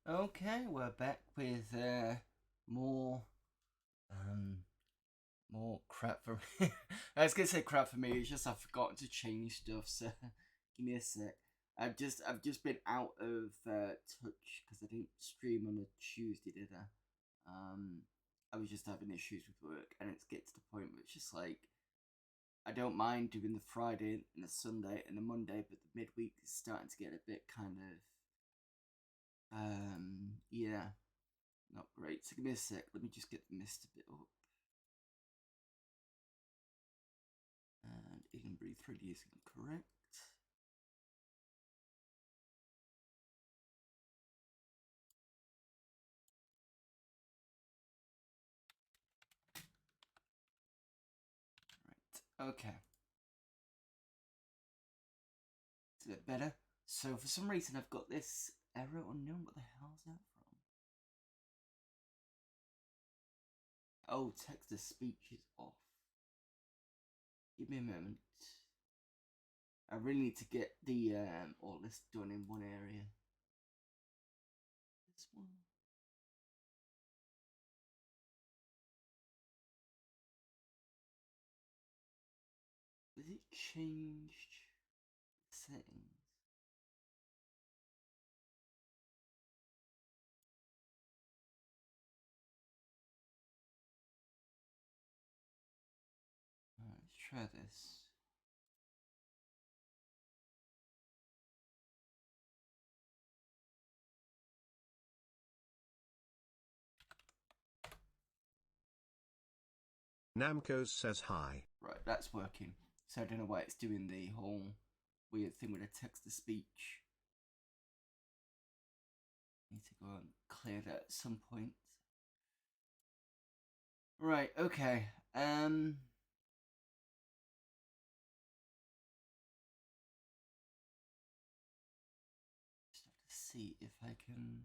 Okay, we're back with more um more crap for me. I was gonna say crap for me. It's just I've forgotten to change stuff. So give me a sec. I've just been out of touch because I didn't stream on a Tuesday, did I? I was just having issues with work, and it's get to the point where it's just like I don't mind doing the Friday and the Sunday and the Monday, but the midweek is starting to get a bit kind of yeah, not great. So give me a sec. Let me just get the mist a bit up. And in breathe 3D is incorrect. Right. Okay. It's a bit better. So for some reason I've got this error unknown. What the hell is that from? Oh, text to speech is off. Give me a moment. I really need to get the all this done in one area. This one. Has it changed settings? Alright, let's try this. Namco says hi. Right, that's working. So I don't know why it's doing the whole weird thing with the text to speech. Need to go and clear that at some point. Right, okay. Just have to see if I can.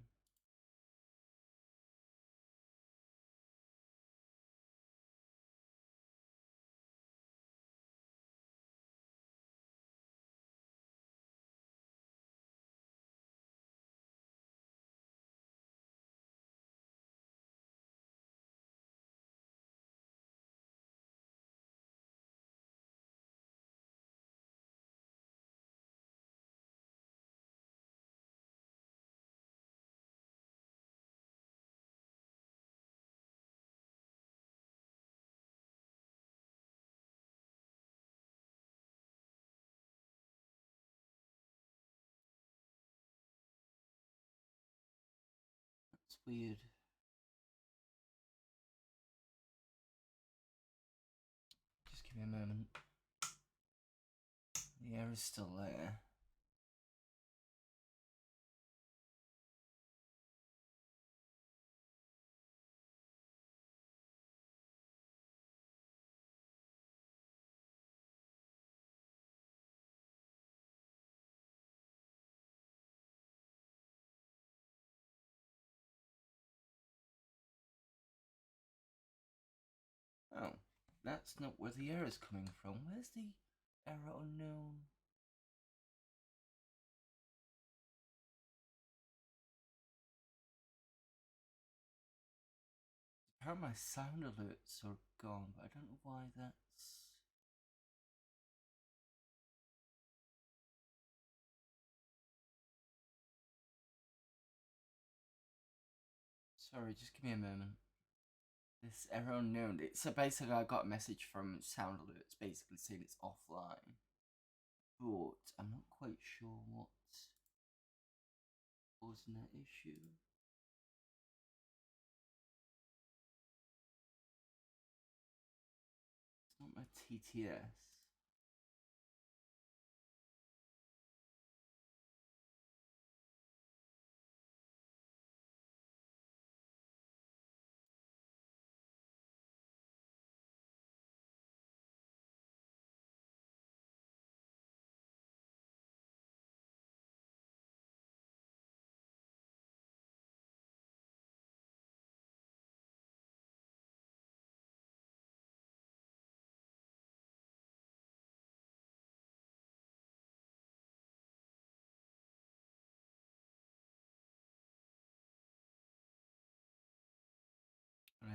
That's weird. Just give me a moment. The error's still there. Oh, that's not where the error's coming from. Where's the error unknown? Apparently my sound alerts are gone, but I don't know why that's. Sorry, just give me a moment. This error unknown. So basically, I got a message from Sound Alerts basically saying it's offline. But I'm not quite sure what causing that issue. It's not my TTS.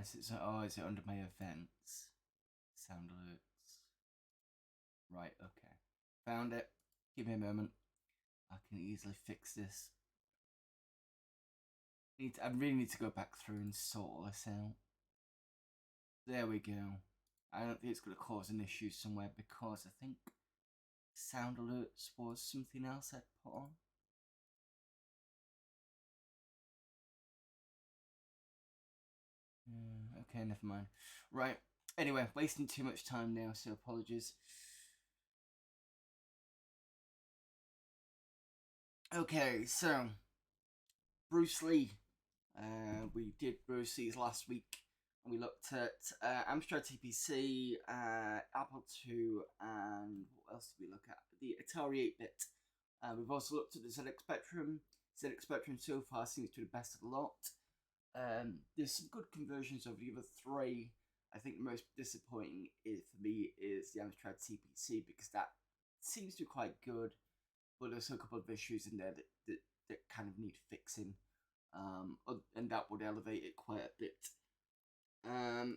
Is it under my events? Sound alerts. Right, okay. Found it. Give me a moment. I can easily fix this. I really need to go back through and sort all this out. There we go. I don't think it's going to cause an issue somewhere because I think sound alerts was something else I'd put on. Okay, never mind. Right. Anyway, wasting too much time now, so apologies. Okay, so Bruce Lee. We did Bruce Lee's last week, and we looked at Amstrad TPC, Apple II, and what else did we look at? The Atari 8-bit. We've also looked at the ZX Spectrum. ZX Spectrum so far seems to be the best of the lot. There's some good conversions of the other three. I think the most disappointing for me is the Amstrad TPC because that seems to be quite good, but there's a couple of issues in there that kind of need fixing. And that would elevate it quite a bit.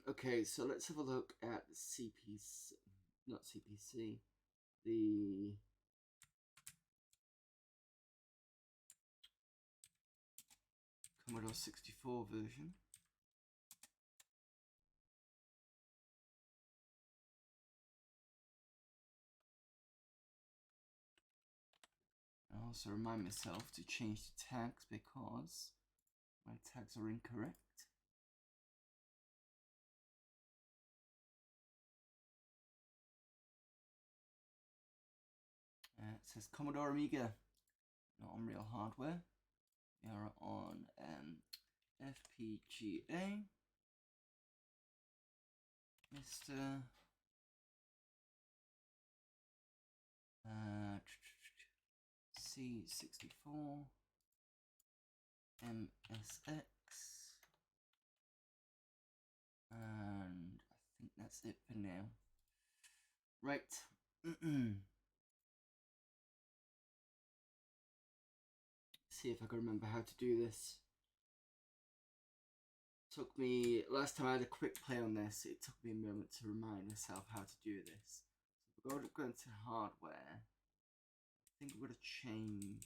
Okay, so let's have a look at the CPC, not CPC, the Commodore 64 version. I also remind myself to change the tags because my tags are incorrect. It says Commodore Amiga, not on real hardware. We are on FPGA. Mr. C64 MSX, and I think that's it for now. Right. See if I can remember how to do this. Took me, last time I had a quick play on this, it took me a moment to remind myself how to do this. So we're going to hardware. I think we're going to change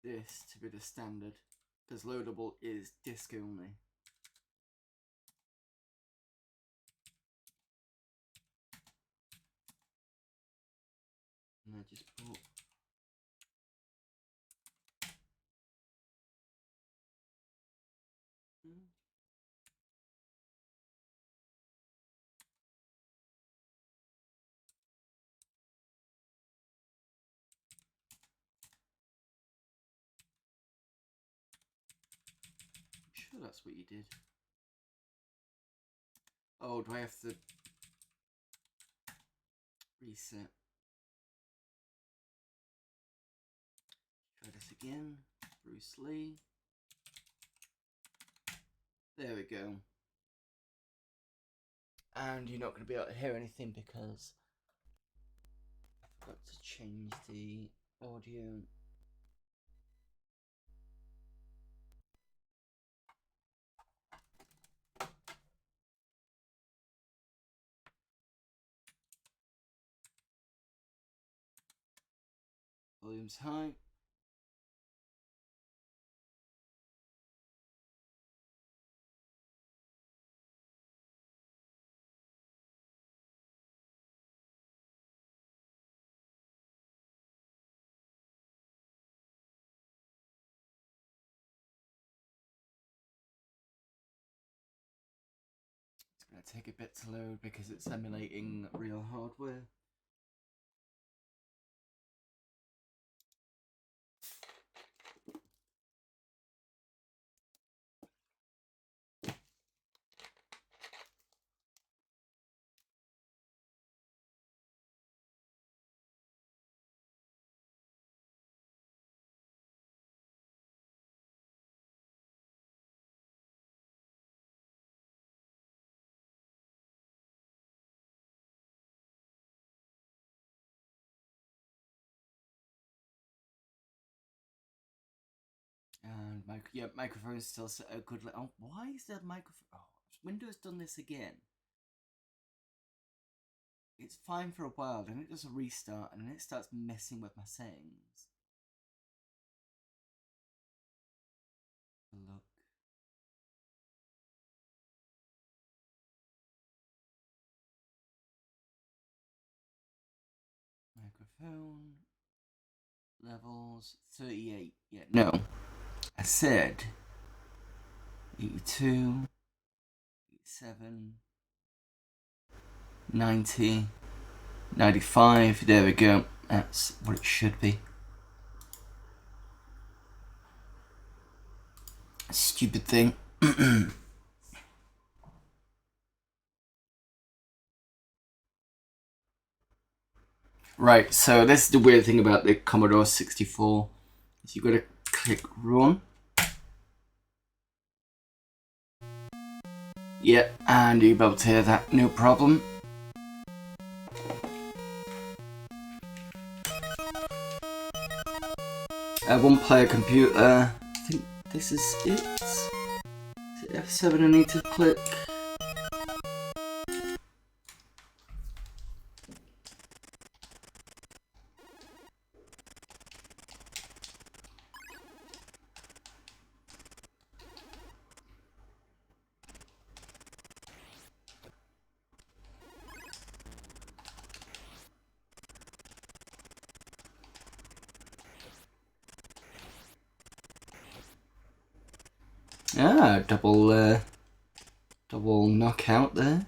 this to be the standard because loadable is disk only. And I just put I'm sure that's what you did. Oh, do I have to reset? Try this again. Bruce Lee. There we go. And you're not going to be able to hear anything because I forgot to change the audio. Volume's high. It's going to take a bit to load because it's emulating real hardware. And microphone's still a good. Oh, why is the microphone? Oh, Windows done this again. It's fine for a while, then it does a restart, and then it starts messing with my settings. Look. Microphone levels 38. Yeah, no. I said 82, 87, 90, 95. There we go. That's what it should be. Stupid thing. Right, so this is the weird thing about the Commodore 64. Is you've got to click run. Yeah, and you'll be able to hear that, no problem. A one-player computer. I think this is it. Is it F7 I need to click? Ah, double knockout there.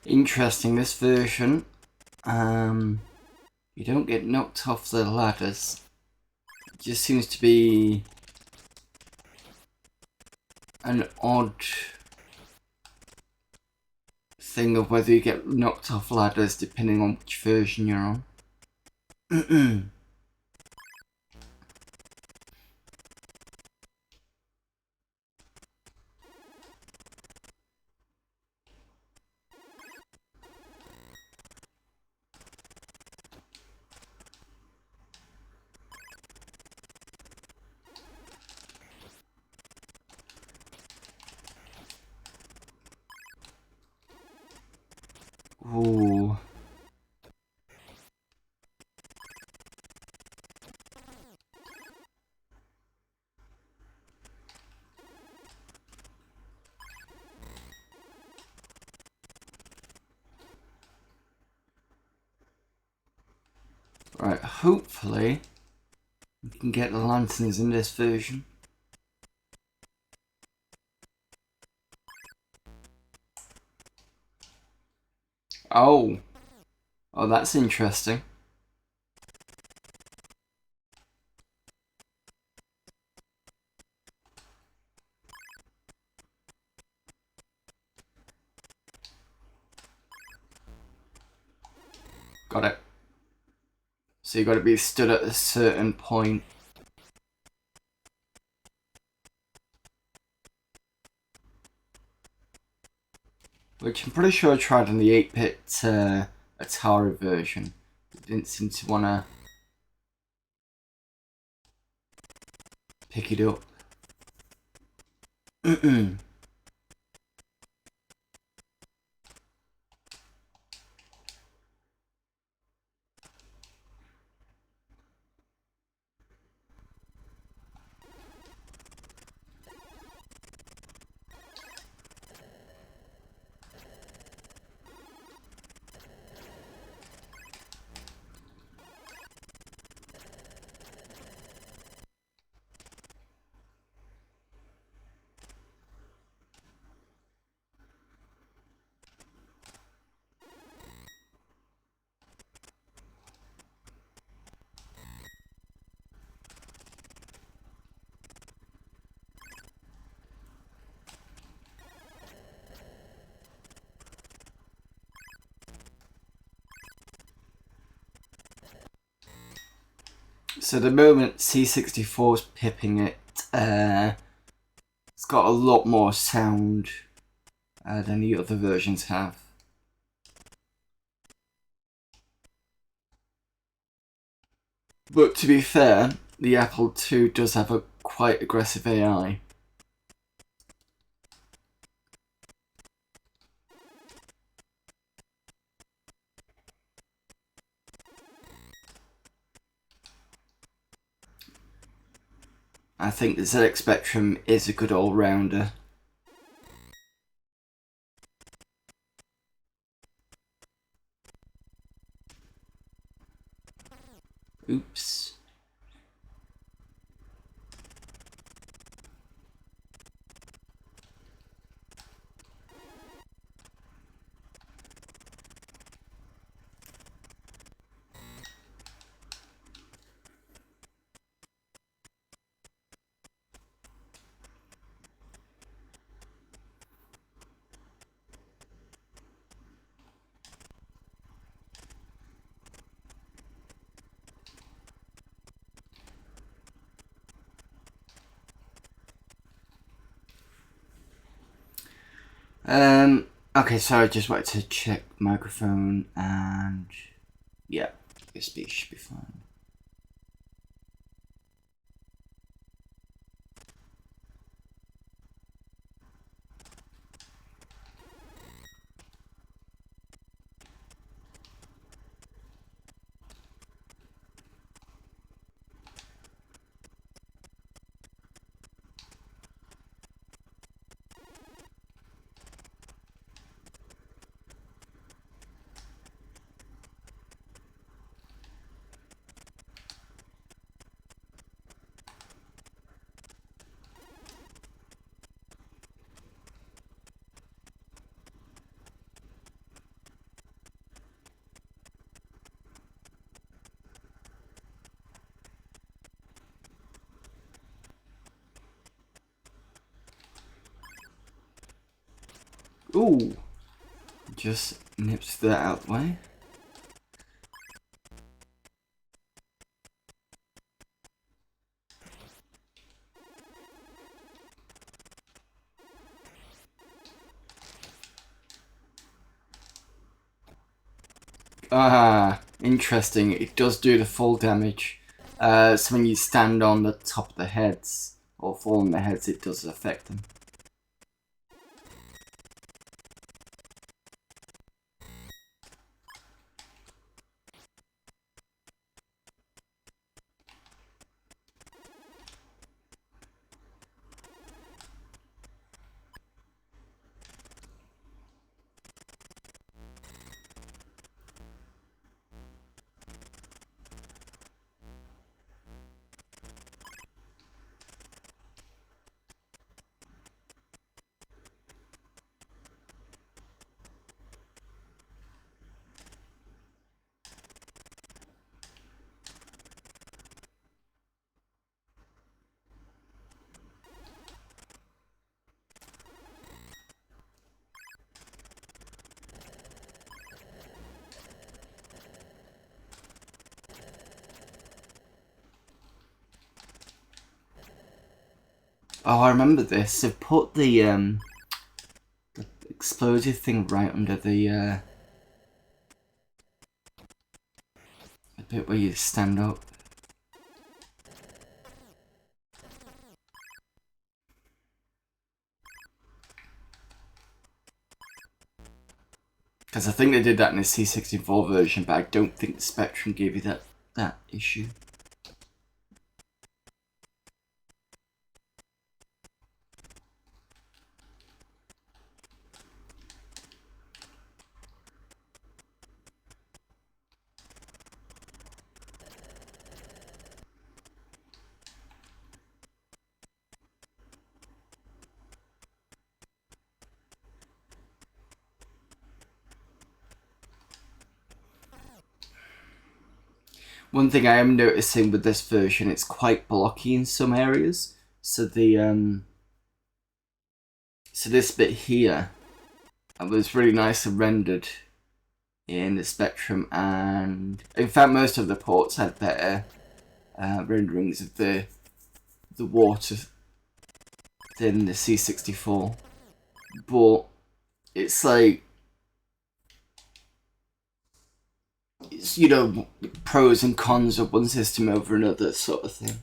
Interesting, this version, you don't get knocked off the ladders. It just seems to be an odd thing of whether you get knocked off ladders depending on which version you're on. Ooh. Right, hopefully we can get the lanterns in this version. Oh, that's interesting. Got it. So you got to be stood at a certain point. Which I'm pretty sure I tried on the 8-bit Atari version. It didn't seem to want to pick it up. So the moment C64 is pipping it, it's got a lot more sound than the other versions have. But to be fair, the Apple II does have a quite aggressive AI. I think the ZX Spectrum is a good all-rounder. Oops. Okay, so I just wanted to check microphone and yeah, your speech should be fine. Ooh, just nips that out the way. Ah, interesting. It does do the full damage. So when you stand on the top of the heads or fall on the heads, it does affect them. Oh, I remember this. So put the explosive thing right under the bit where you stand up. Because I think they did that in the C64 version, but I don't think the Spectrum gave you that issue. One thing I am noticing with this version, it's quite blocky in some areas. So the so this bit here was really nicely rendered in the Spectrum, and in fact most of the ports had better renderings of the water than the C64, but it's like, it's, you know, pros and cons of one system over another sort of thing.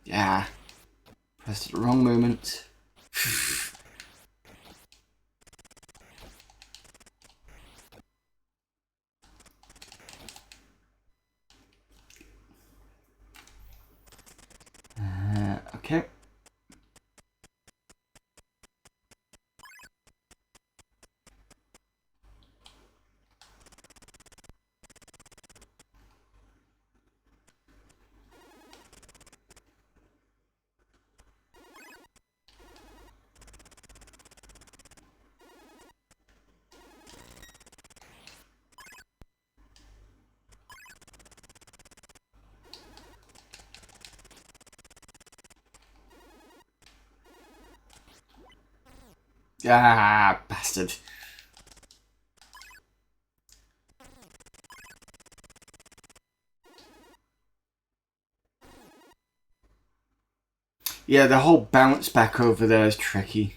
Yeah, pressed at the wrong moment. Okay. Ah, bastard. Yeah, the whole bounce back over there is tricky.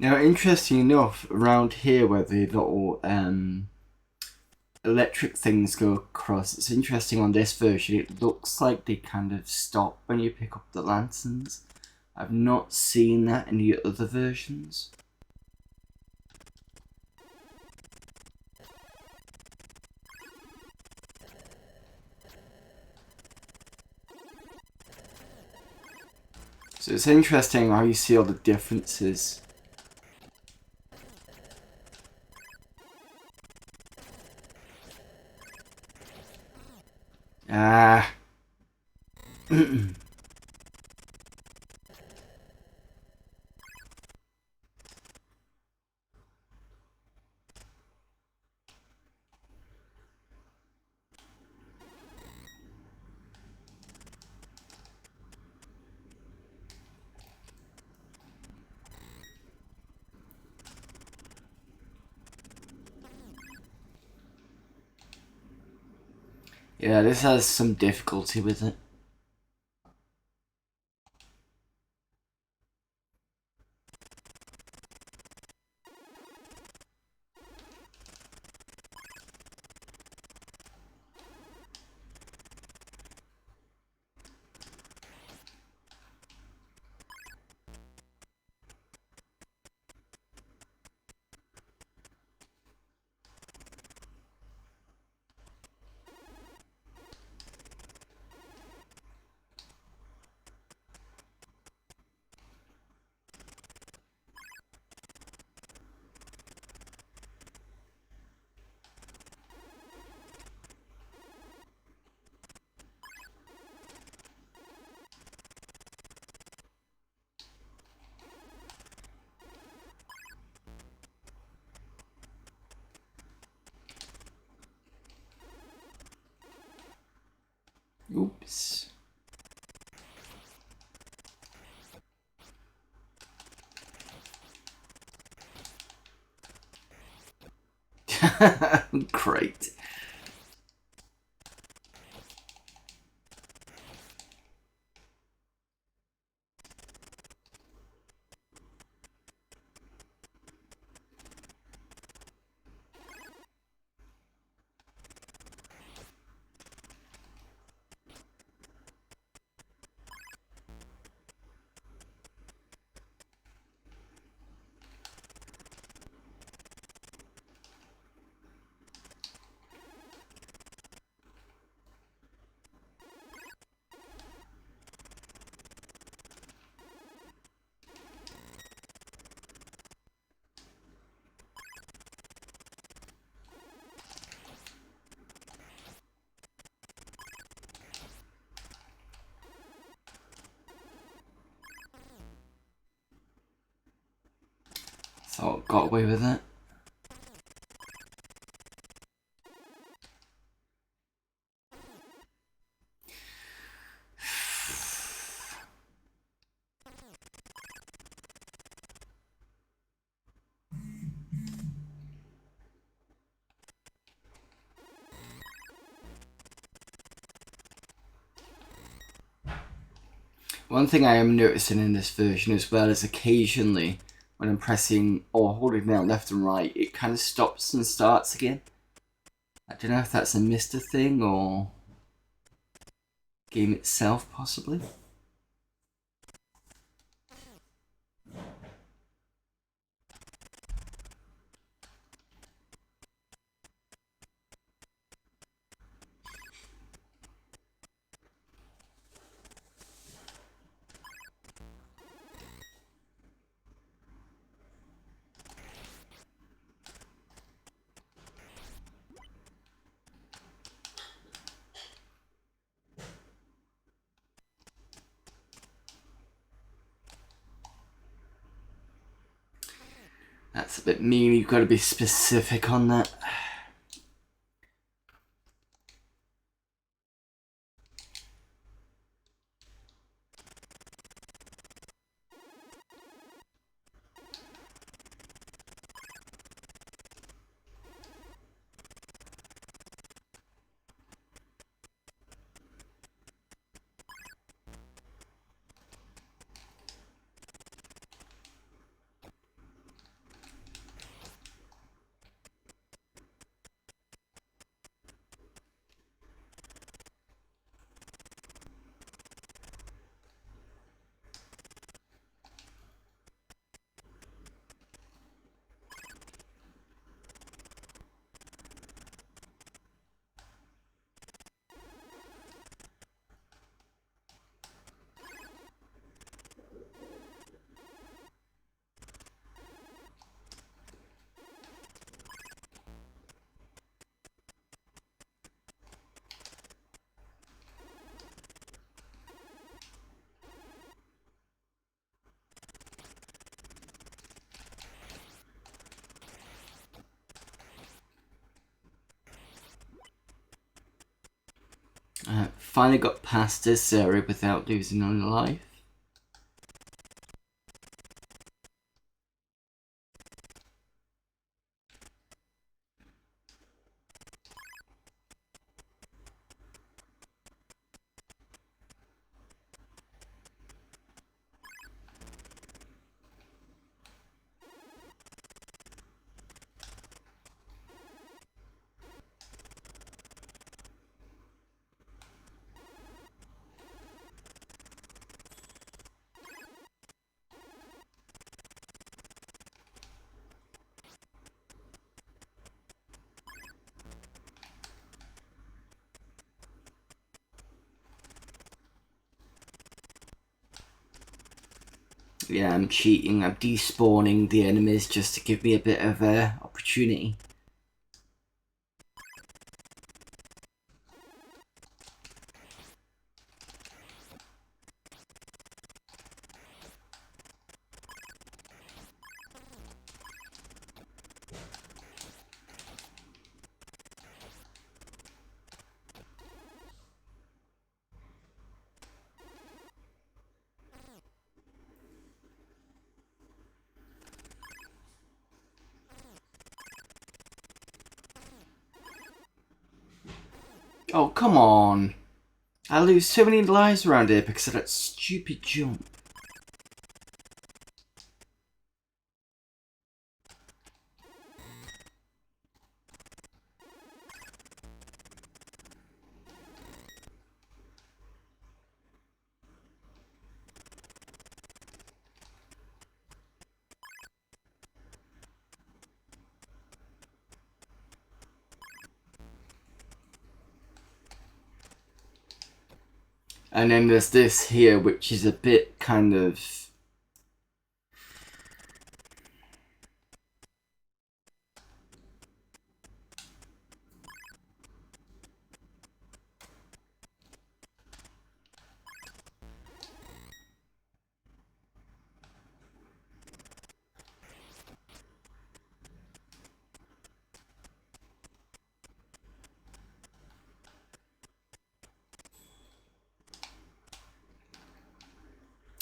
Now, interesting enough, around here where the little electric things go across, it's interesting on this version, it looks like they kind of stop when you pick up the lanterns. I've not seen that in the other versions. So it's interesting how you see all the differences. Ah. Yeah, this has some difficulty with it. Oops. Great. So got away with it. One thing I am noticing in this version as well is occasionally when I'm pressing or holding down left and right, it kind of stops and starts again. I don't know if that's a Mr. thing or game itself possibly. That's a bit mean, you've got to be specific on that. Finally got past this area without losing any life. Yeah, I'm cheating. I'm despawning the enemies just to give me a bit of opportunity. Oh, come on. I lose so many lives around here because of that stupid jump. And then there's this here, which is a bit kind of...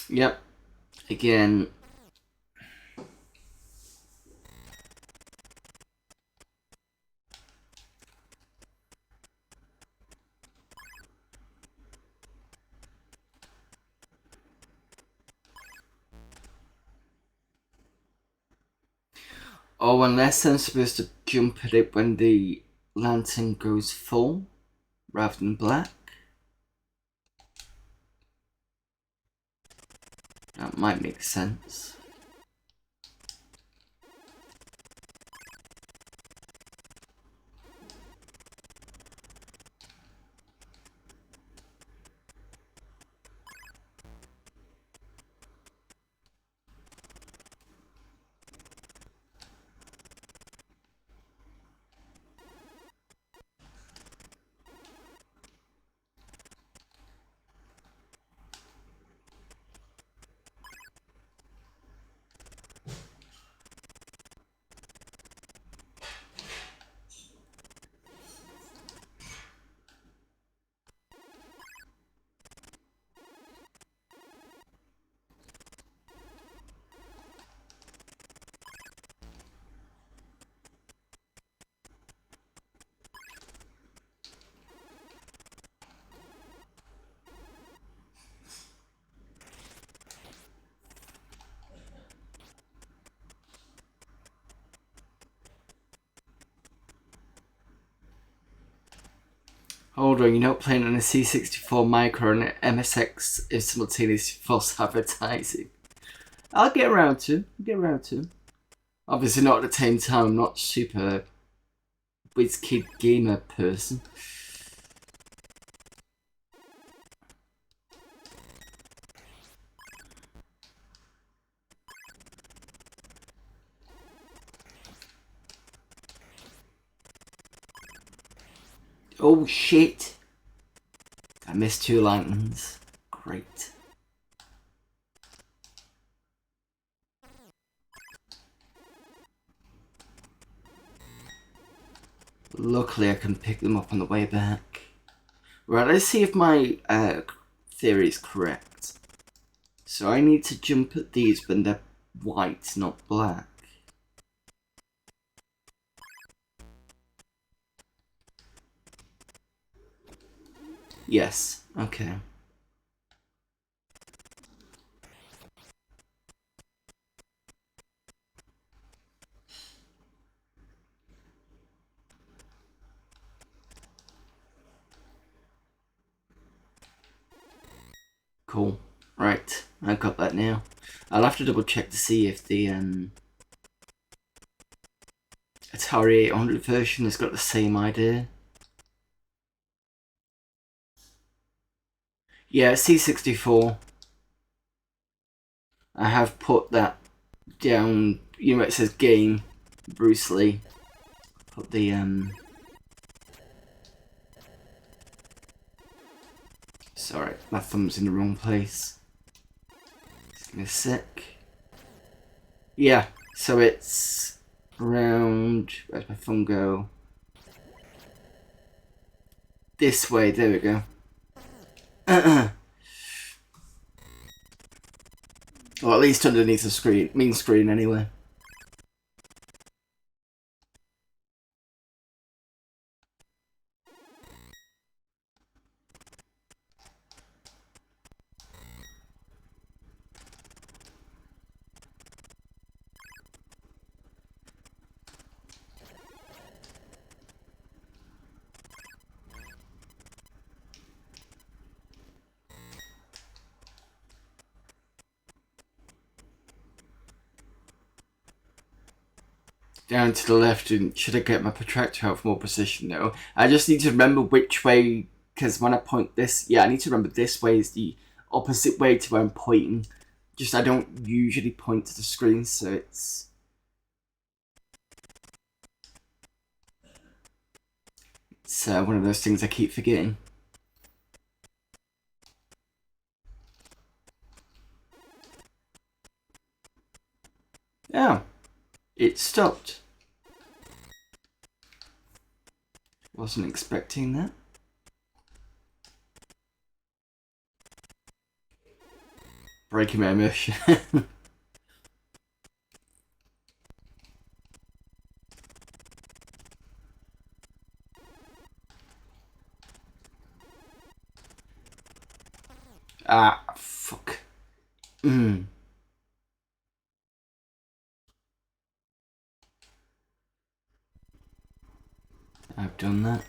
Yep. Again. Oh, unless I'm supposed to jump at it when the lantern goes full, rather than black. That might make sense. Hold on, you're not playing on a C64 micro and an MSX is simultaneously false advertising. I'll get around to. Obviously not at the same time, I'm not super whiz kid gamer person. Oh shit! I missed 2 lanterns. Great. Luckily I can pick them up on the way back. Right, let's see if my theory is correct. So I need to jump at these when they're white, not black. Yes, okay. Cool. Right, I got that now. I'll have to double check to see if the Atari 800 version has got the same idea. Yeah, C64. I have put that down, you know, it says game, Bruce Lee. Put the sorry, my thumb's in the wrong place. Just give me a sec. Yeah, so it's around, where's my thumb go? This way, there we go. Or at least underneath the screen, main screen anyway. down to the left, and should I get my protractor out for more precision? No. I just need to remember which way, because when I point this, yeah, I need to remember this way is the opposite way to where I'm pointing. Just I don't usually point to the screen, so it's one of those things I keep forgetting. Oh, it stopped. Wasn't expecting that. Breaking my immersion. Ah, fuck. I've done that.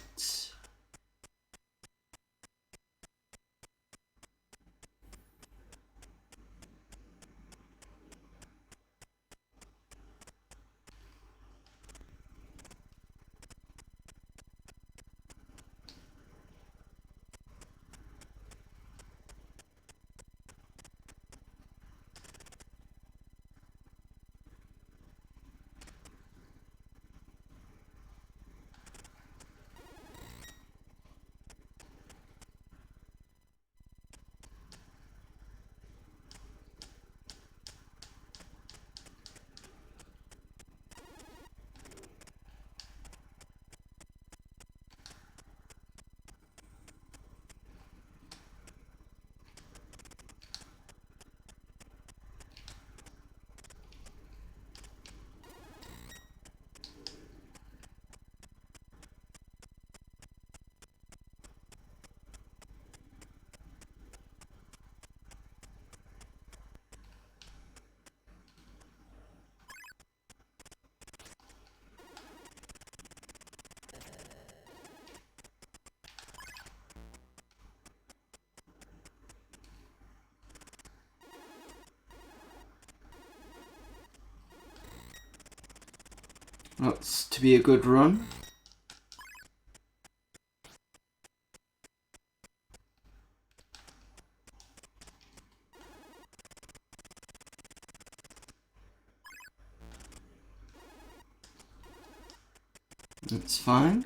Looks to be a good run. That's fine.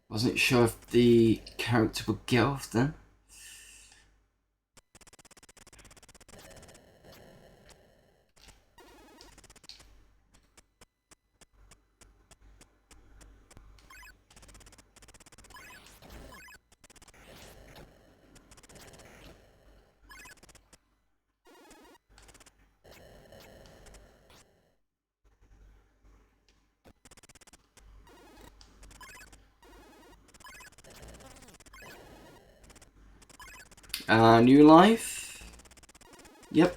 Wasn't sure if the character would get off then. New life. Yep.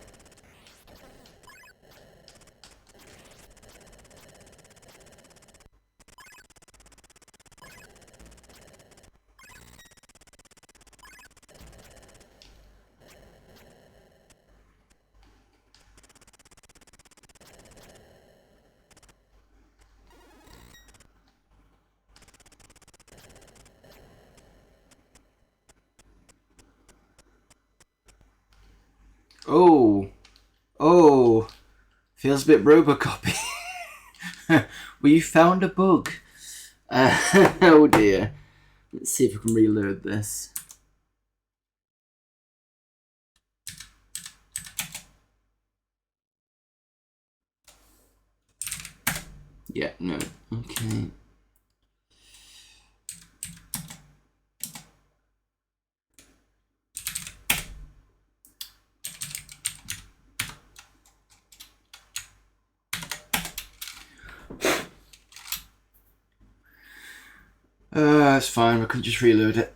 Oh, oh, feels a bit Robocop. We found a bug. Oh dear. Let's see if we can reload this. Yeah, no. Okay. It's fine, we can just reload it.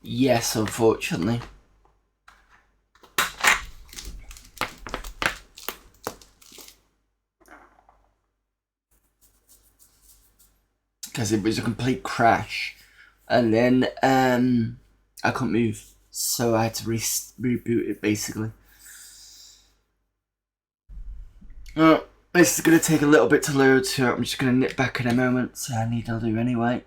Yes, unfortunately. Because it was a complete crash. And then I couldn't move. So I had to reboot it basically. This is going to take a little bit to load, so I'm just going to nip back in a moment. So I need to do anyway.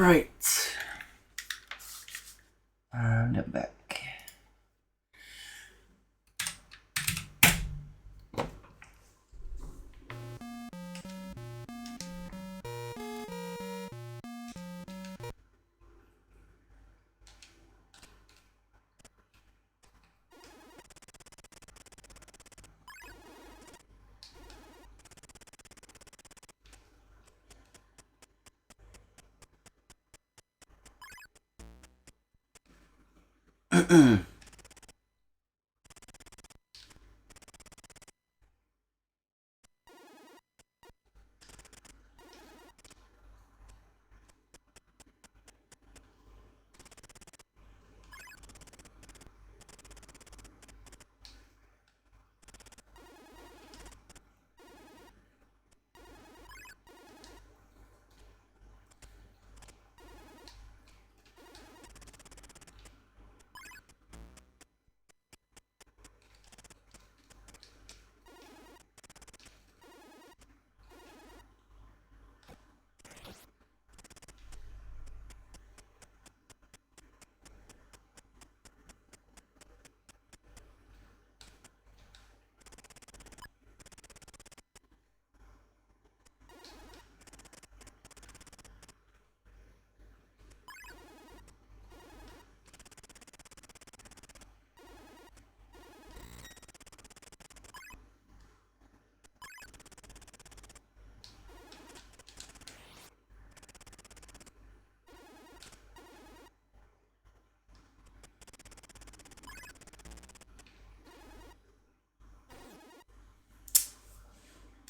Right. And I'm back.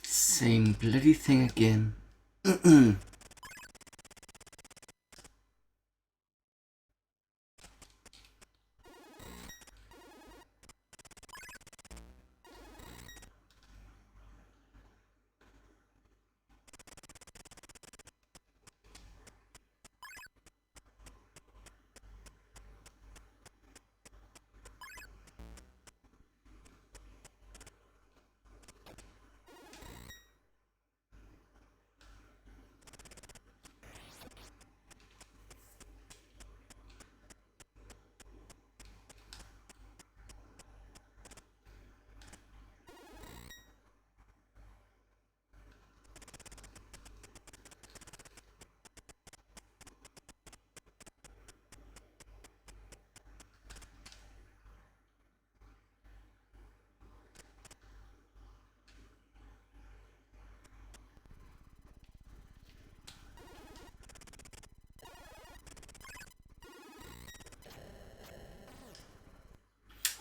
Same bloody thing again.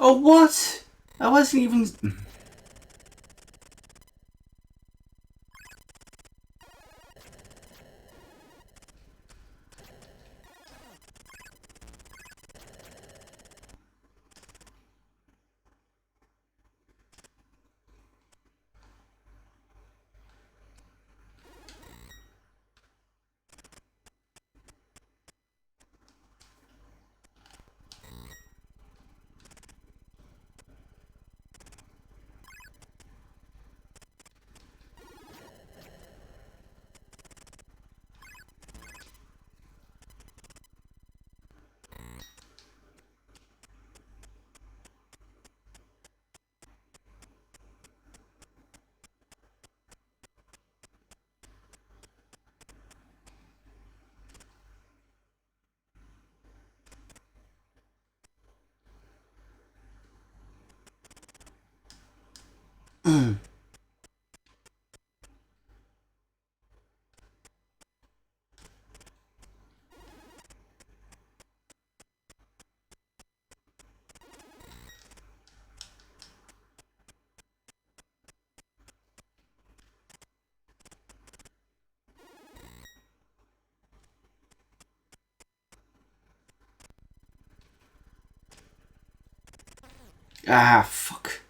Oh, what? I wasn't even... Ah, fuck.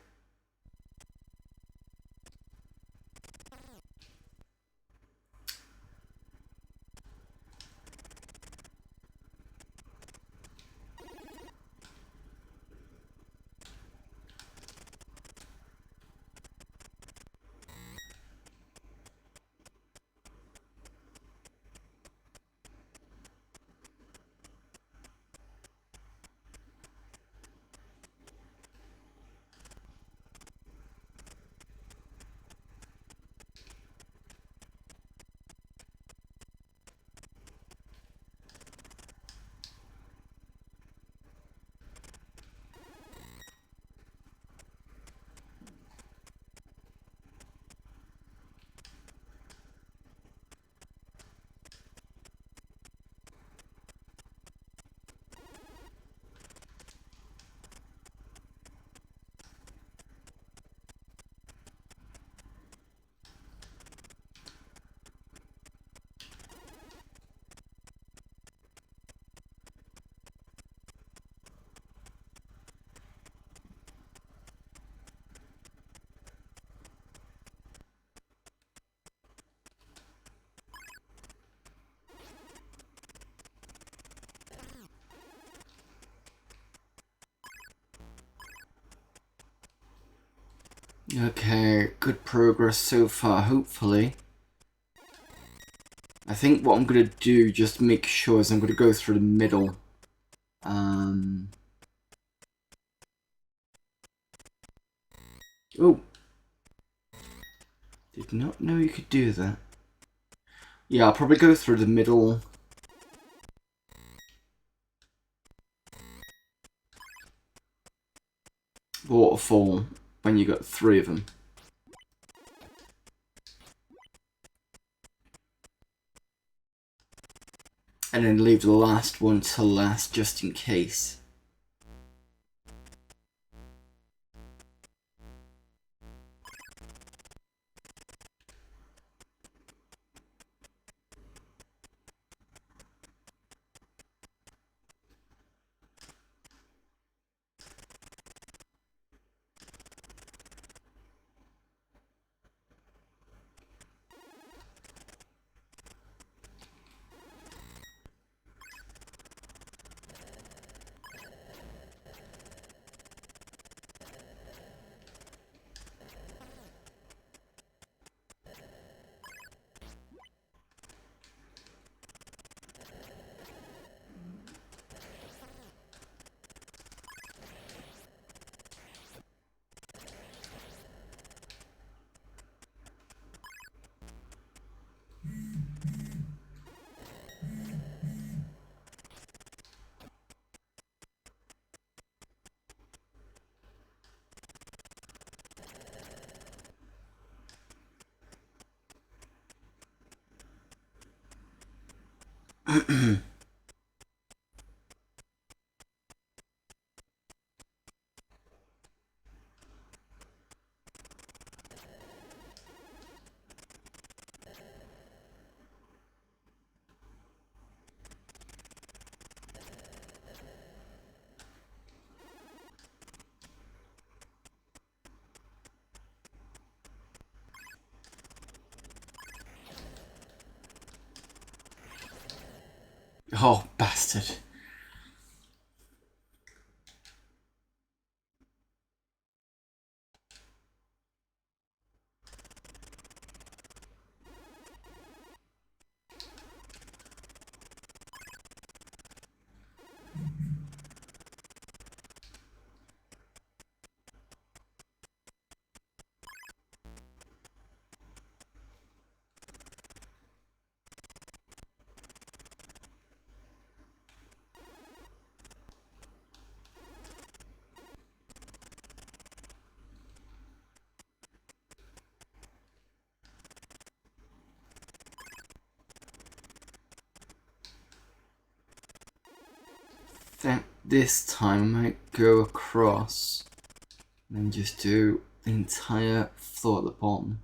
Okay, good progress so far, hopefully. I think what I'm going to do, just to make sure, is I'm going to go through the middle. Oh. Did not know you could do that. Yeah, I'll probably go through the middle. Waterfall when you got 3 of them. And then leave the last one till last, just in case. Oh, bastard. Think this time I might go across and just do the entire floor at the bottom.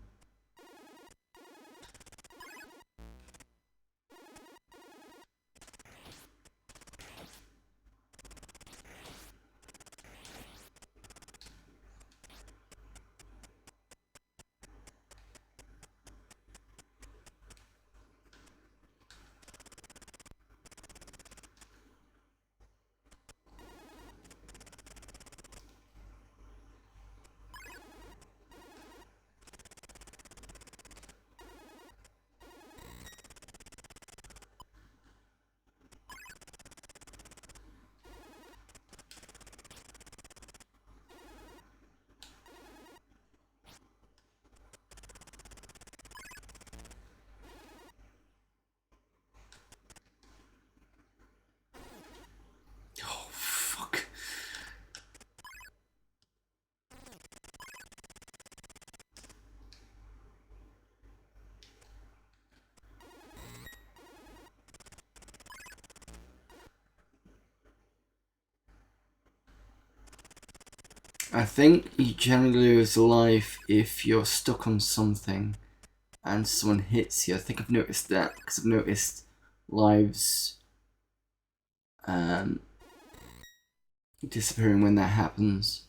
Oh, fuck. I think you generally lose life if you're stuck on something and someone hits you. I think I've noticed that because I've noticed lives disappearing when that happens.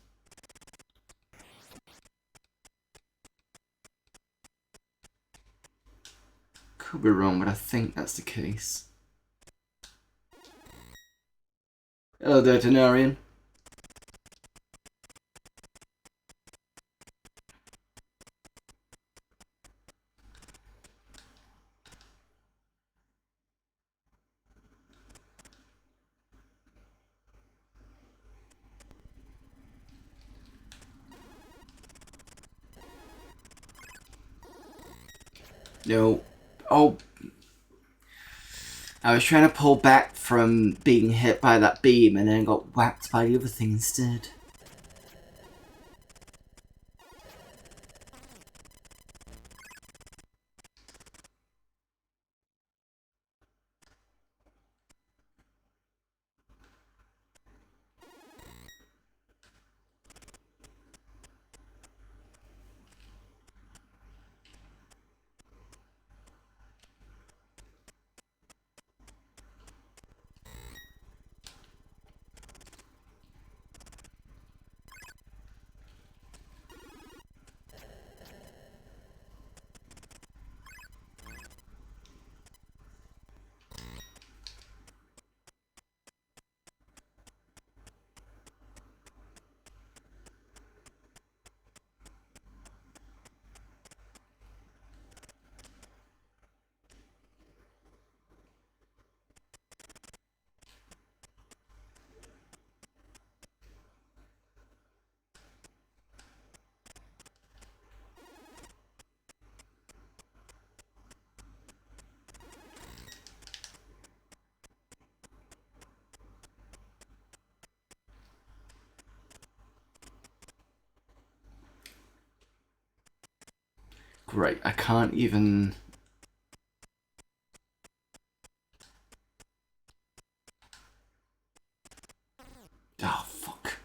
Could be wrong, but I think that's the case. Hello there, Denarian. No. Oh, I was trying to pull back from being hit by that beam and then got whacked by the other thing instead. Great, I can't even... Oh, fuck.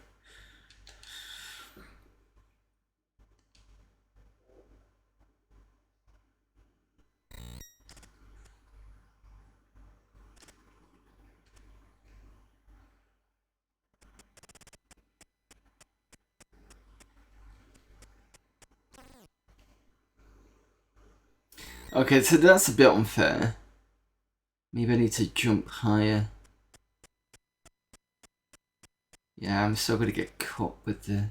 Okay, so that's a bit unfair. Maybe I need to jump higher. Yeah, I'm still gonna get caught with the...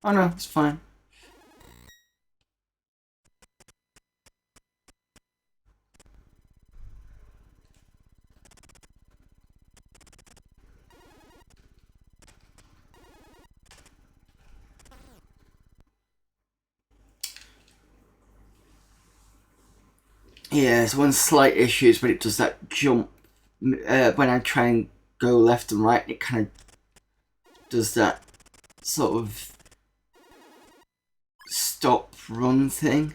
Oh no, it's fine. Yeah, there's one slight issue is when it does that jump. When I try and go left and right, it kind of does that sort of stop run thing.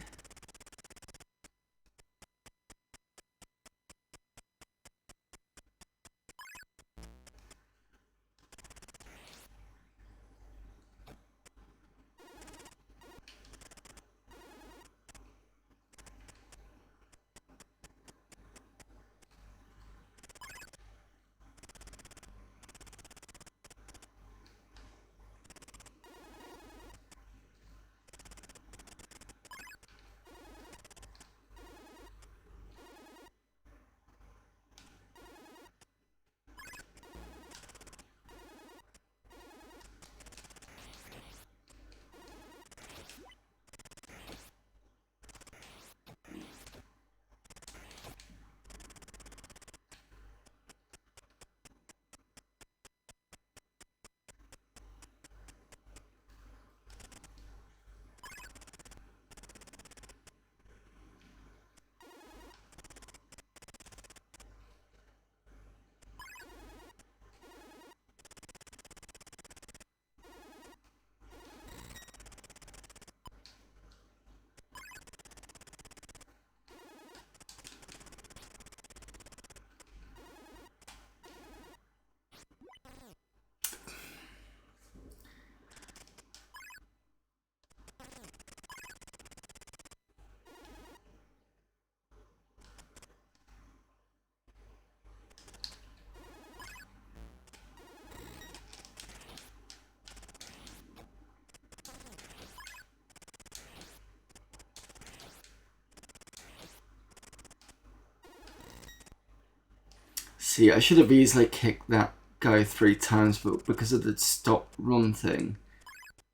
See, I should have easily kicked that guy 3 times, but because of the stop run thing,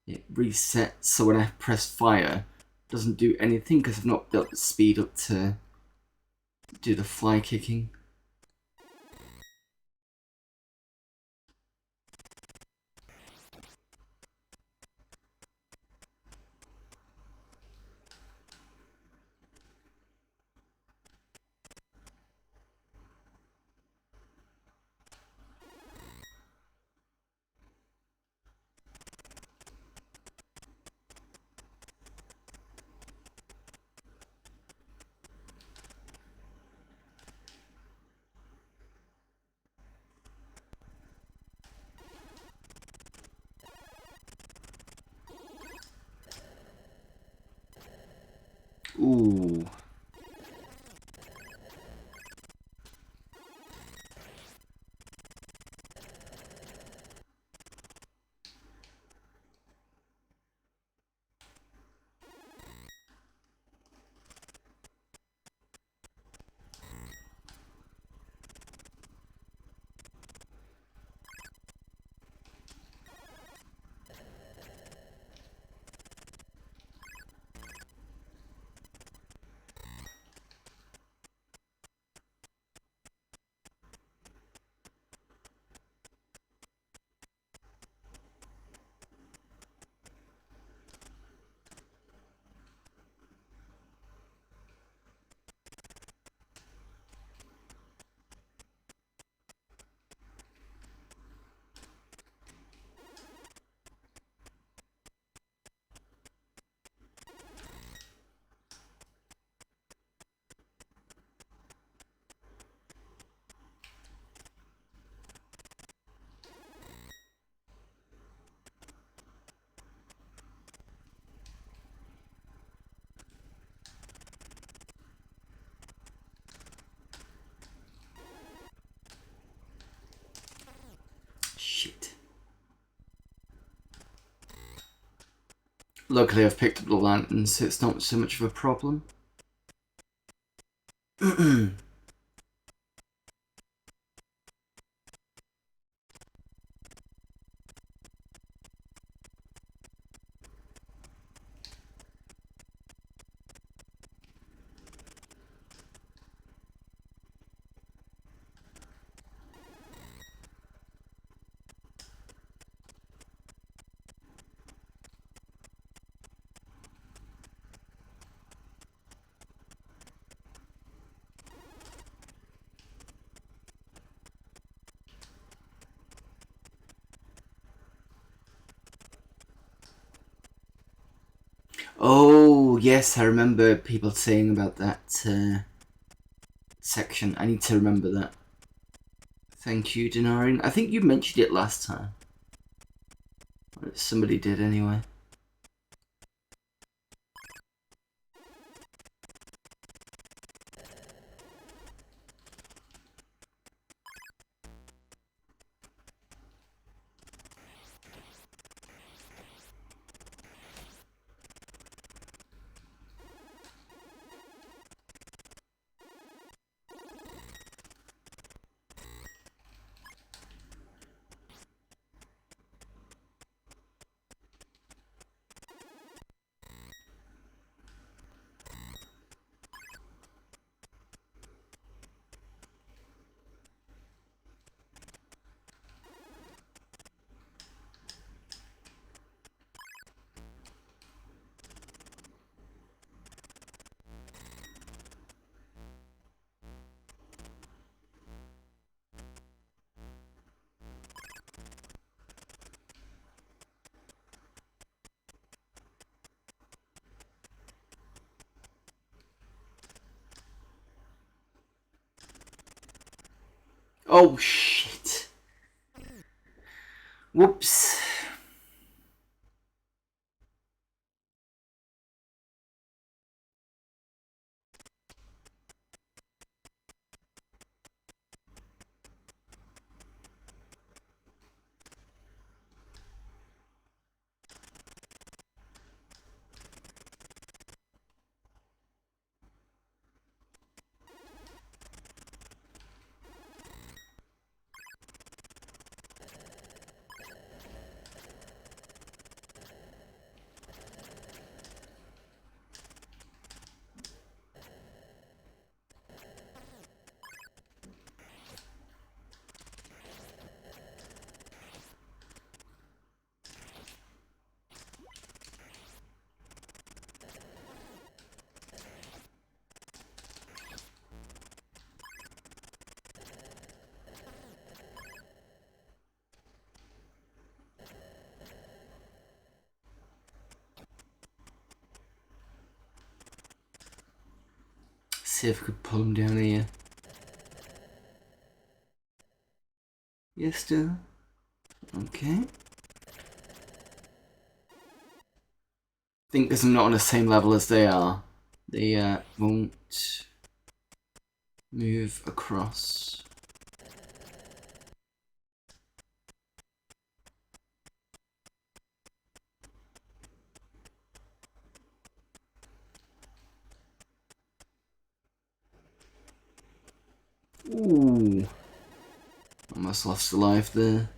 it resets. So when I press fire, it doesn't do anything because I've not built the speed up to do the fly kicking. Luckily I've picked up the lantern, so it's not so much of a problem. Oh, yes, I remember people saying about that section. I need to remember that. Thank you, Denarian. I think you mentioned it last time. Somebody did anyway. Oh, shit. Whoops. See if I could pull him down here. Yes, still. Okay. I think because I'm not on the same level as they are, they won't move across. Ooh. Almost lost a life there.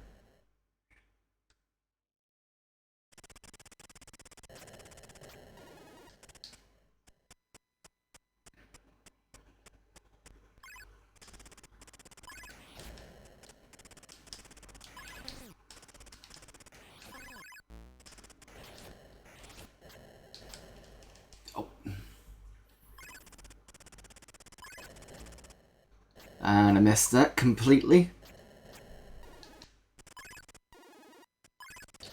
Oh. And I missed that completely.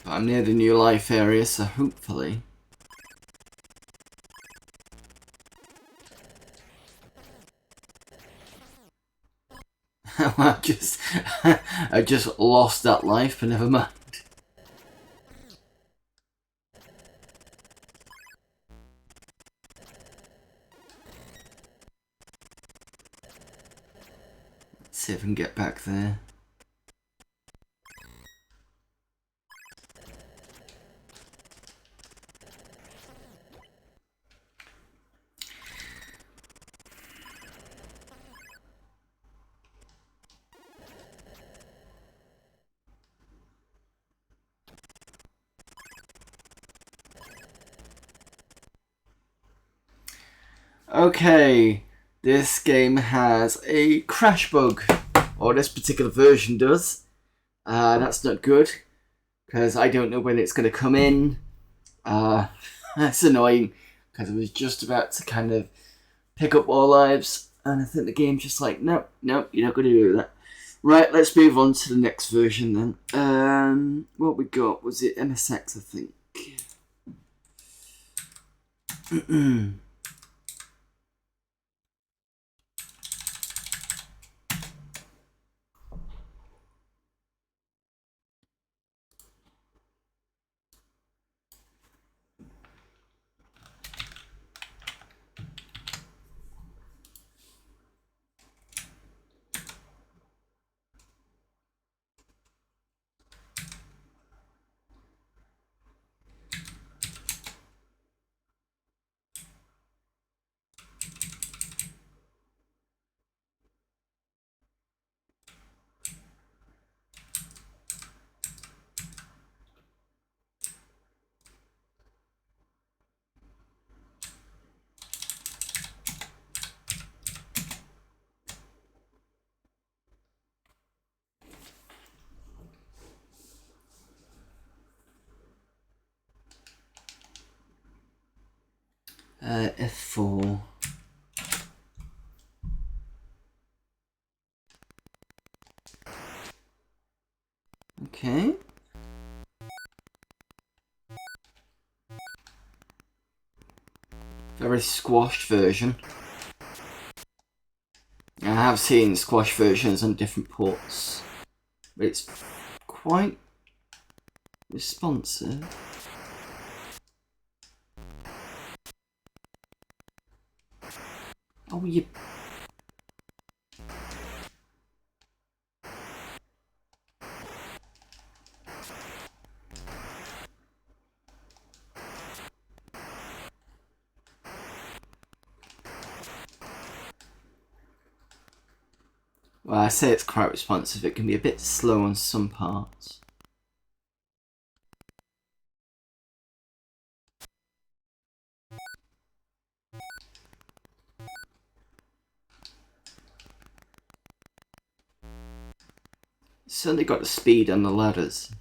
But I'm near the new life area, so hopefully. I just lost that life, but never mind. Let's see if I can get back there. Okay, this game has a crash bug, or this particular version does. That's not good, because I don't know when it's going to come in. That's annoying, because I was just about to kind of pick up all lives, and I think the game's just like, nope, you're not going to do that. Right, let's move on to the next version then. What we got, was it MSX, I think? F4. Okay. Very squashed version. I have seen squash versions on different ports, but it's quite responsive. Oh, you... Well, I say it's quite responsive. It can be a bit slow on some parts. It's certainly got the speed on the ladders.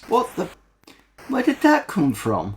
What the... Where did that come from?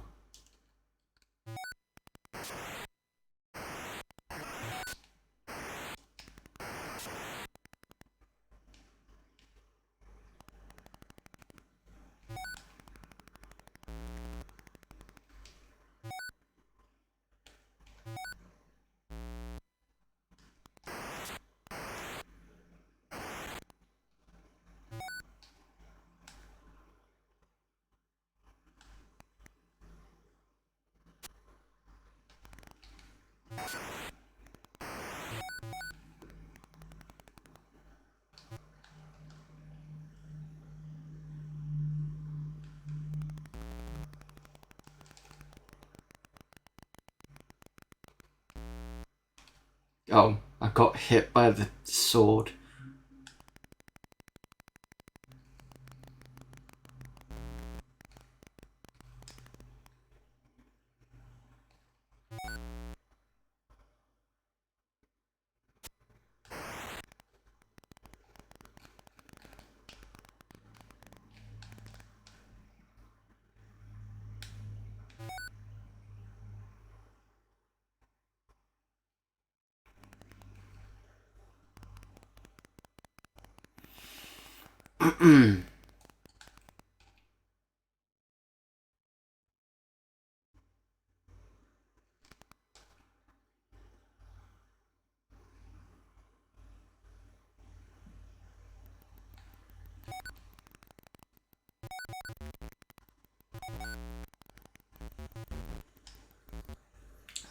Oh, I got hit by the sword.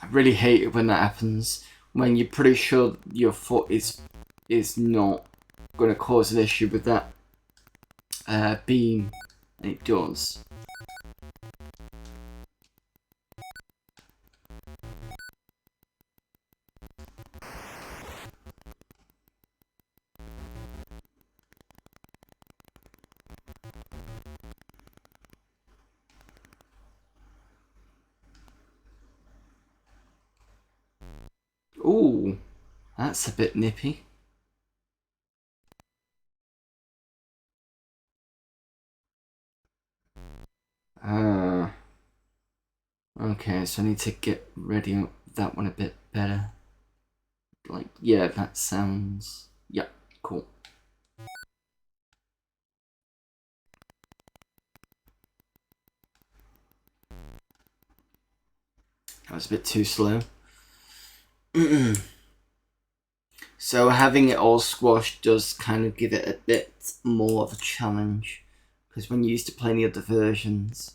I really hate it when that happens. When you're pretty sure your foot is not going to cause an issue with that beam, and it does. Ooh, that's a bit nippy. Okay, so I need to get ready up that one a bit better. Like, yeah, that sounds... Yeah, cool. That was a bit too slow. So having it all squashed does kind of give it a bit more of a challenge. Because when you used to play the other versions...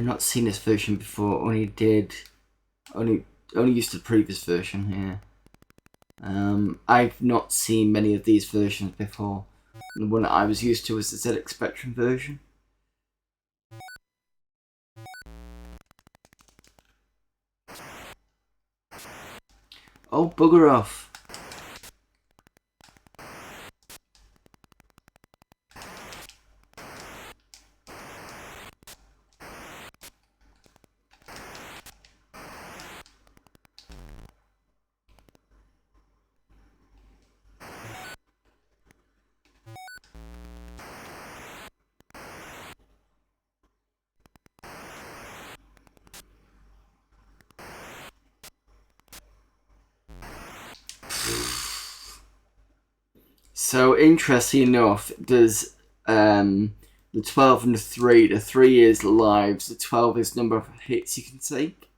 not seen this version before, only used the previous version here. I've not seen many of these versions before. The one that I was used to was the ZX Spectrum version. Oh, bugger off. So, interesting enough, there's the 12 and the 3. The 3 is lives, the 12 is number of hits you can take.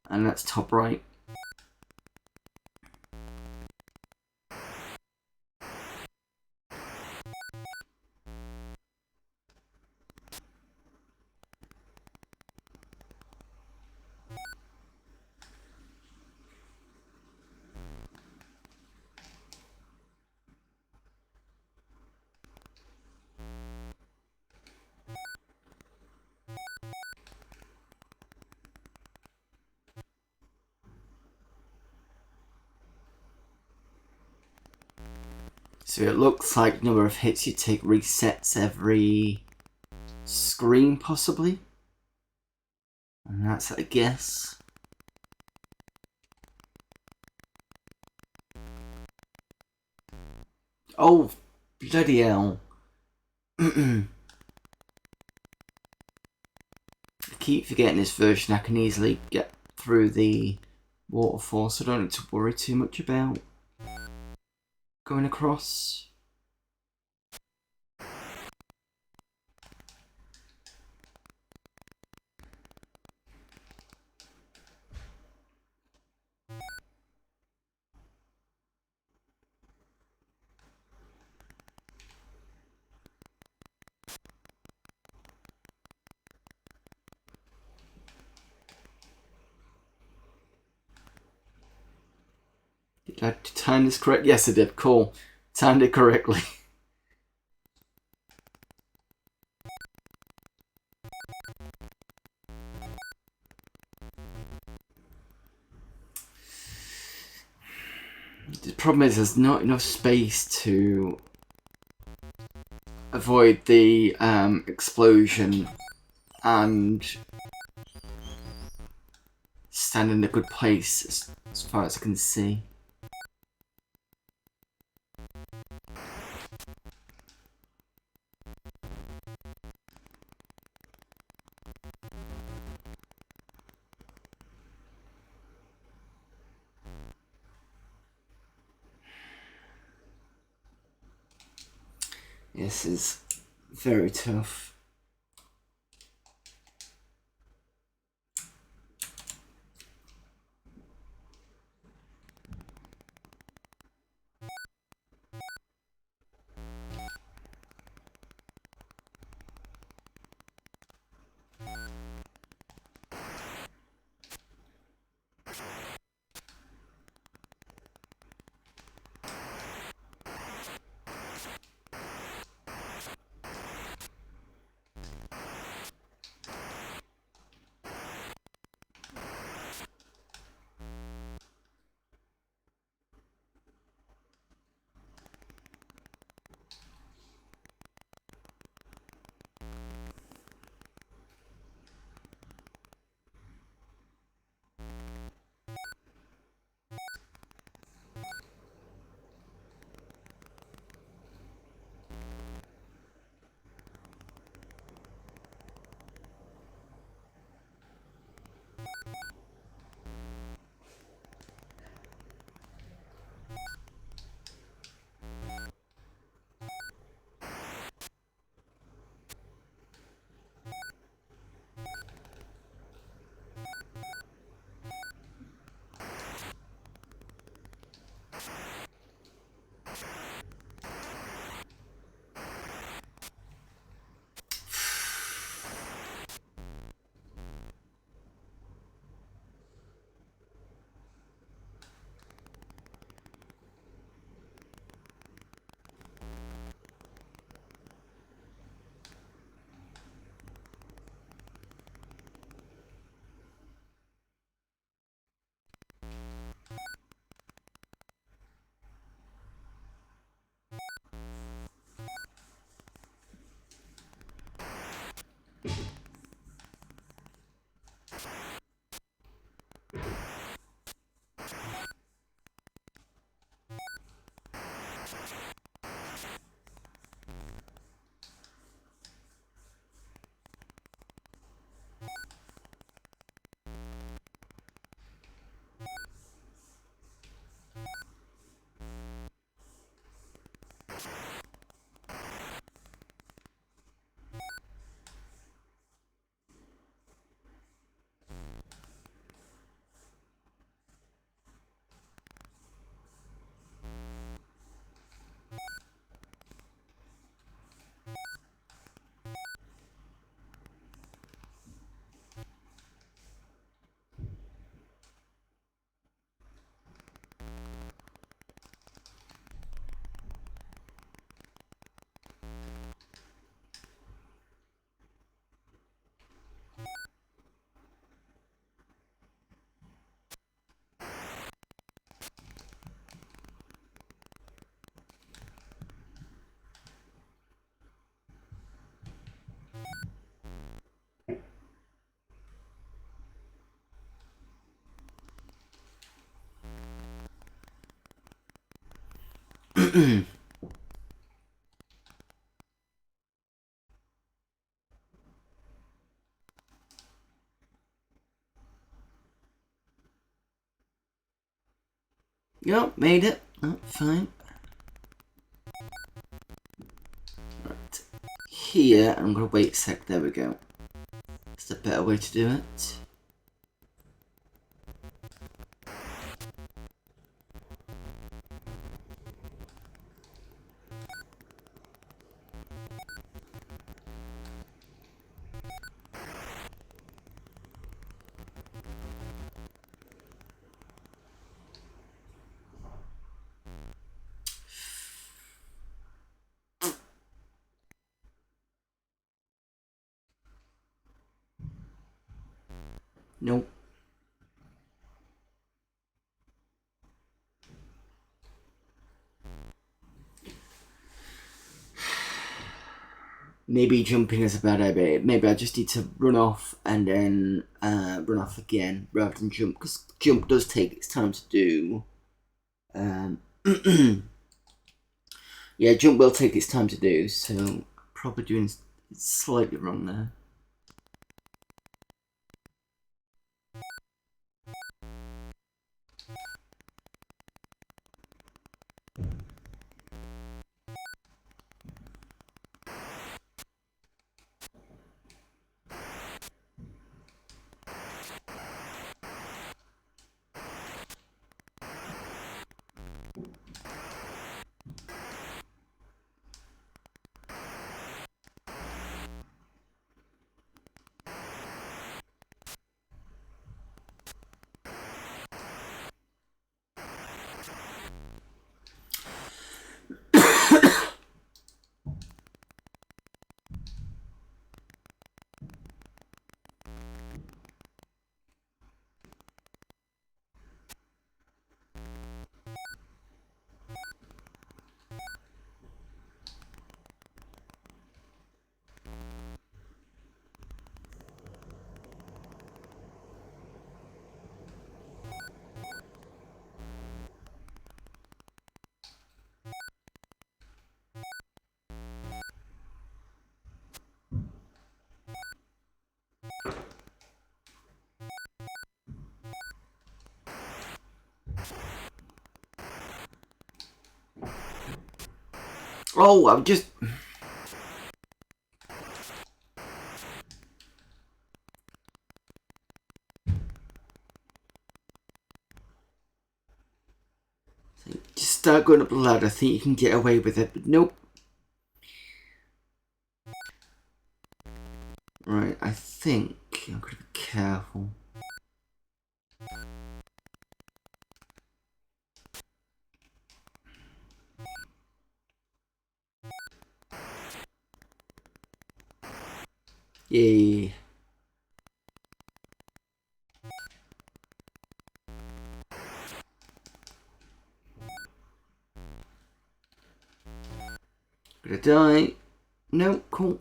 And that's top right. So it looks like number of hits you take resets every screen, possibly. And that's a guess. Oh, bloody hell. I keep forgetting this version I can easily get through the waterfall, so I don't need to worry too much about going across. Did I time this correct? Yes, I did. Cool. Timed it correctly. The problem is there's not enough space to avoid the explosion and stand in a good place as far as I can see. This is very tough. Yep, made it. Oh, fine. Right. Here, I'm gonna wait a sec. There we go. It's a better way to do it. Nope. Maybe jumping is a bad idea. Maybe I just need to run off and then run off again rather than jump, because jump does take its time to do. Yeah, jump will take its time to do, so probably doing slightly wrong there. Oh, I'm just. Just start going up the ladder. Think you can get away with it, but nope. Right, I think I'm gonna be careful. Yay. Gonna die. No, cool.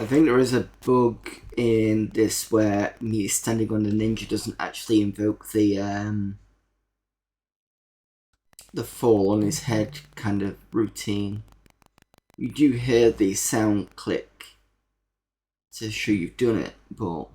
I think there is a bug in this where me standing on the ninja doesn't actually invoke the fall on his head kind of routine. You do hear the sound click to show you've done it, but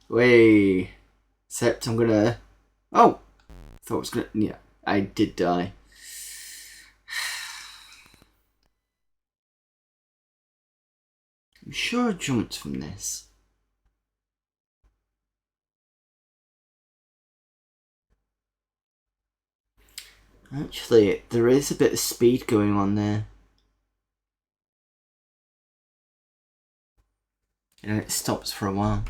wait. Except I'm gonna. Oh! Thought I was gonna. Yeah, I did die. I'm sure I jumped from this. Actually, there is a bit of speed going on there. You know, it stops for a while.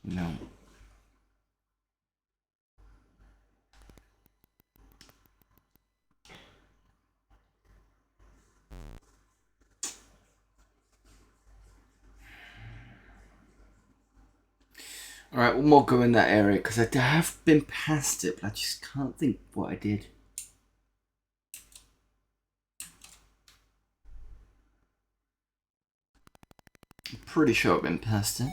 No. Alright, one more go in that area, because I have been past it, but I just can't think what I did. I'm pretty sure I've been past it.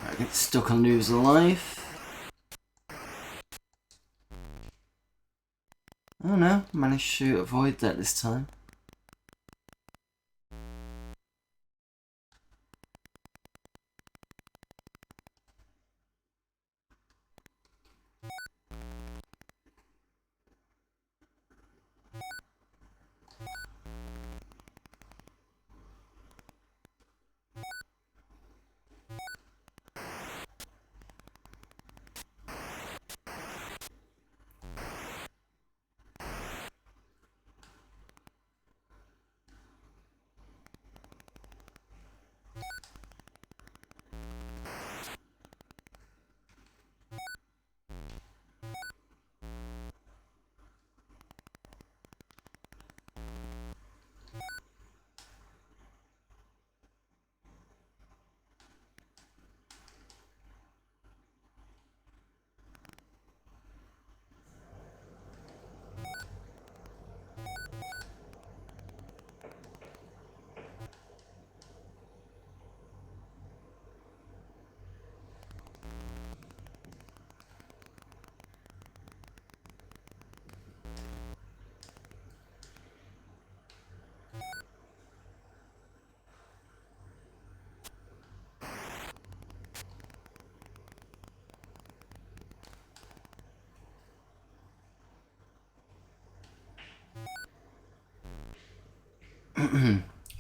I get stuck on lose a life. Oh no, managed to avoid that this time.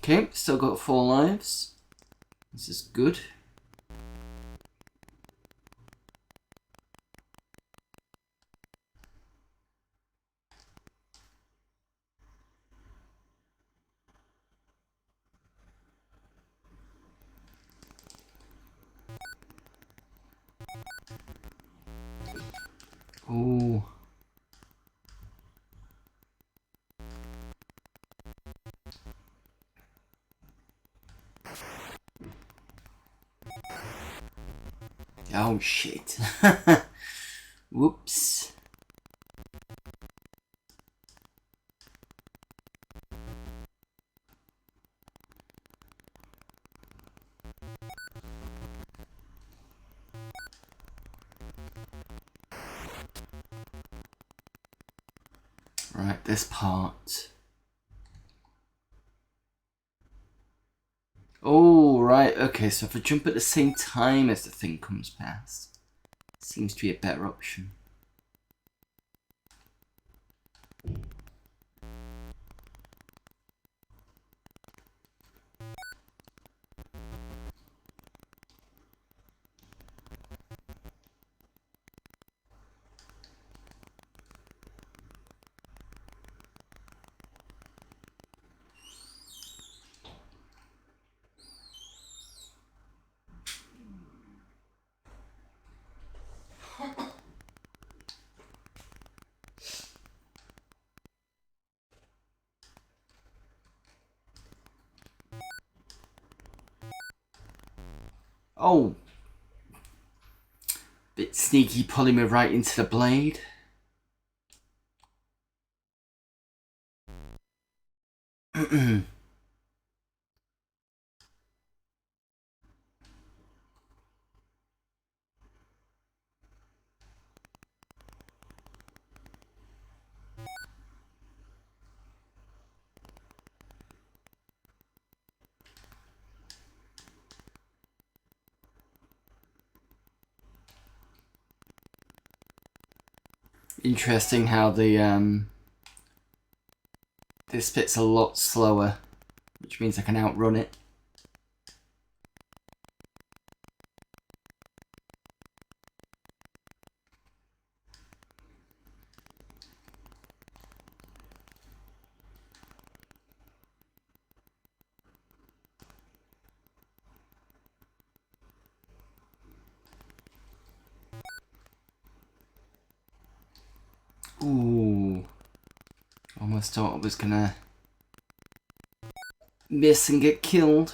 Okay, still got 4 lives. This is good. Oh. Oh shit. Whoops. Right, this part. Oh, right, okay, so if I jump at the same time as the thing comes past, seems to be a better option. Oh, bit sneaky, pulling me right into the blade. Interesting how the this bit's a lot slower, which means I can outrun it. Ooh, almost thought I was gonna miss and get killed.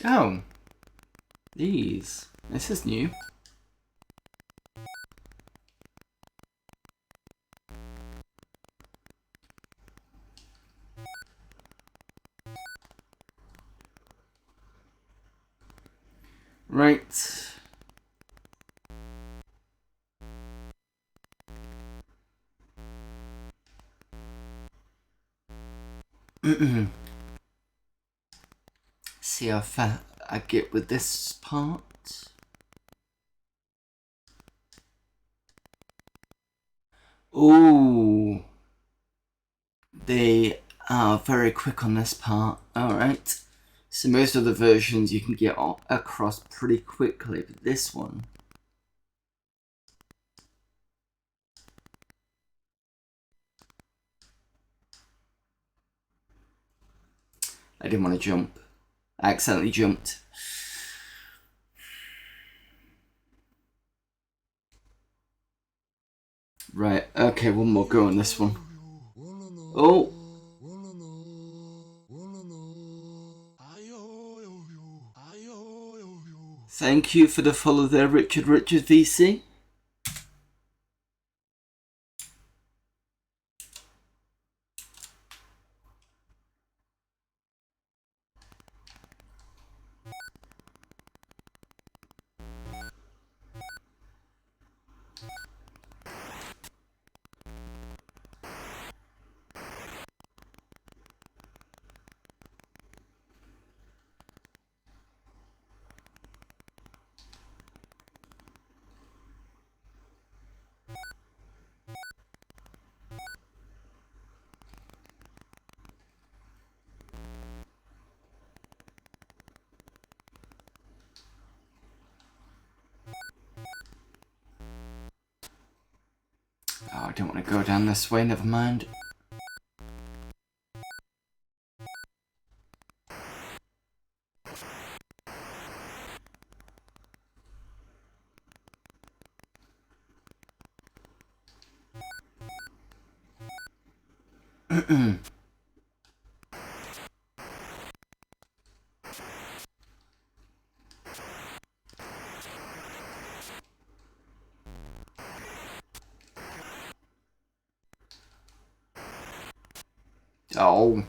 Oh, these. This is new. Right. See how far I get with this part. Ooh, they are very quick on this part. Alright, so most of the versions you can get across pretty quickly, but this one, I didn't want to jump. I accidentally jumped. Right, okay, one more go on this one. Oh! Thank you for the follow there, Richard VC. Oh, I don't want to go down this way, never mind. Oh.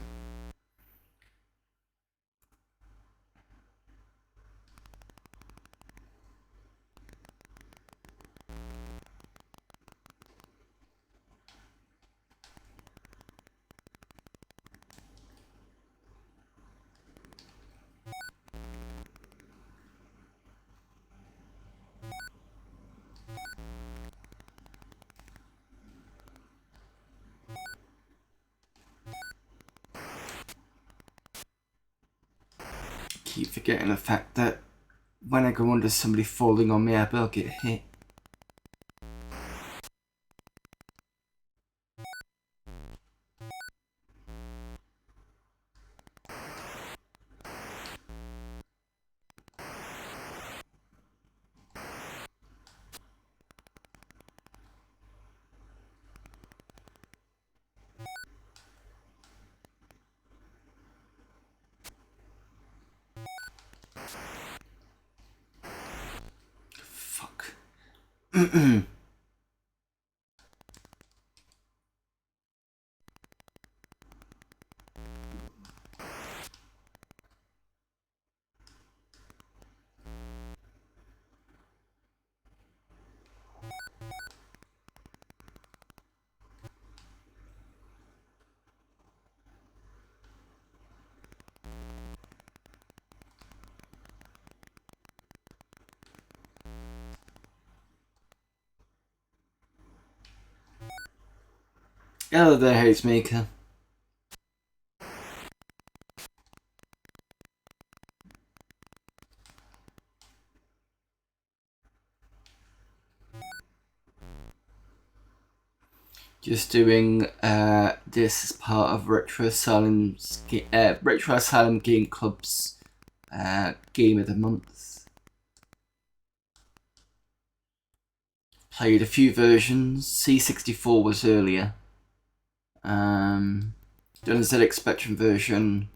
keep forgetting the fact that when I go under somebody falling on me, I will get hit. Fuck. Hello there, Hazemaker. Just doing this as part of Retro Asylum Game Club's Game of the Month. Played a few versions. C64 was earlier. Done a ZX Spectrum version.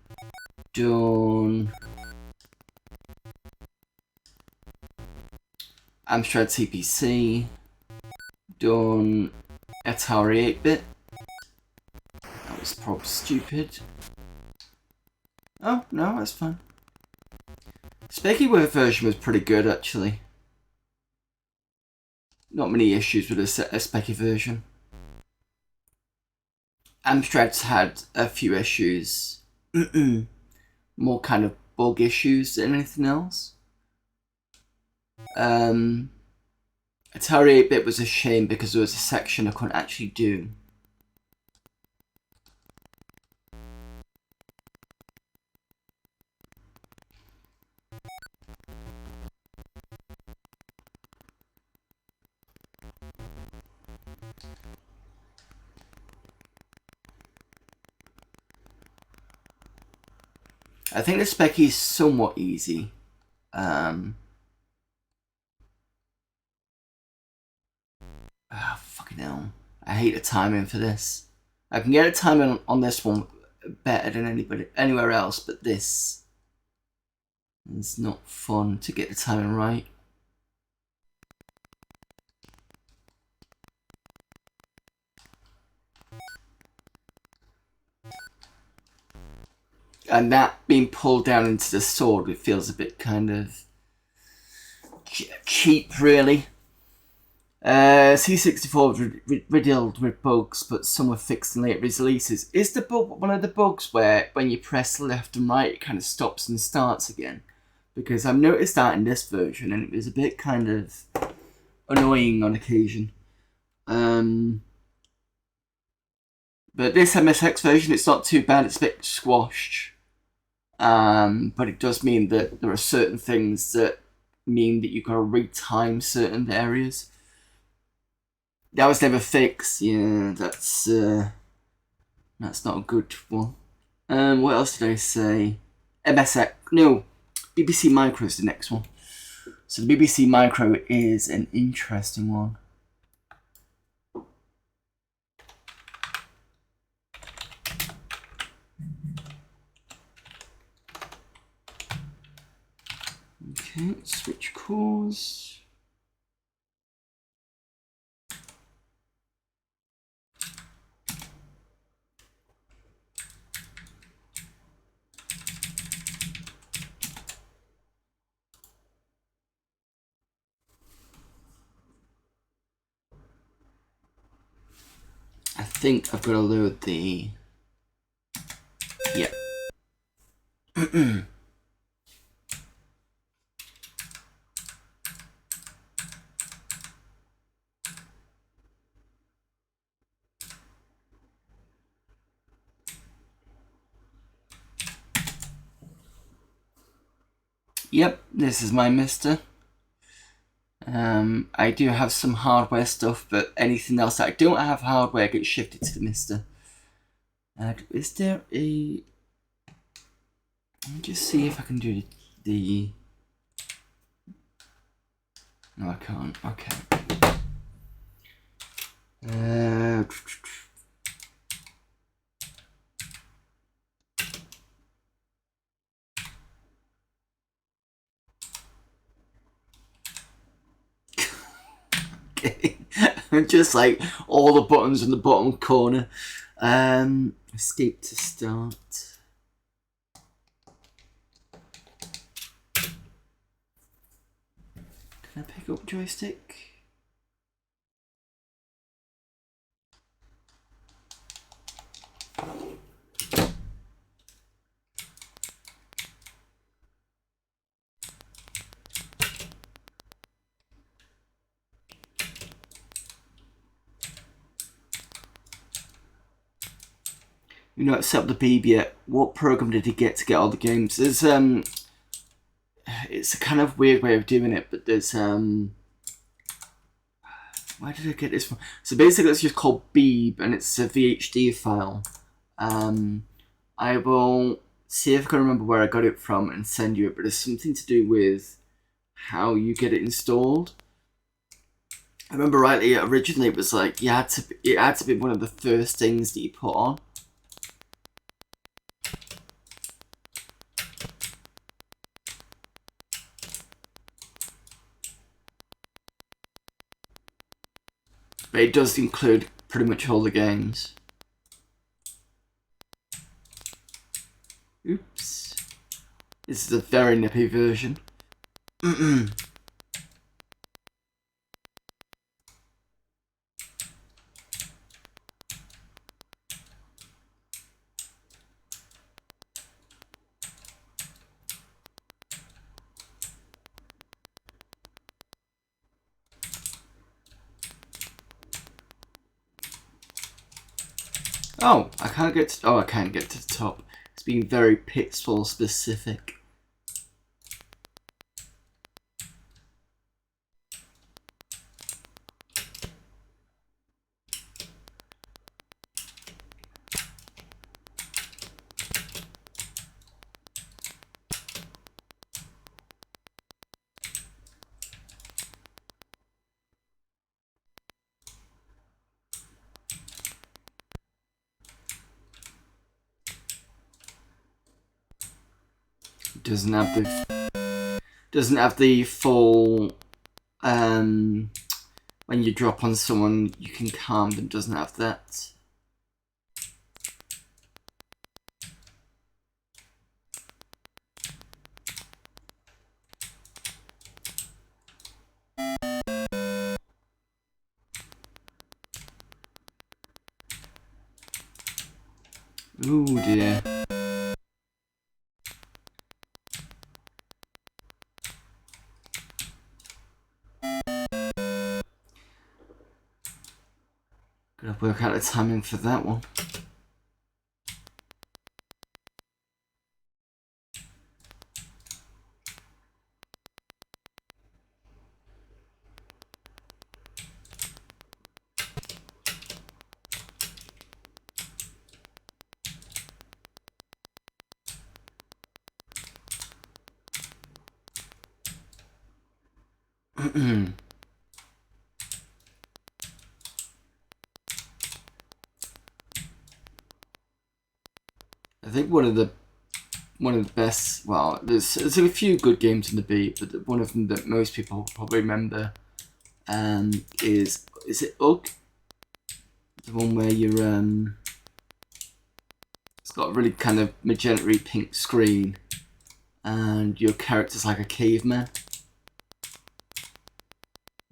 Done Amstrad CPC. Done Atari 8-bit. That was probably stupid. Oh, no, that's fine. Specky Wave version was pretty good, actually. Not many issues with a Specky version. Amstrad's had a few issues. More kind of bug issues than anything else. Atari 8-bit was a shame because there was a section I couldn't actually do. I think the Specky is somewhat easy. Fucking hell. I hate the timing for this. I can get a timing on this one better than anywhere else, but this is not fun to get the timing right. And that being pulled down into the sword, it feels a bit kind of cheap, really. C64 was riddled with bugs, but some were fixed in later releases. Is the bug one of the bugs where when you press left and right, it kind of stops and starts again? Because I've noticed that in this version, and it was a bit kind of annoying on occasion. But this MSX version, it's not too bad. It's a bit squashed. But it does mean that there are certain things that mean that you've got to retime certain areas. That was never fixed. Yeah, that's not a good one. What else did I say? MSX. No, BBC Micro is the next one. So the BBC Micro is an interesting one. Okay, switch cores. I think I've got to load the... Yeah. Yep, this is my Mister. I do have some hardware stuff, but anything else that I don't have hardware gets shifted to the Mister. Is there a... Let me just see if I can do the... No, I can't. Okay. Okay. Just like all the buttons in the bottom corner. Escape to start. Can I pick up joystick? You not set up the Beeb yet. What program did he get to get all the games? There's it's a kind of weird way of doing it, but there's where did I get this from? So basically it's just called Beeb and it's a VHD file. I will see if I can remember where I got it from and send you it, but it's something to do with how you get it installed. I remember rightly, originally it was like it had to be one of the first things that you put on. But it does include pretty much all the games. Oops. This is a very nippy version. Oh, I can't get to, oh, I can't get to the top. It's being very pixel specific. Doesn't have the full when you drop on someone you can calm them, doesn't have that. Ooh dear. Gotta work out the timing for that one. I think one of the best, well, there's a few good games in the beat, but one of them that most people probably remember is it Ugg? The one where you're it's got a really kind of magenta-y pink screen and your character's like a caveman.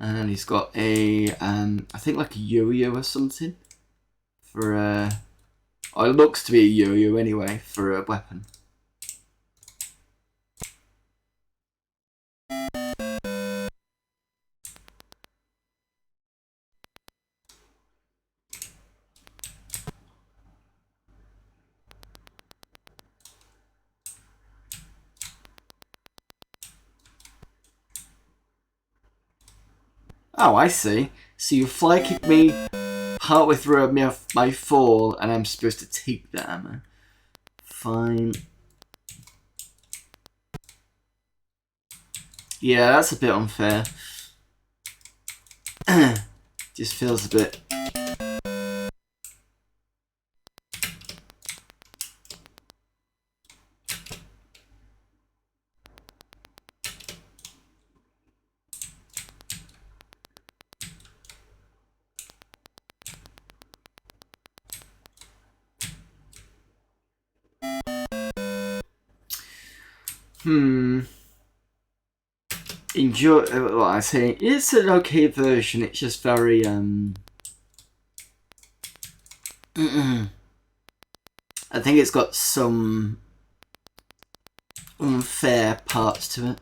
And he's got a I think like a yo-yo or something for or it looks to be a yo-yo anyway for a weapon. Oh, I see. So you fly kick me partway through my fall, and I'm supposed to take the ammo. Fine. Yeah, that's a bit unfair. Just feels a bit... Enjoy... Well, I say, it's an okay version, it's just very, I think it's got some unfair parts to it.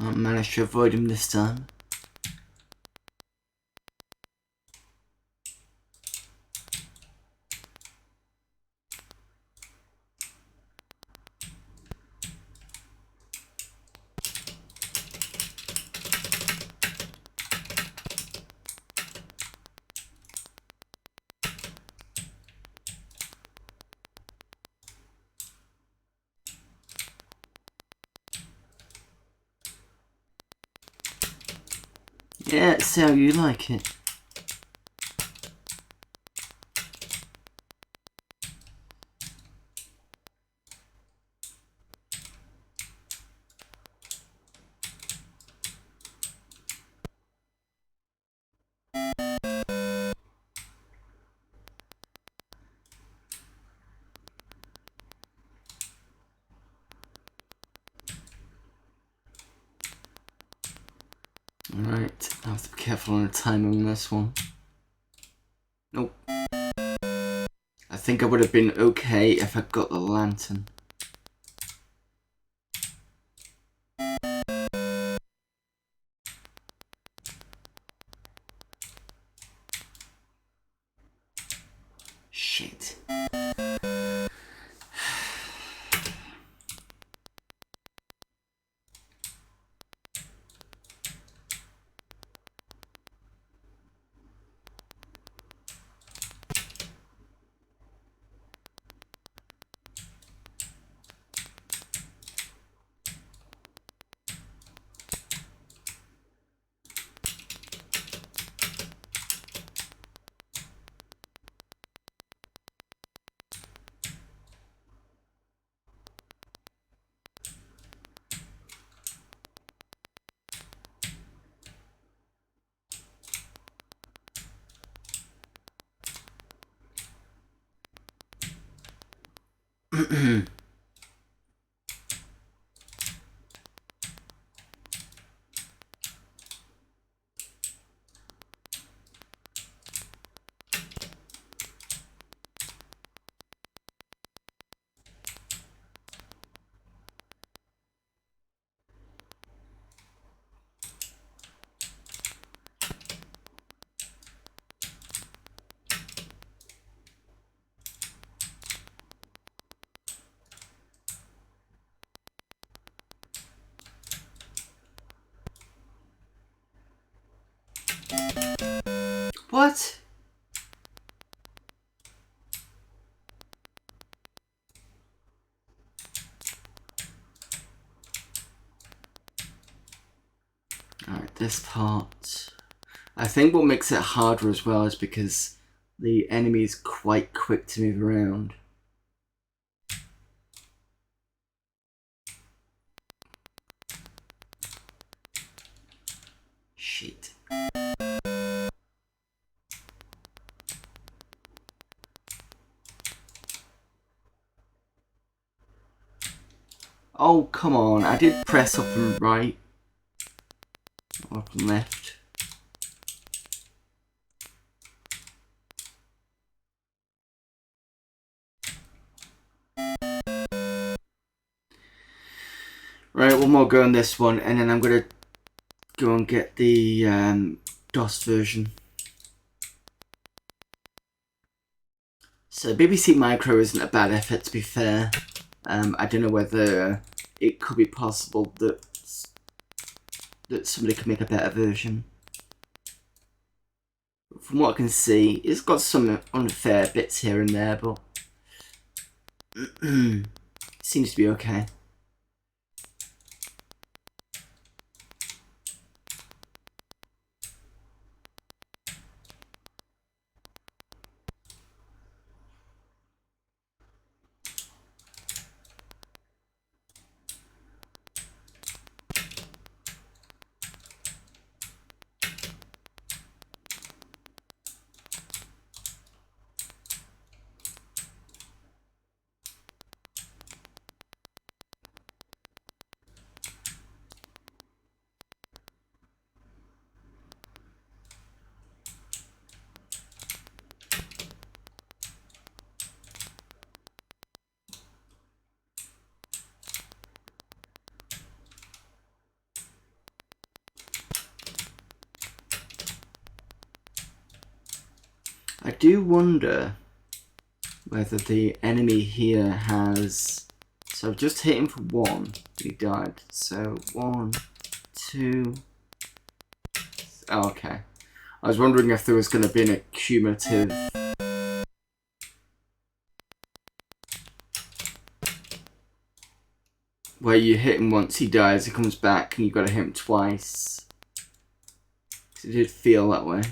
I managed to avoid him this time. Yeah, it's how you like it. Alright, I have to be careful on the timing on this one. Nope. I think I would have been okay if I got the lantern. Shit. What? Alright, this part. I think what makes it harder as well is because the enemy is quite quick to move around. Shit. Oh, come on. I did press up and right. Or up and left. Right, one more go on this one, and then I'm going to go and get the DOS version. So BBC Micro isn't a bad effort, to be fair. I don't know whether it could be possible that somebody could make a better version. From what I can see, it's got some unfair bits here and there, but it seems to be okay. I do wonder whether the enemy here has... So I've just hit him for one, he died. So 1, 2... Oh, okay. I was wondering if there was going to be an accumulative... where you hit him once, he dies, he comes back, and you've got to hit him twice. It did feel that way.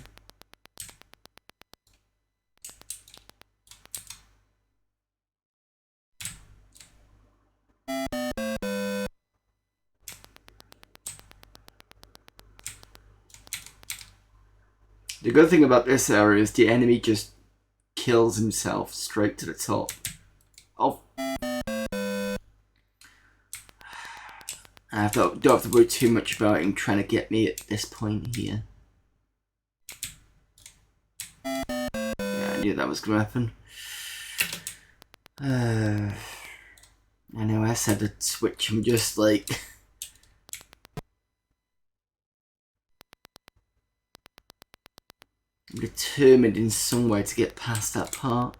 The good thing about this area is the enemy just kills himself straight to the top. Oh. I don't have to worry too much about him trying to get me at this point here. Yeah, I knew that was going to happen. I know I said to switch him just like... I'm determined in some way to get past that part.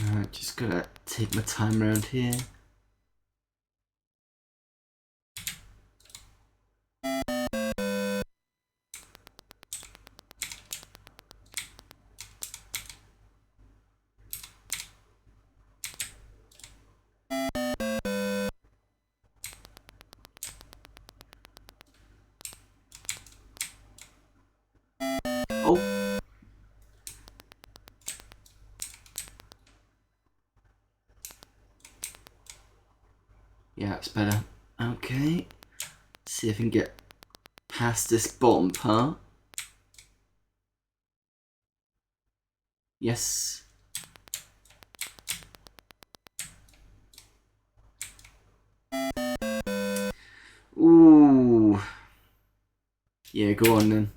Alright, just gotta take my time around here. Oh! Yeah, it's better. Okay. See if I can get past this bottom part. Yes. Ooh. Yeah, go on then.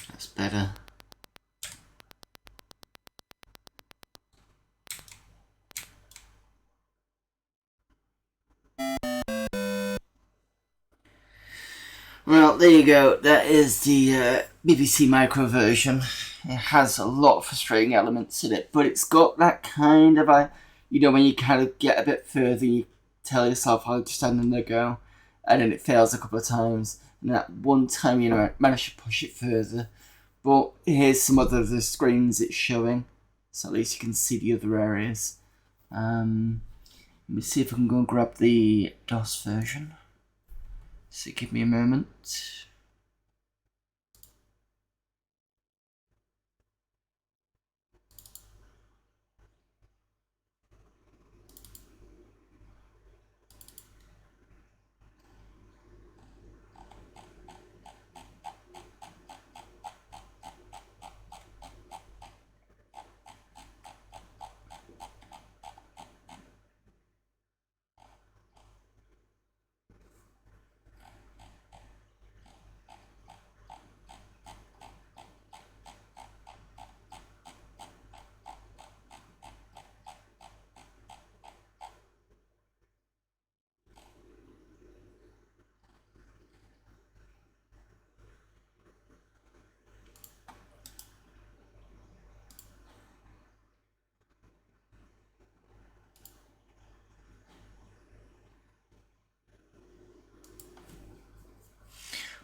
That's better. Well, there you go. That is the BBC Micro version. It has a lot of frustrating elements in it, but it's got that kind of when you kind of get a bit further, you tell yourself, I'll just stand in there go, and then it fails a couple of times, and that one time, manage to push it further. But here's some other of the screens it's showing, so at least you can see the other areas. Let me see if I can go and grab the DOS version. So give me a moment.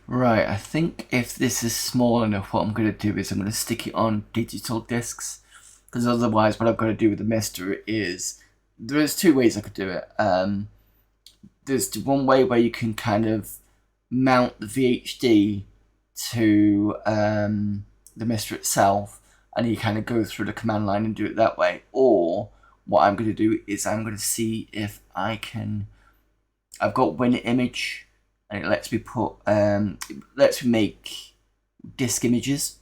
Right, I think if this is small enough, what I'm going to do is I'm going to stick it on digital discs. Because otherwise what I've got to do with the Mister is... There's two ways I could do it. There's one way where you can kind of mount the VHD to the Mister itself, and you kind of go through the command line and do it that way. Or what I'm going to do is I'm going to see if I can... I've got WinImage, and it lets me put it lets me make disk images.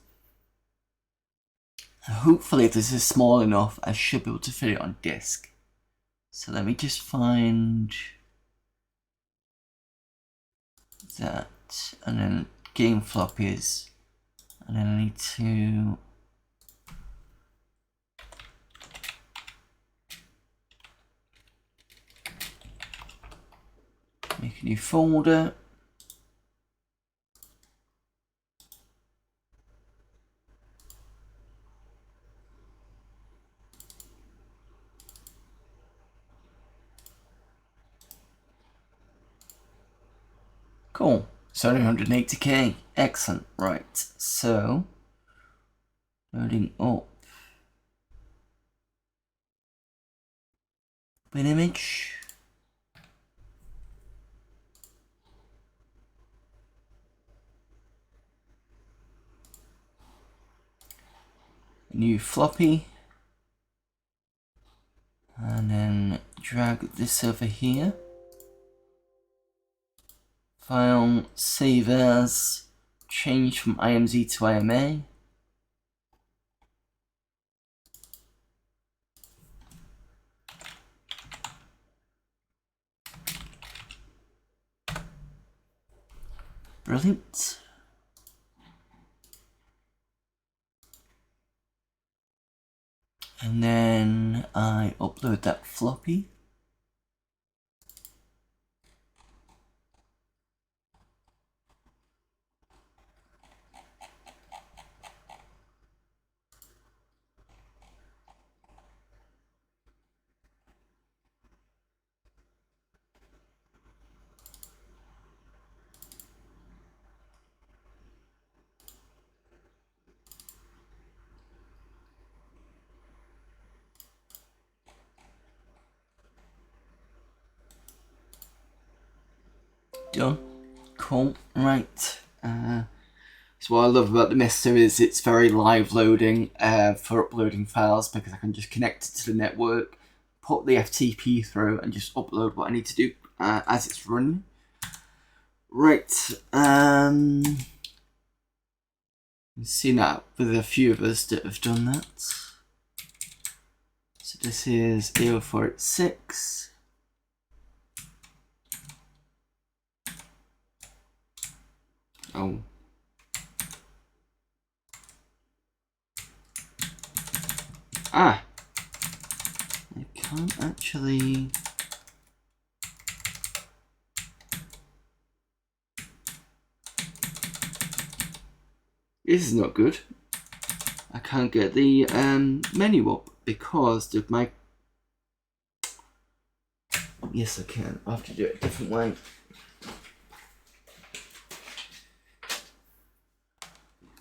Hopefully, if this is small enough, I should be able to fit it on disk. So let me just find that, and then game floppies, and then I need to make a new folder. Cool. So 180k. Excellent. Right. So loading up WinImage. New floppy. And then drag this over here. File, save as, change from IMZ to IMA. Brilliant. And then I upload that floppy. done. Cool. Right. So what I love about the Mister is it's very live loading for uploading files, because I can just connect it to the network, put the FTP through, and just upload what I need to do as it's running. Right. I've seen that with a few of us that have done that. So this is 0486. Oh. Ah. I can't actually... This is not good. I can't get the menu up because of my... Yes, I can. I'll have to do it a different way.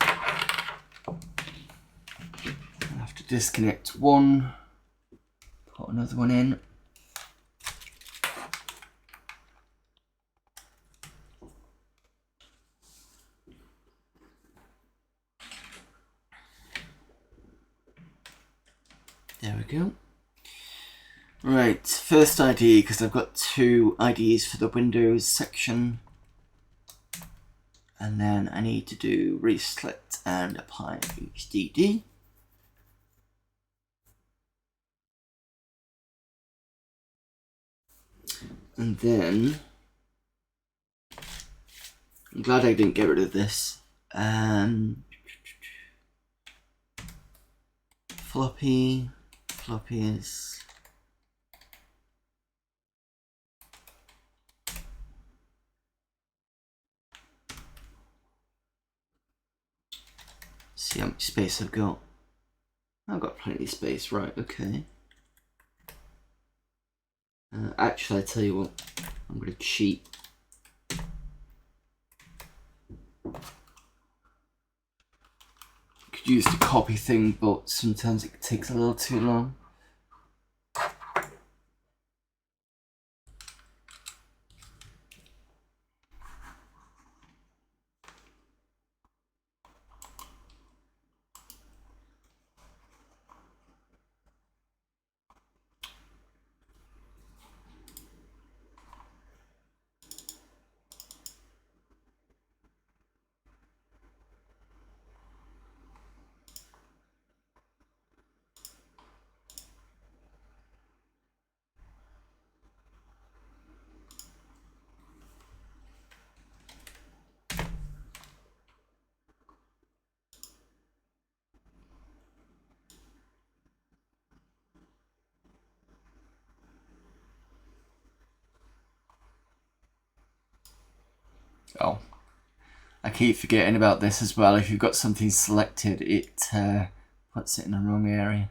I have to disconnect one, put another one in. There we go. Right, first ID, because I've got two IDs for the Windows section. And then I need to do reselect and apply HDD. And then, I'm glad I didn't get rid of this. Floppy is... See how much space I've got. I've got plenty of space, right, okay. Actually, I tell you what, I'm going to cheat. Could use the copy thing, but sometimes it takes a little too long. Oh, I keep forgetting about this as well. If you've got something selected, it puts it in the wrong area.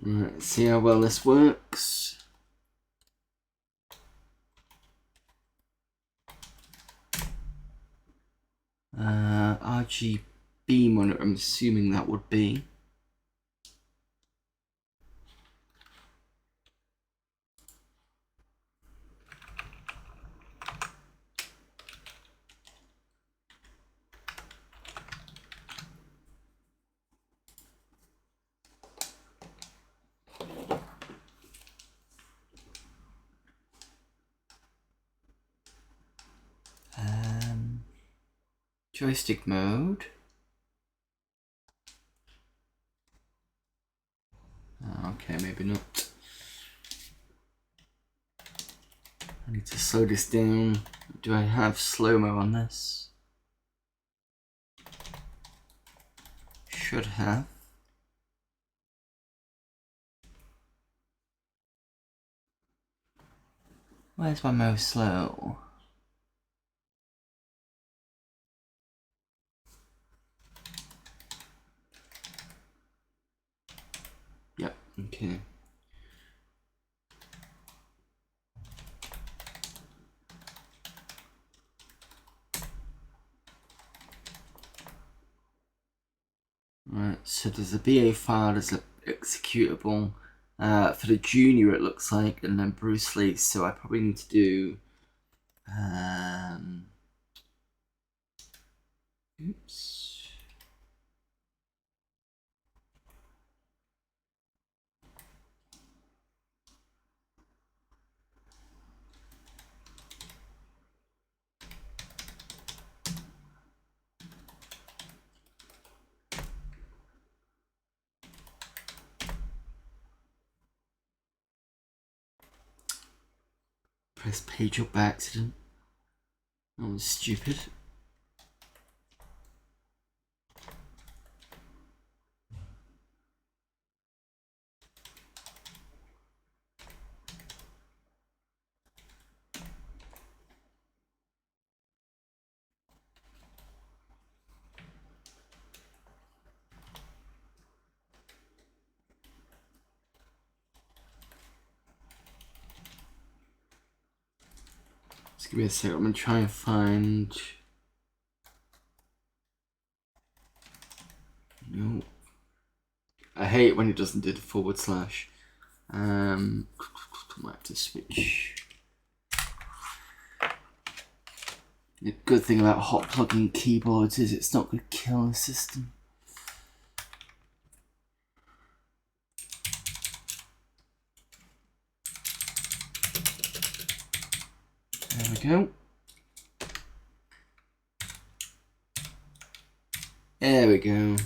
Right, let's see how well this works. RGB monitor, I'm assuming that would be. Joystick mode. Okay, maybe not. I need to slow this down. Do I have slow-mo on this? Should have. Where's my mouse slow? Yep, okay. Right, so there's a BA file, there's a executable. For the junior it looks like, and then Bruce Lee, so I probably need to do oops. Press page up by accident. That was stupid. Just give me a second, I'm gonna try and find. No. I hate when it doesn't do the forward slash. I might have to switch. The good thing about hot plugging keyboards is it's not going to kill the system. There we go. There we go.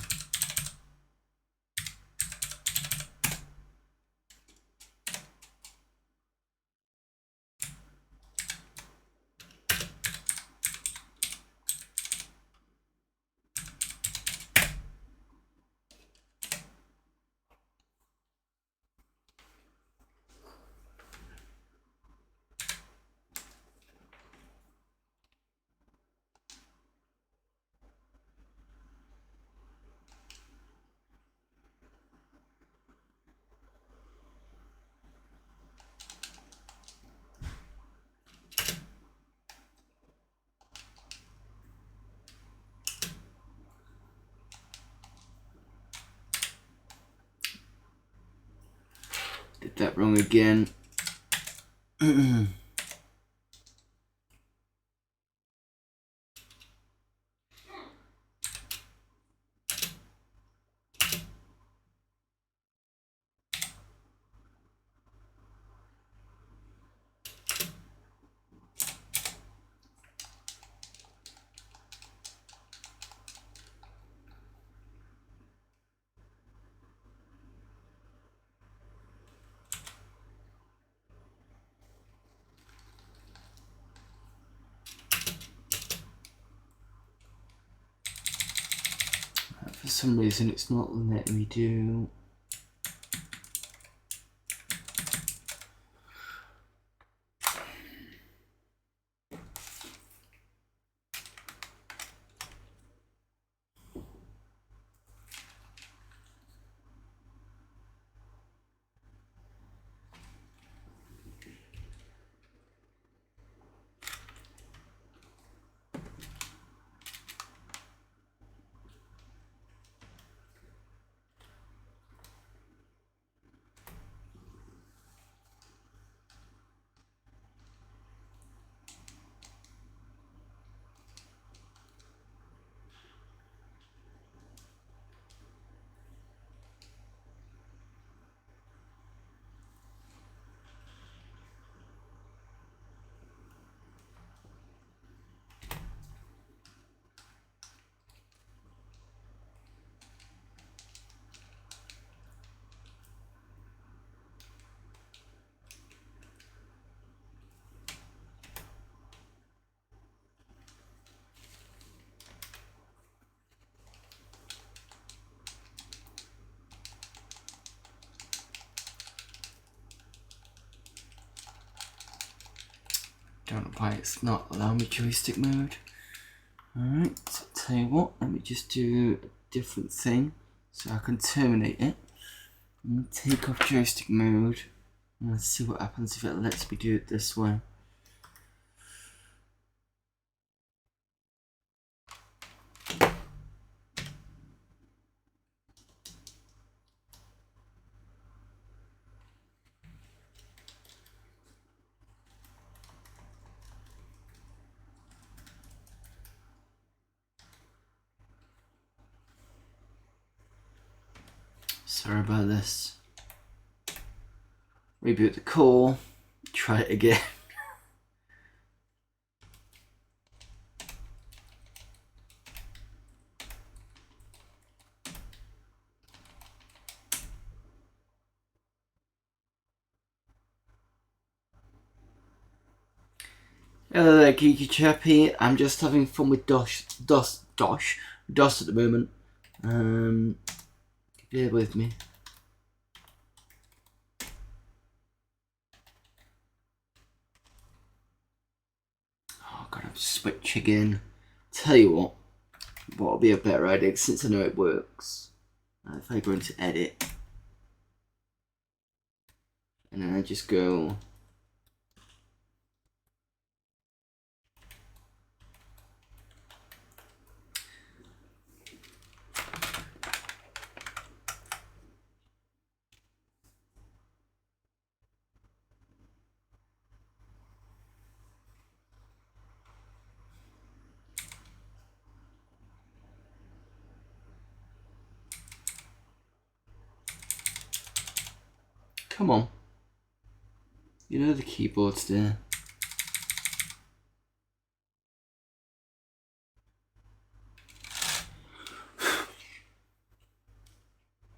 Did that wrong again. For some reason it's not letting me do. don't know why it's not allowing me joystick mode. Alright, so I'll tell you what, let me just do a different thing so I can terminate it. And take off joystick mode. And let's see what happens if it lets me do it this way. Sorry about this. Reboot the core. Try it again. Hello there, geeky chappy. I'm just having fun with DOS at the moment. Bear with me. Oh god, I'm switch again. Tell you what'll be a better idea since I know it works. If I go into edit, and then I just go. Come on. You know the keyboard's there.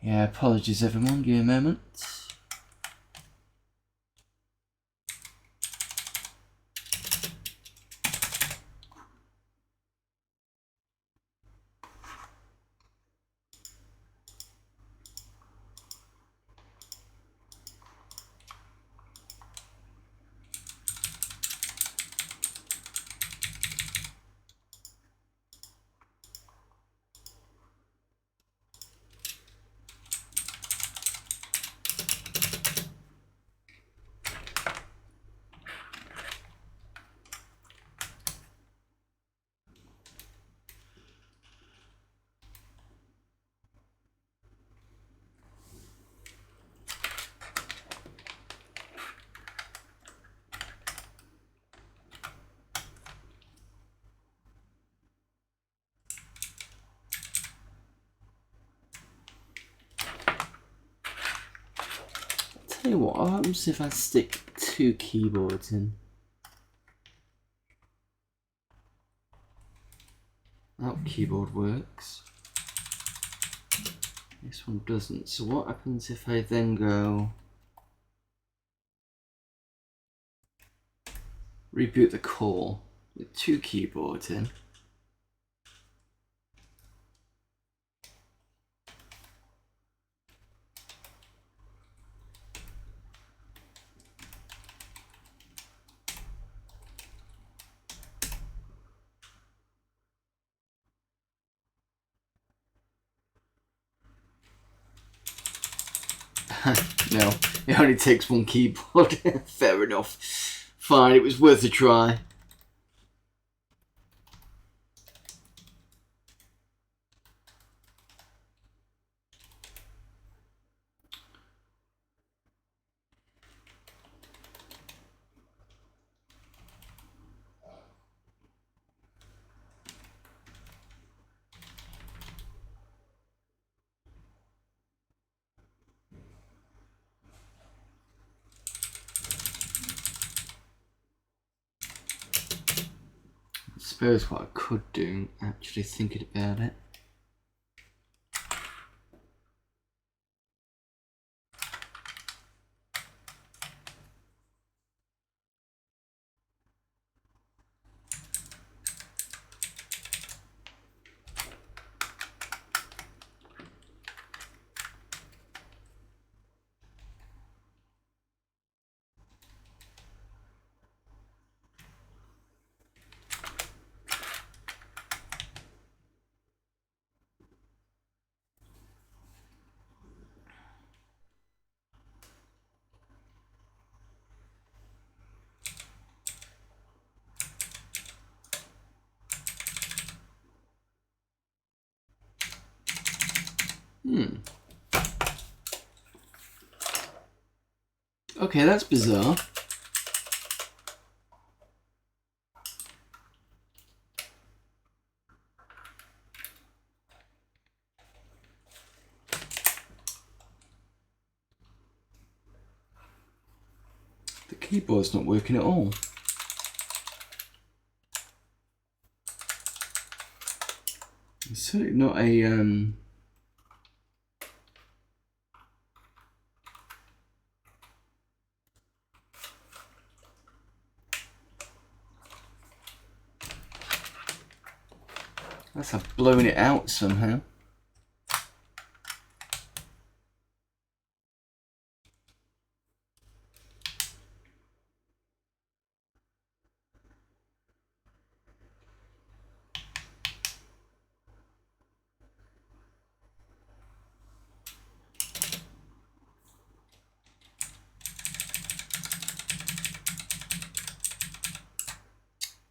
Yeah, apologies everyone, give me a moment. Tell you what happens if I stick 2 keyboards in. That keyboard works. This one doesn't. So what happens if I then go reboot the core with 2 keyboards in? No, it only takes 1 keyboard. Fair enough. Fine, it was worth a try. I suppose what I could do, actually thinking about it, Okay, that's bizarre. The keyboard's not working at all. It's certainly not a Let's have blown it out somehow.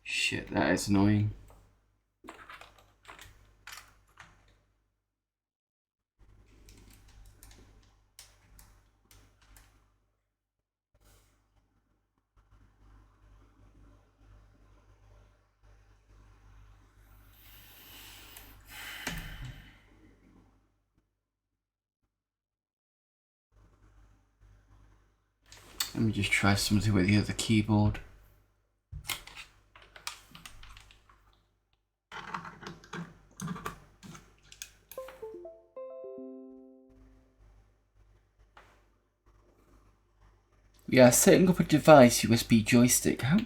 Shit, that is annoying. Let me just try something with the other keyboard. We are setting up a device USB joystick. How?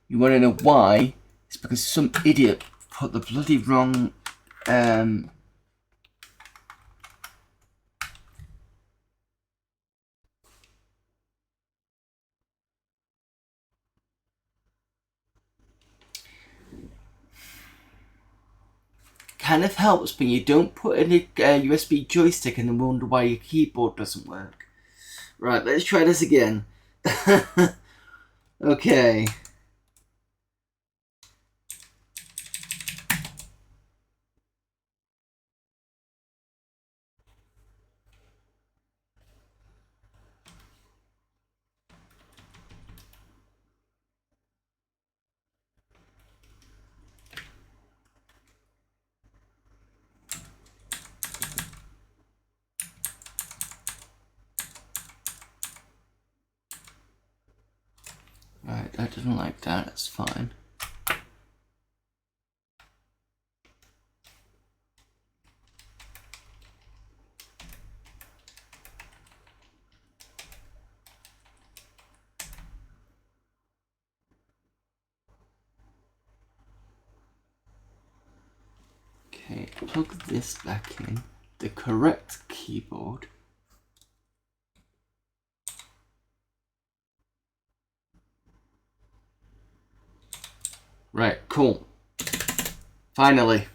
You want to know why? It's because some idiot put the bloody wrong kind of helps when you don't put in a USB joystick and then wonder why your keyboard doesn't work. Right, let's try this again. Okay. Right, that doesn't like that, that's fine. Okay, plug this back in. The correct keyboard. Right, cool. Finally.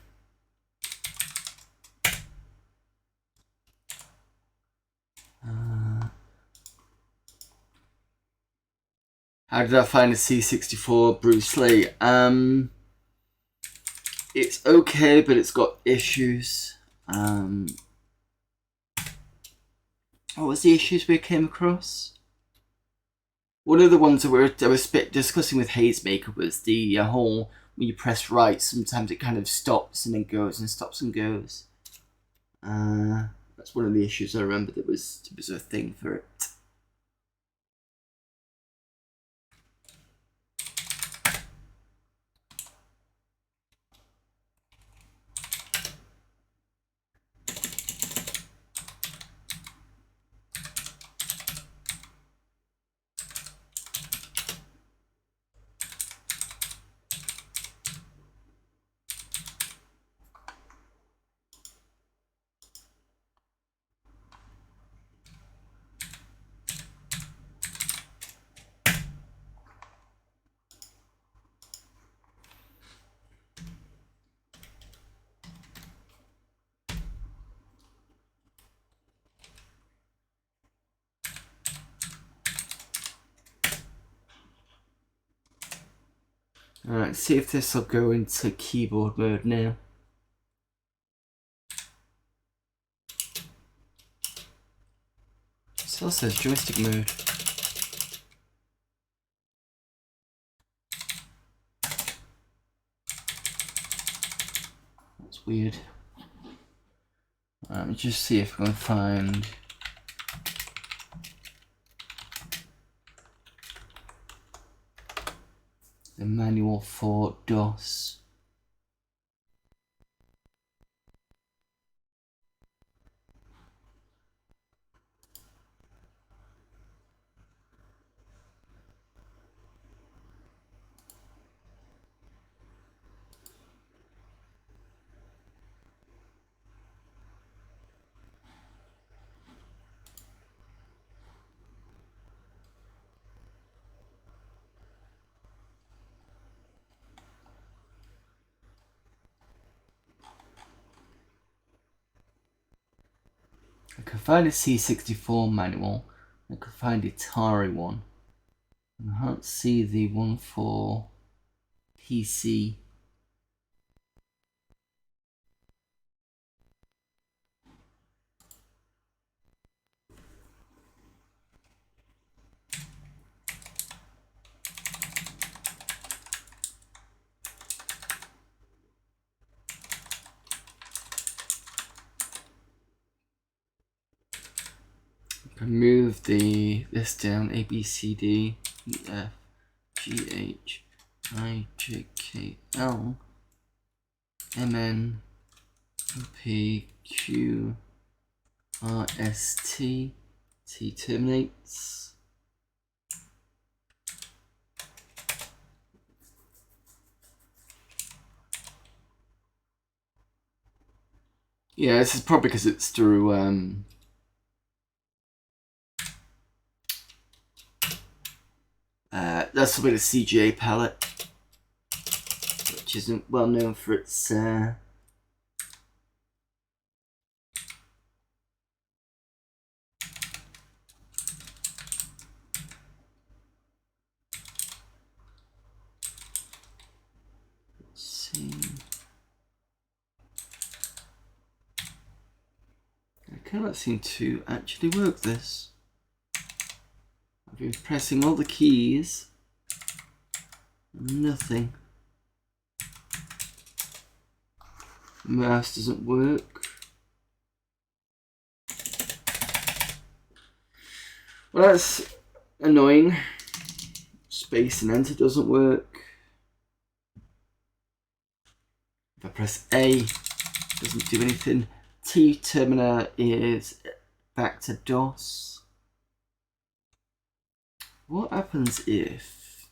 How did I find a C64 Bruce Lee? It's okay, but it's got issues. What was the issues we came across? One of the ones that I was discussing with Hazemaker was the whole, when you press right, sometimes it kind of stops and then goes and stops and goes. That's one of the issues I remember that was a thing for it. Alright, see if this will go into keyboard mode now. Still says joystick mode. That's weird. Let me just see if I can find the manual for DOS. I can find a C64 manual. I could find Atari one. I can't see the one for PC. I can move this down: A B C D E F G H I J K L M N O P Q R S T. T terminates. Yeah, this is probably because it's through that's with a CGA palette, which isn't well known for its see. I cannot seem to actually work this. I've been pressing all the keys. Nothing. Mouse doesn't work. Well, that's annoying. Space and enter doesn't work. If I press A, it doesn't do anything. T terminator is back to DOS. What happens if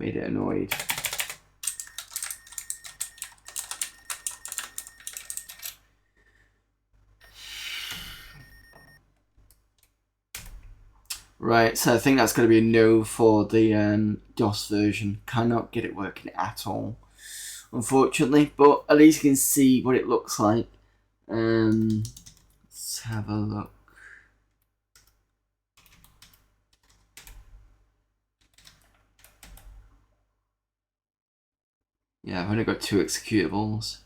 made it annoyed? Right, so I think that's going to be a no for the DOS version. Cannot get it working at all, unfortunately. But at least you can see what it looks like. Let's have a look. Yeah, I've only got 2 executables.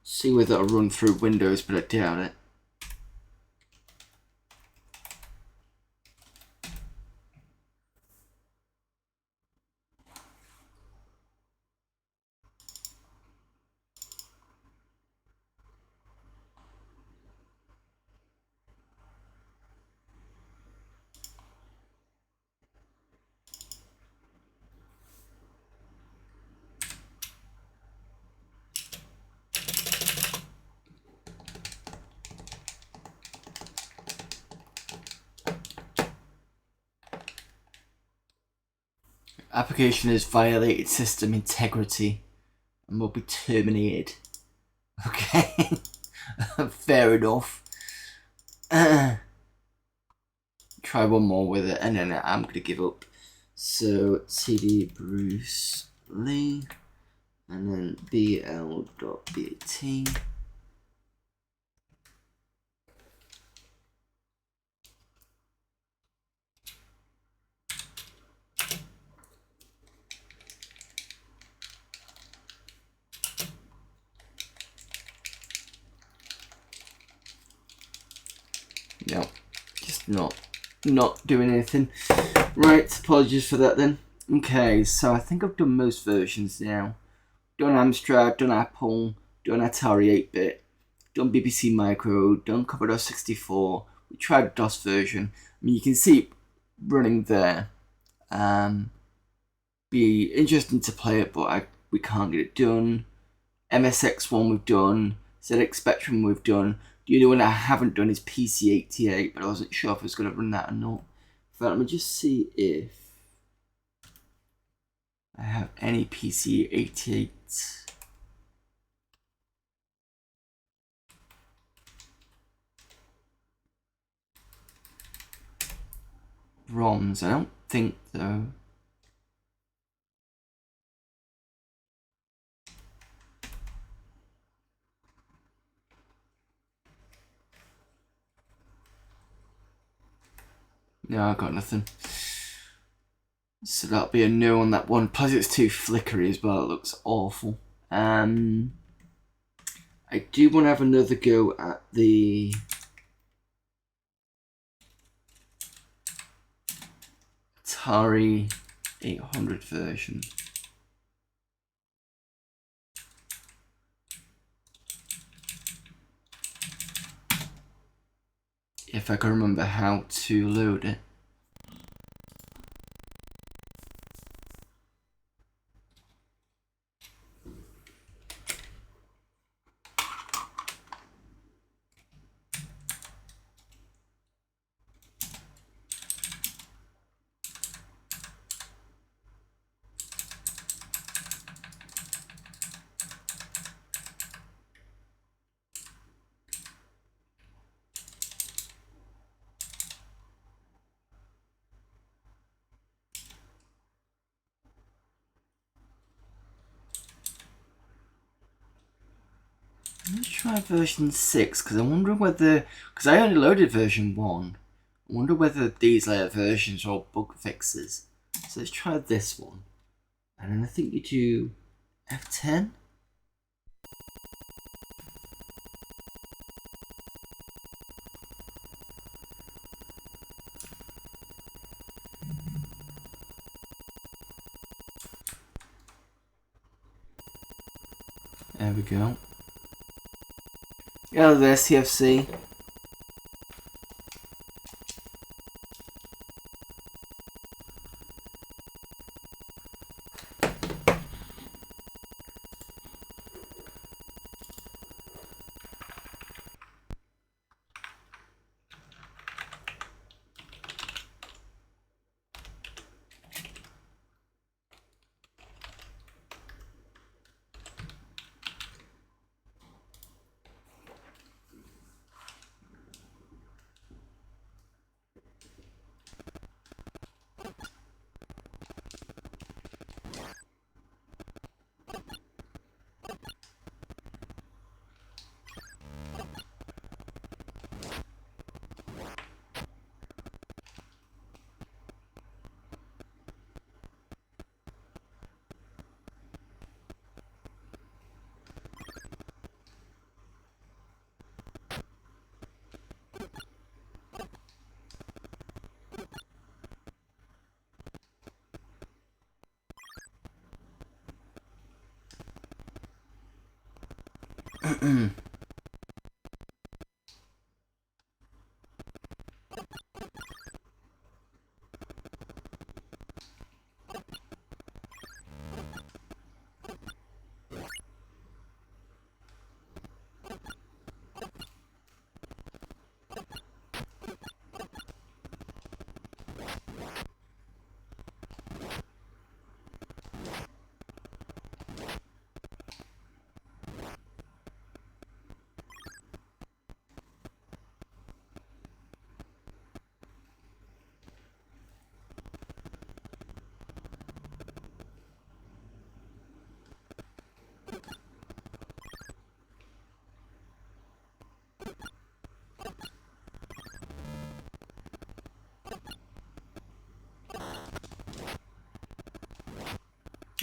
See whether it'll run through Windows, but I doubt it. Application has violated system integrity and will be terminated. Okay. Fair enough. Try one more with it and then I'm going to give up. So CD Bruce Lee and then BL.BAT. No, just not doing anything. Right, apologies for that then. Okay, so I think I've done most versions now. Done Amstrad, done Apple, done Atari 8-bit, done BBC Micro, done Commodore 64. We tried DOS version. I mean, you can see it running there. Be interesting to play it, but we can't get it done. MSX one we've done. ZX Spectrum we've done. The only one I haven't done is PC88, but I wasn't sure if I was going to run that or not. But let me just see if I have any PC88 ROMs. I don't think though. No, I got nothing. So that'll be a no on that one. Plus it's too flickery as well. It looks awful. I do want to have another go at the Atari 800 version. If I can remember how to load it. Let's try version 6, because I wonder whether, because I only loaded version 1, I wonder whether these later versions are all bug fixes. So let's try this one. And then I think you do F10. There we go. Yeah, there's CFC.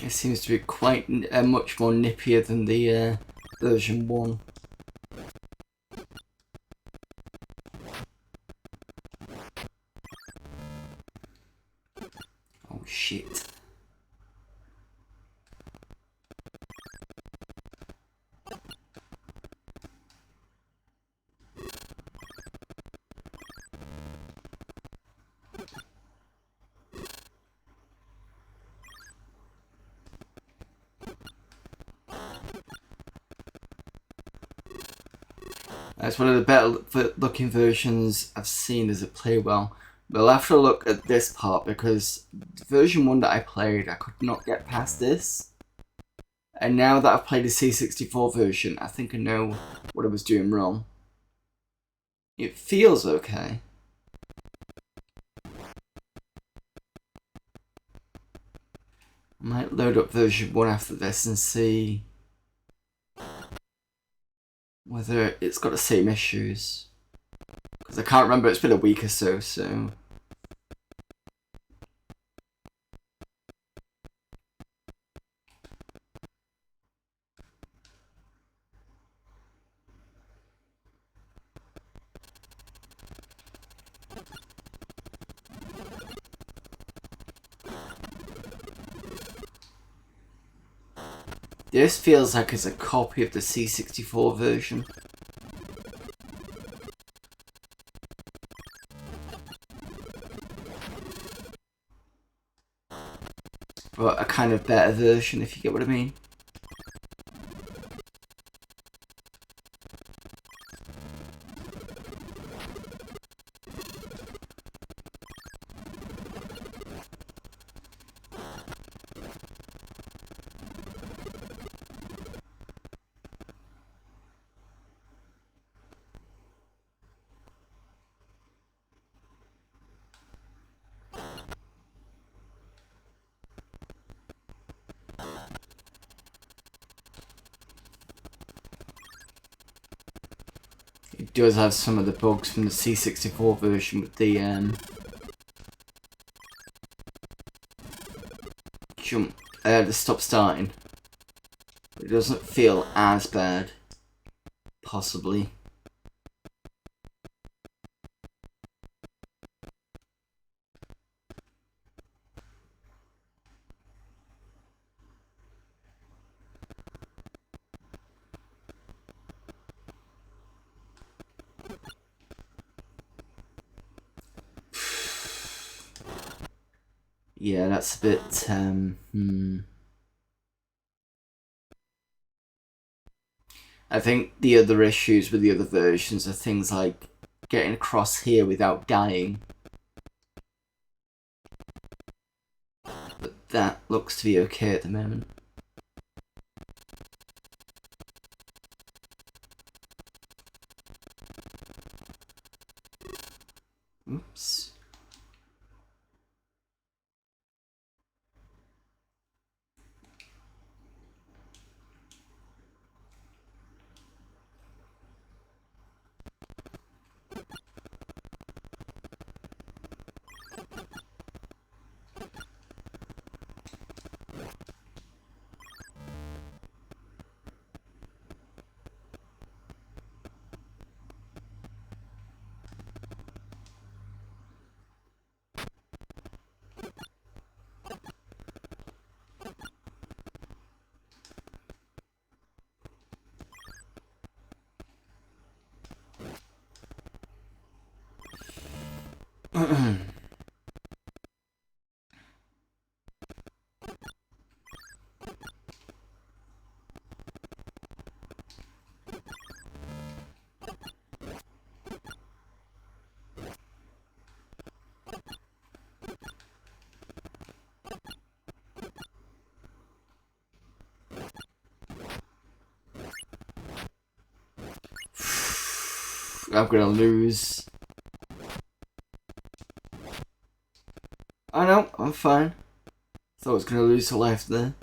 It seems to be quite much more nippier than the version 1. Oh shit. That's one of the better looking versions I've seen. Does it play well? But I'll have to look at this part because the version 1 that I played, I could not get past this. And now that I've played the C64 version, I think I know what I was doing wrong. It feels okay. I might load up version 1 after this and see whether it's got the same issues. Because I can't remember, it's been a week or so. This feels like it's a copy of the C64 version. But a kind of better version, if you get what I mean. It does have some of the bugs from the C64 version with the jump, the stop starting. It doesn't feel as bad, possibly. Yeah, that's a bit, I think the other issues with the other versions are things like getting across here without dying. But that looks to be okay at the moment. Oops. I'm gonna lose. Oh no, I'm fine. Thought I was gonna lose to life there.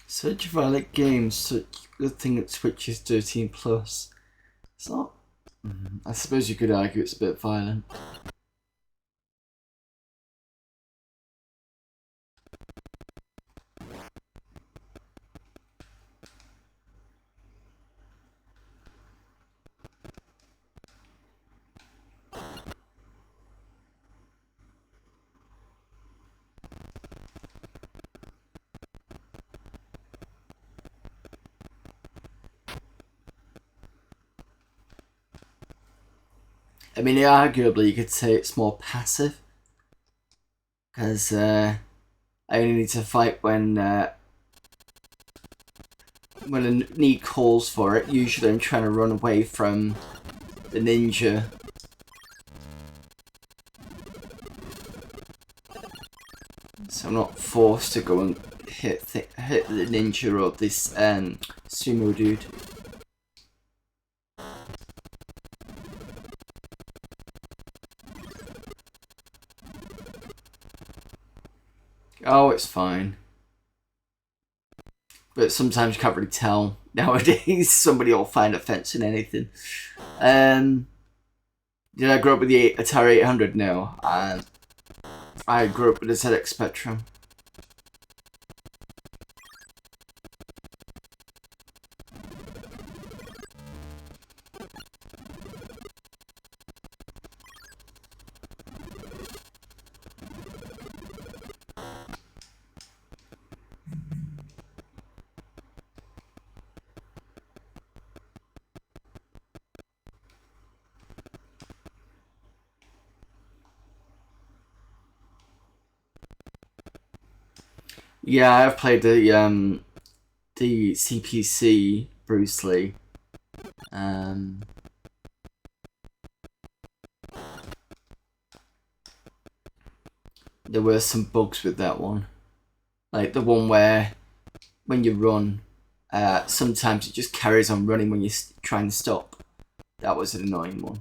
Such violent games, such good thing that Switch is 13 plus. It's not. I suppose you could argue it's a bit violent. I mean, arguably you could say it's more passive, because I only need to fight when a need calls for it. Usually I'm trying to run away from the ninja. So I'm not forced to go and hit the ninja or this sumo dude. Oh, it's fine. But sometimes you can't really tell. Nowadays, somebody will find offense in anything. Did I grow up with the Atari 800? No. I grew up with the ZX Spectrum. Yeah, I've played the CPC Bruce Lee. There were some bugs with that one, like the one where when you run, sometimes it just carries on running when you're trying to stop. That was an annoying one.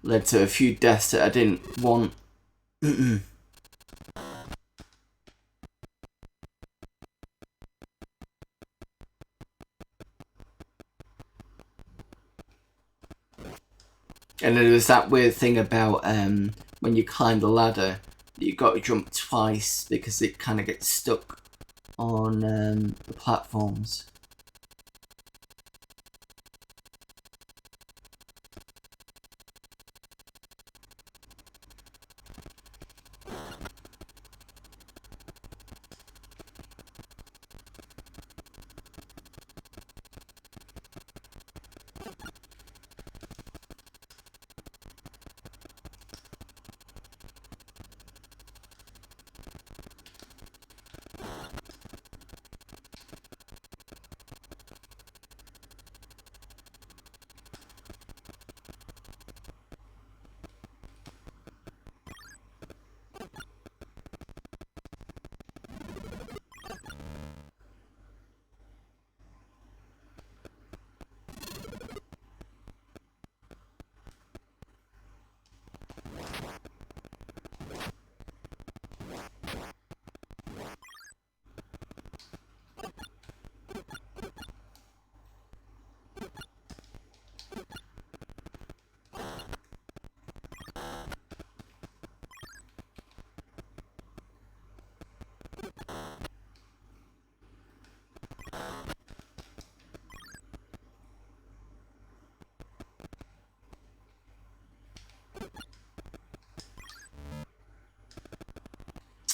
Led to a few deaths that I didn't want. And there was that weird thing about when you climb the ladder, you got to jump twice because it kind of gets stuck on the platforms.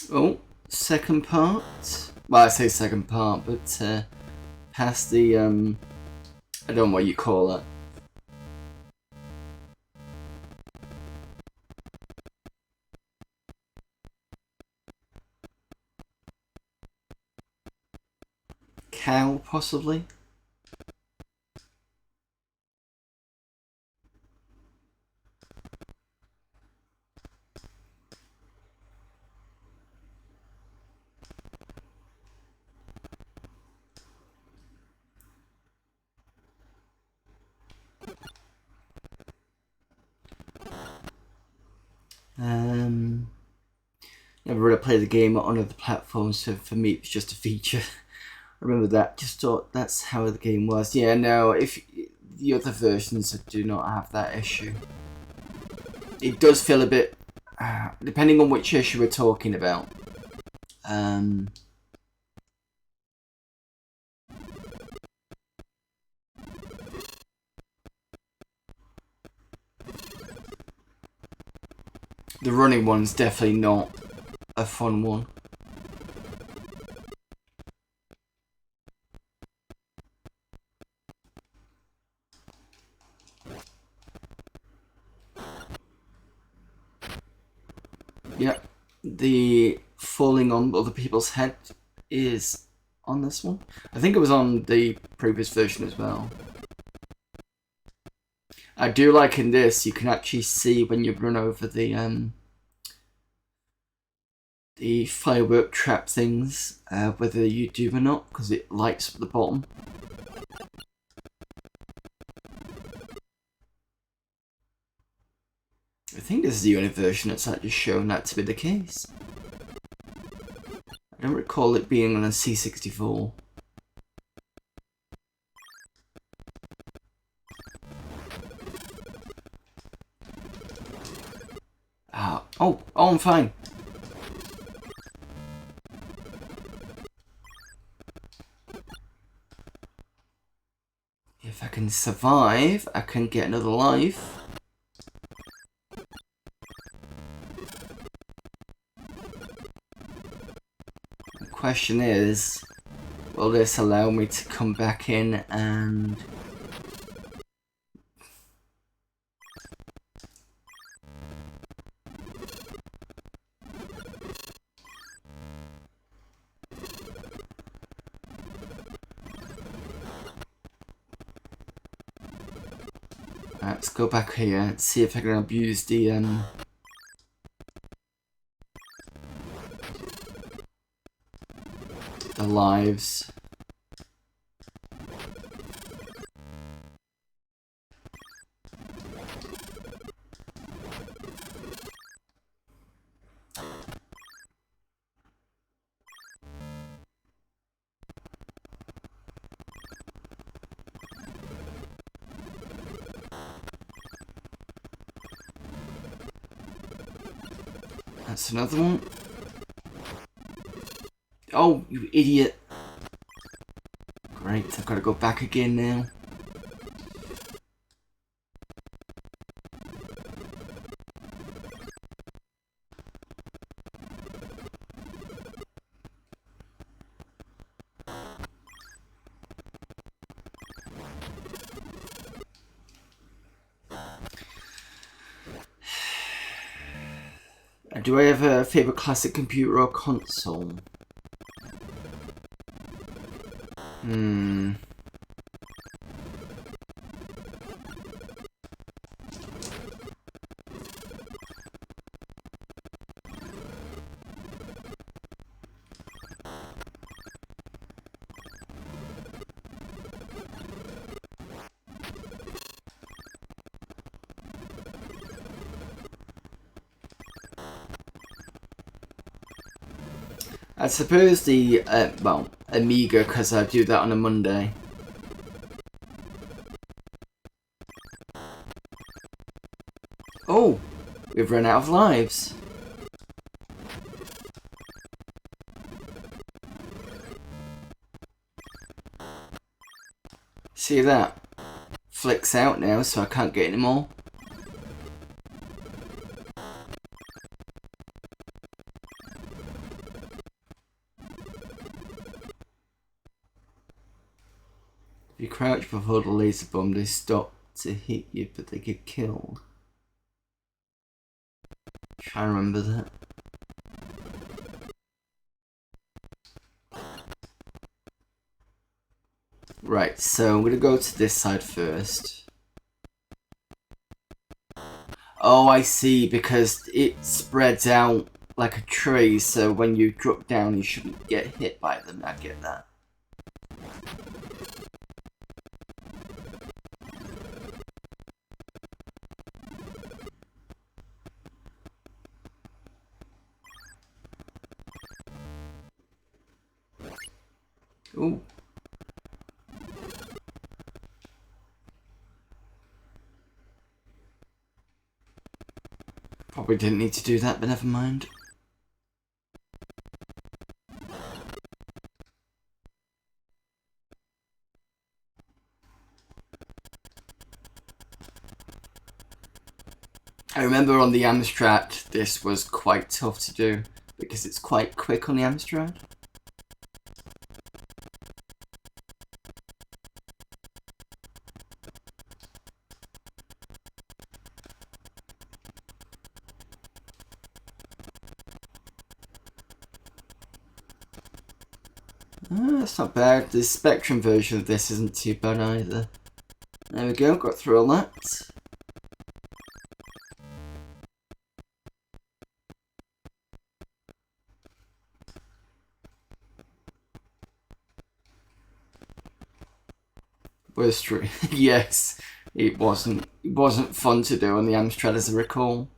Oh, second part. Well, I say second part, but past the I don't know what you call it. Cow, possibly. Never really played the game on other platforms, so for me it's just a feature. I remember that. Just thought that's how the game was. Yeah, no, if the other versions do not have that issue. It does feel a bit, depending on which issue we're talking about. The running one's definitely not a fun one. Yeah, the falling on other people's head is on this one. I think it was on the previous version as well. I do like in this, you can actually see when you run over the firework trap things, whether you do or not, because it lights up the bottom. I think this is the only version that's actually shown that to be the case. I don't recall it being on a C64. Oh, I'm fine. If I can survive, I can get another life. The question is, will this allow me to come back in and... Let's go back here and see if I can abuse the lives. That's another one. Oh, you idiot. Great, I've got to go back again now. Do I have a favourite classic computer or console? I suppose the, well, Amiga, because I do that on a Monday. Oh, we've run out of lives. See that? Flicks out now, so I can't get any more. If you crouch before the laser bomb, they stop to hit you, but they get killed. Try to remember that. Right, so I'm gonna go to this side first. Oh, I see, because it spreads out like a tree, so when you drop down, you shouldn't get hit by them. I get that. Ooh. Probably didn't need to do that, but never mind. I remember on the Amstrad, this was quite tough to do, because it's quite quick on the Amstrad. That's not bad. The Spectrum version of this isn't too bad either. There we go, got through all that. Was true. Yes, it wasn't fun to do on the Amstrad, as I recall.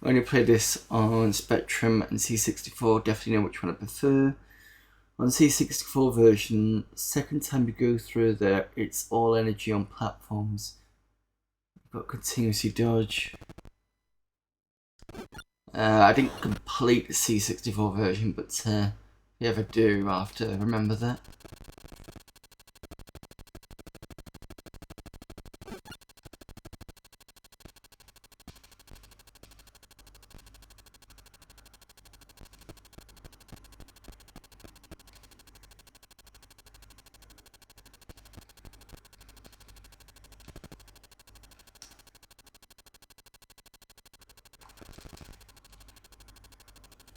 I only played this on Spectrum and C64, definitely know which one I prefer. On C64 version, second time you go through there, it's all energy on platforms. You've got continuously dodge. I didn't complete the C64 version, but if you ever do, I'll have to remember that.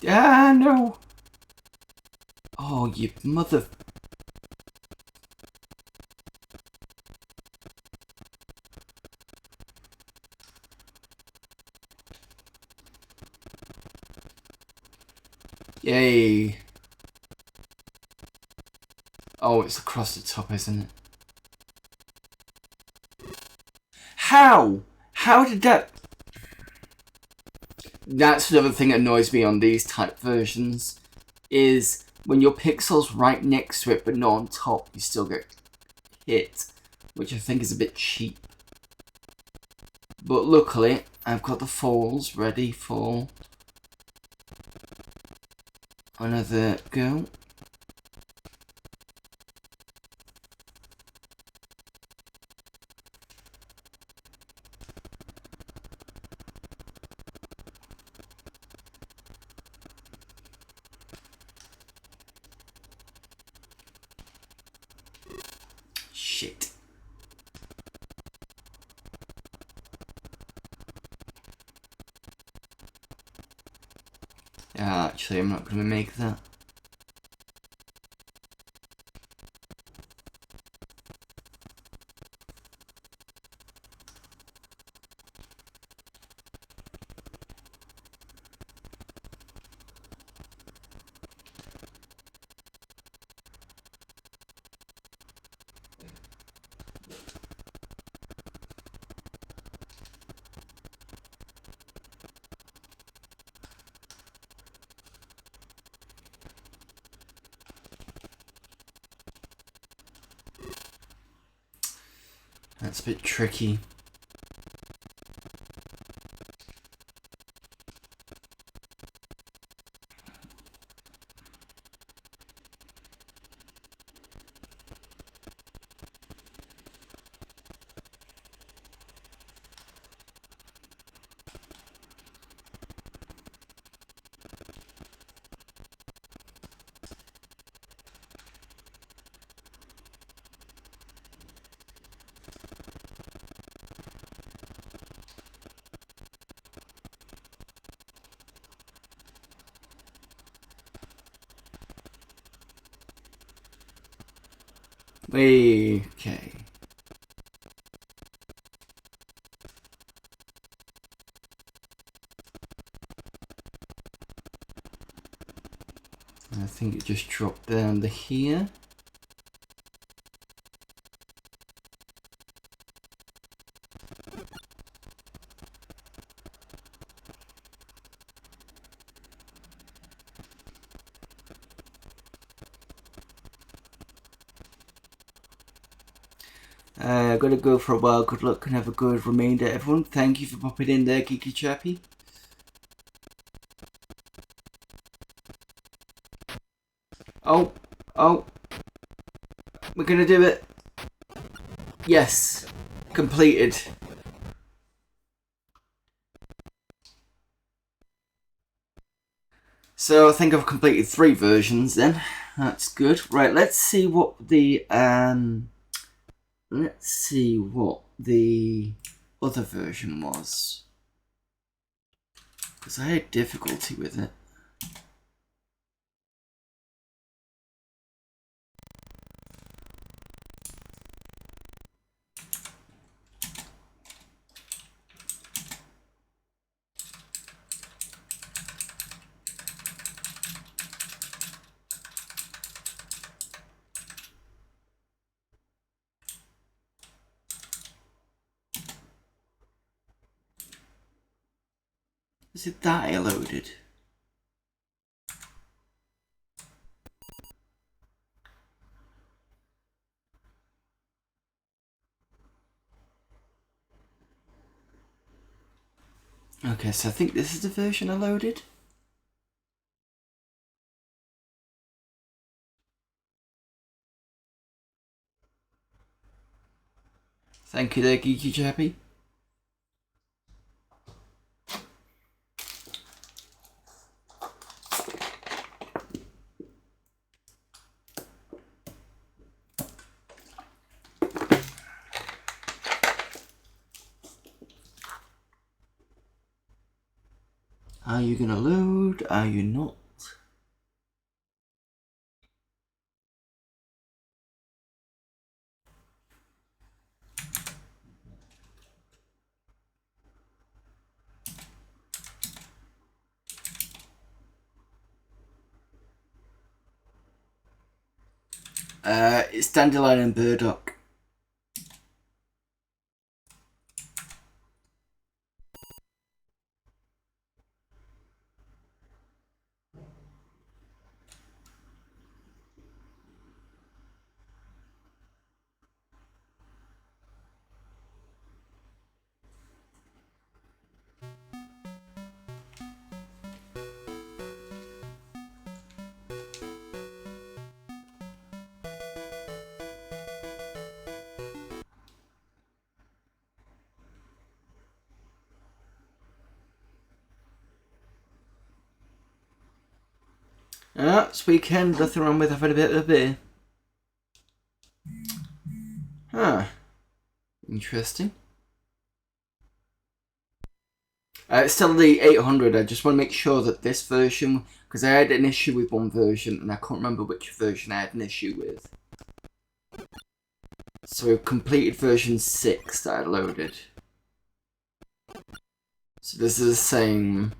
Ah, no! Oh, you mother... Yay! Oh, it's across the top, isn't it? How? How did that... That's another thing that annoys me on these type versions, is when your pixel's right next to it but not on top, you still get hit, which I think is a bit cheap. But luckily, I've got the falls ready for another go. Shit. Yeah, actually, I'm not going to make that. That's a bit tricky. Okay. I think it just dropped down to here. Gotta go for a while. Good luck and have a good remainder, everyone. Thank you for popping in there, Geeky Chappy. Oh, we're gonna do it. Yes, completed. So I think I've completed 3 versions then. That's good. Right, let's see what the other version was. Because I had difficulty with it. Is it that I loaded? Okay, so I think this is the version I loaded. Thank you there, Geeky Chappy. Are you gonna load? Are you not? It's Dandelion and Burdock. It's weekend, nothing wrong with having a bit of beer. Huh. Interesting. It's still the 800. I just want to make sure that this version, because I had an issue with one version and I can't remember which version I had an issue with. So we've completed version 6 that I loaded. So this is the same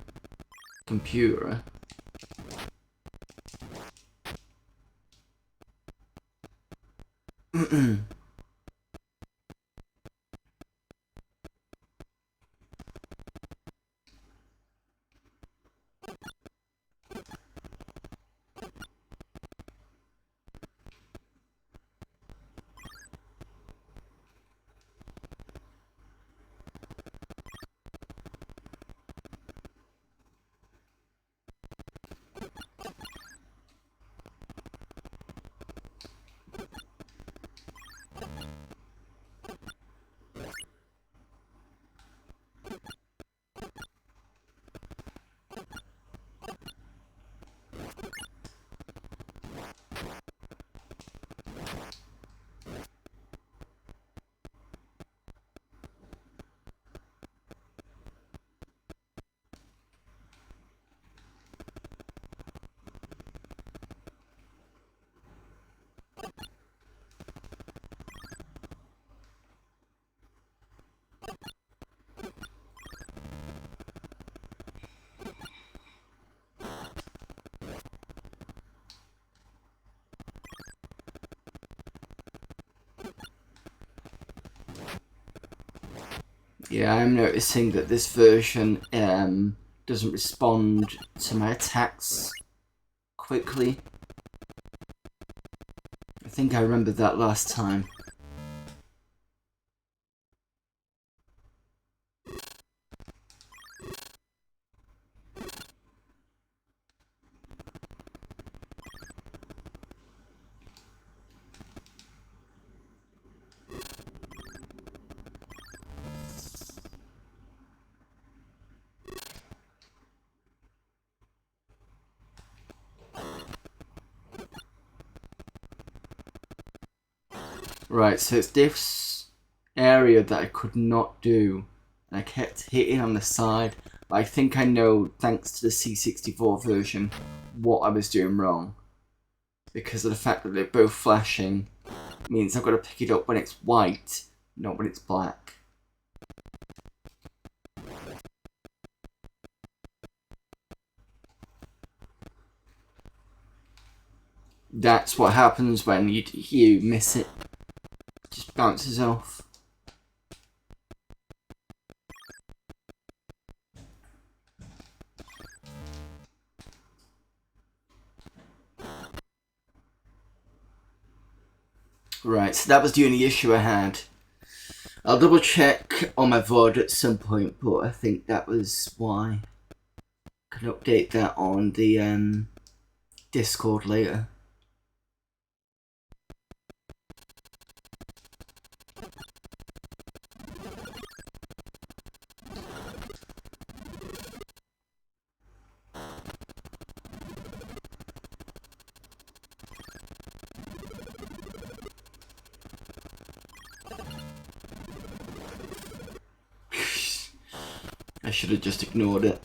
computer. Yeah, I'm noticing that this version doesn't respond to my attacks quickly. I think I remembered that last time. Right, so it's this area that I could not do. And I kept hitting on the side. But I think I know, thanks to the C64 version, what I was doing wrong. Because of the fact that they're both flashing means I've got to pick it up when it's white, not when it's black. That's what happens when you miss it. It just bounces off. Right, so that was the only issue I had. I'll double check on my VOD at some point, but I think that was why. I can update that on the Discord later. I should have just ignored it.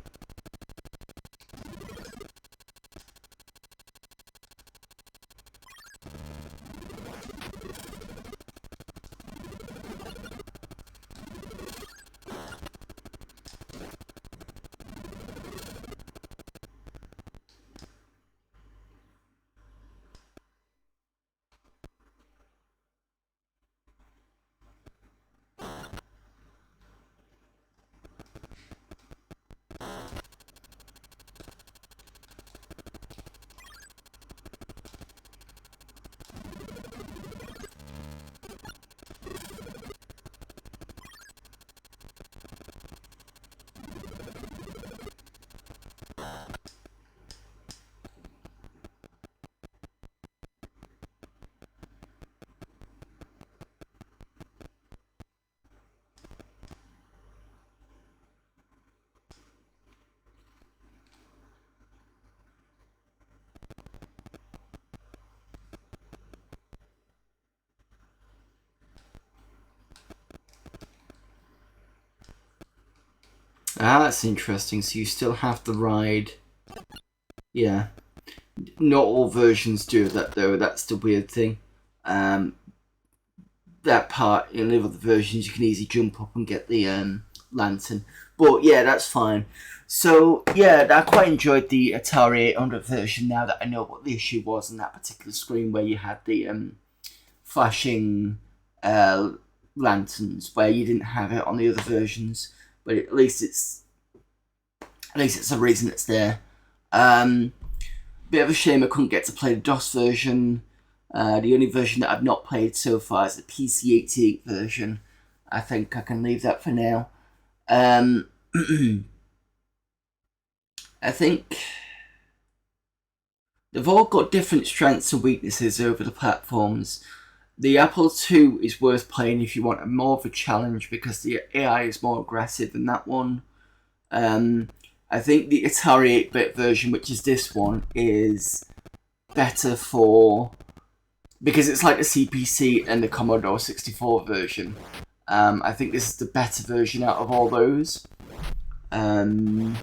Ah, that's interesting. So you still have the ride. Yeah. Not all versions do that though. That's the weird thing. That part in the other versions you can easily jump up and get the lantern. But yeah, that's fine. So yeah, I quite enjoyed the Atari 800 version now that I know what the issue was in that particular screen where you had the flashing lanterns where you didn't have it on the other versions. But at least it's a reason it's there. Bit of a shame I couldn't get to play the DOS version. The only version that I've not played so far is the PC-88 version. I think I can leave that for now. I think they've all got different strengths and weaknesses over the platforms. The Apple II is worth playing if you want more of a challenge because the AI is more aggressive than that one. I think the Atari 8-bit version, which is this one, is better because it's like the CPC and the Commodore 64 version. I think this is the better version out of all those. I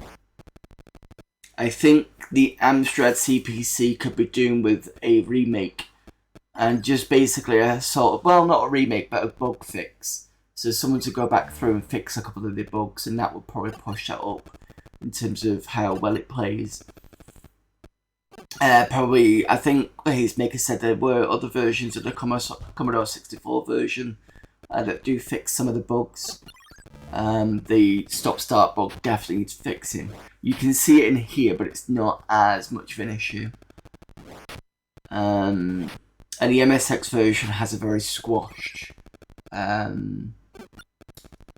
think the Amstrad CPC could be doing with a remake. And just basically a sort of, well, not a remake, but a bug fix. So someone to go back through and fix a couple of the bugs, and that would probably push that up in terms of how well it plays. Probably, I think his maker said there were other versions of the Commodore 64 version that do fix some of the bugs. the stop-start bug definitely needs fixing. You can see it in here, but it's not as much of an issue. And the MSX version has a very squashed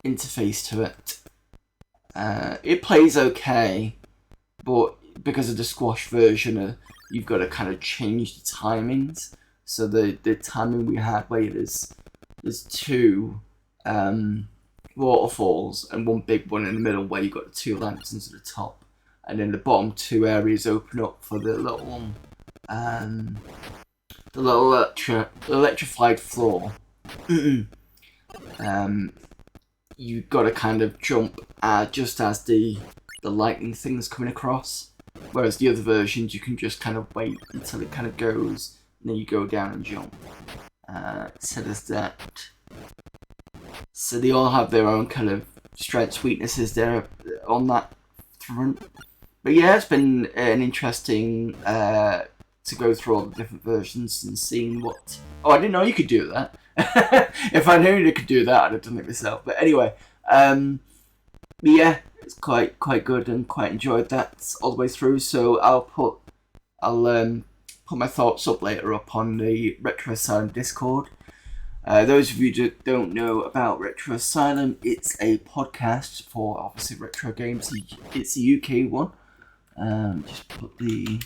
interface to it. It plays okay, but because of the squash version, you've got to kind of change the timings. So the timing we had where there's two waterfalls and one big one in the middle where you've got the two lanterns at the top, and then the bottom two areas open up for the little electrified floor. You've got to kind of jump just as the lightning thing's coming across, whereas the other versions you can just kind of wait until it kind of goes, and then you go down and jump. So there's that. So they all have their own kind of strengths, weaknesses there on that front. But yeah, it's been an interesting to go through all the different versions and seeing what... Oh, I didn't know you could do that. If I knew you could do that, I'd have done it myself. But anyway, yeah, it's quite good and quite enjoyed that all the way through. So I'll put my thoughts up later up on the Retro Asylum Discord. Those of you that don't know about Retro Asylum, it's a podcast for obviously retro games. It's a UK one. Just put the...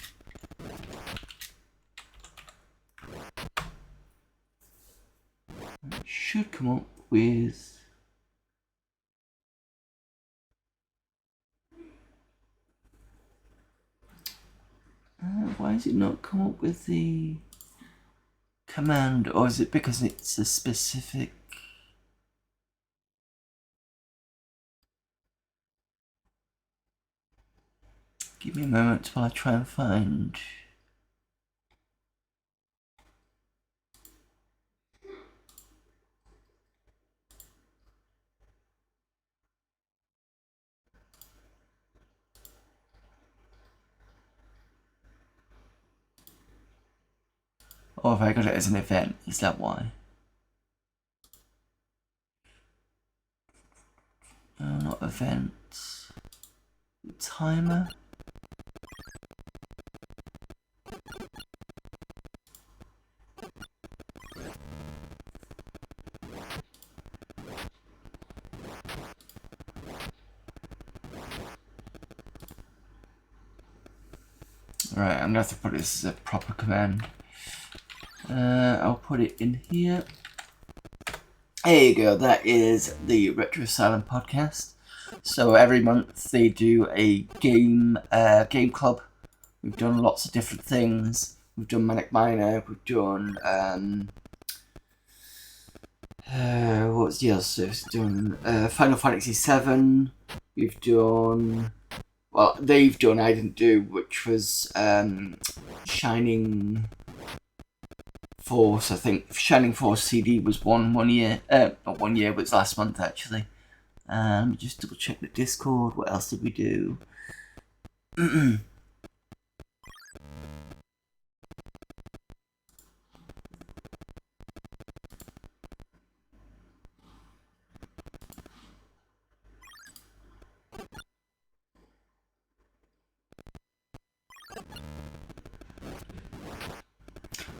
It should come up with... why does it not come up with the command? Or is it because it's a specific... Give me a moment while I try and find... Or have I got it as an event? Is that why? No, not events. Timer. Right, I'm gonna have to put this as a proper command. I'll put it in here. There you go, that is the Retro Asylum podcast. So every month they do a game club. We've done lots of different things. We've done Manic Miner, we've done what's the other stuff? We've done Final Fantasy VII. We've done, well, they've done, I didn't do, which was Shining Force, I think. Shining Force CD was one year. Not 1 year, but it's last month actually. Let me just double check the Discord. What else did we do?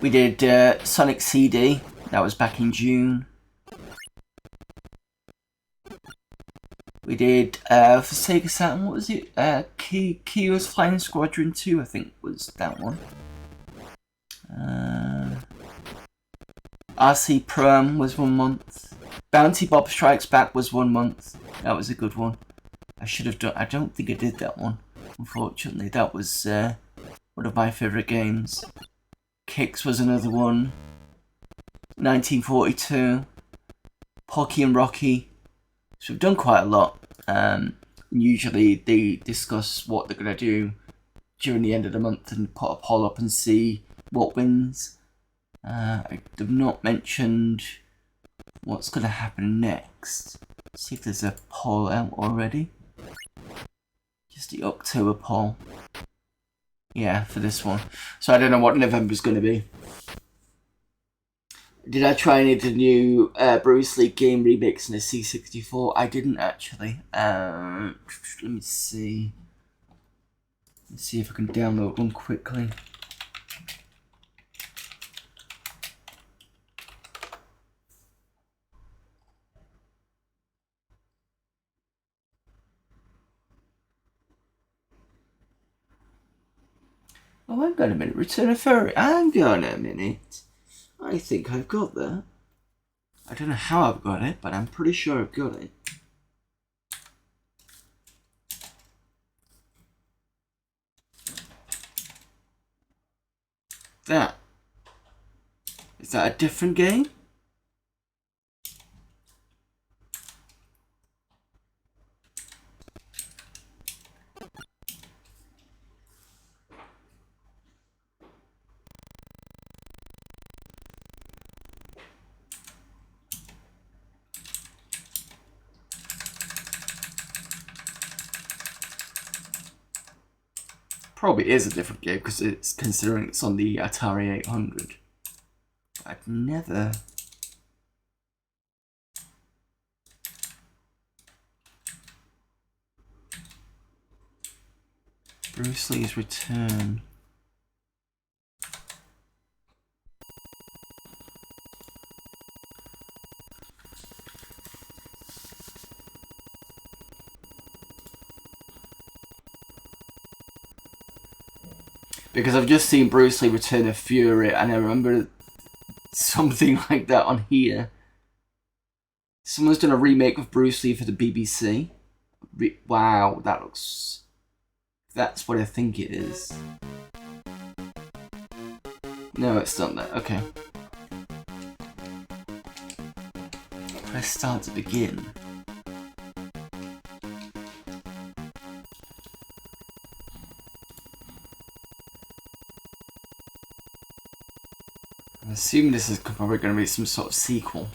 We did Sonic CD. That was back in June. We did for Sega Saturn. What was it? Kyo's Flying Squadron 2, I think, was that one. RC Prom was 1 month. Bounty Bob Strikes Back was 1 month. That was a good one. I should have done. I don't think I did that one. Unfortunately, that was one of my favourite games. Kicks was another one. 1942. Pocky and Rocky. So we've done quite a lot. Usually they discuss what they're going to do during the end of the month and put a poll up and see what wins. I have not mentioned what's going to happen next. Let's see if there's a poll out already. Just the October poll. Yeah, for this one. So I don't know what November's going to be. Did I try any of the new Bruce Lee game remix in the C64? I didn't actually. Let me see. Let's see if I can download one quickly. Oh, hang on a minute. Return of Furry. Hang on a minute. I think I've got that. I don't know how I've got it, but I'm pretty sure I've got it. That. Is that a different game? Probably is a different game because it's considering it's on the Atari 800. I've never. Bruce Lee's Return. Because I've just seen Bruce Lee Return of Fury and I remember something like that on here. Someone's done a remake of Bruce Lee for the BBC. Wow, that looks... That's what I think it is. No, it's not that. Okay. Press start to begin. I'm assuming this is probably going to be some sort of sequel.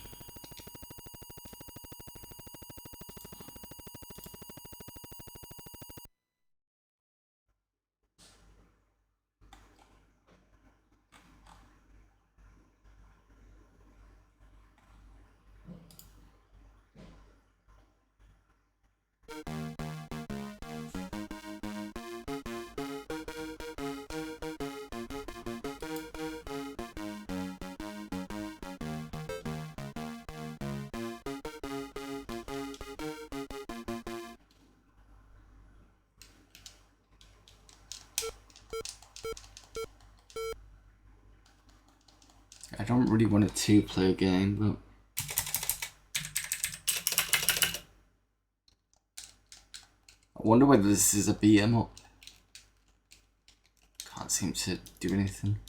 I don't really want a two-player game, but... I wonder whether this is a beat-em up. Can't seem to do anything.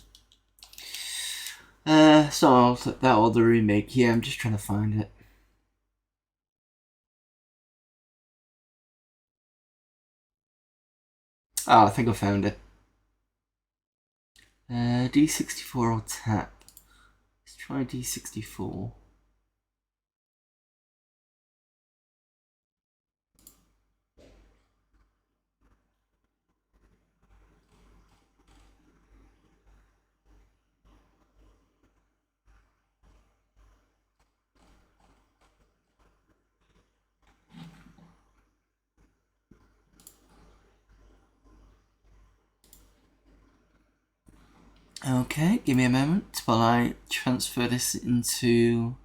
So that or the remake. Yeah, I'm just trying to find it. Oh, I think I found it. D64 or tap. Let's try D64. Okay, give me a moment while I transfer this into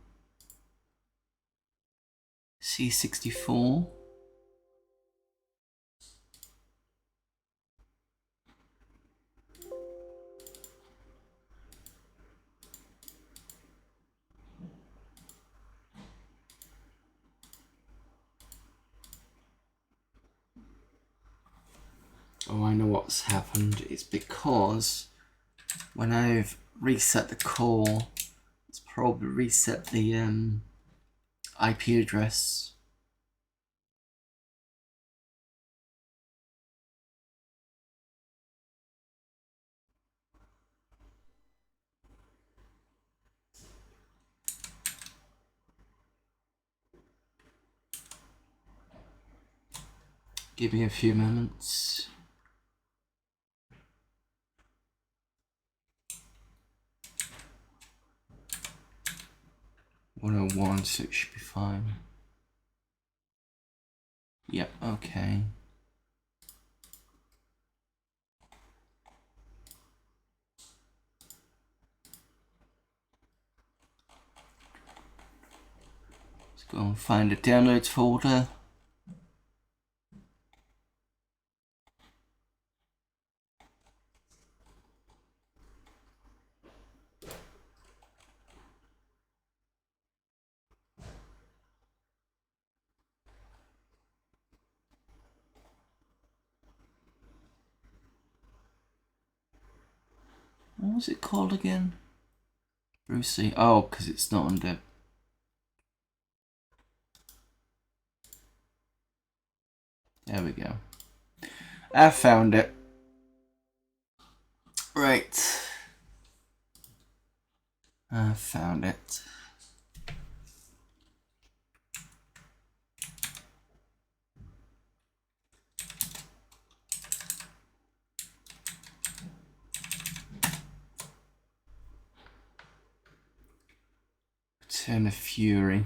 C64. Oh, I know what's happened. It's because when I've reset the core, it's probably reset the IP address. Give me a few moments. 101, so it should be fine. Yep, okay. Let's go and find the downloads folder. What was it called again? Brucey. Oh, because it's not under. There we go. I found it. Right. I found it. Turn of Fury.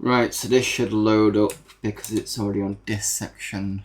Right, so this should load up because it's already on disk section.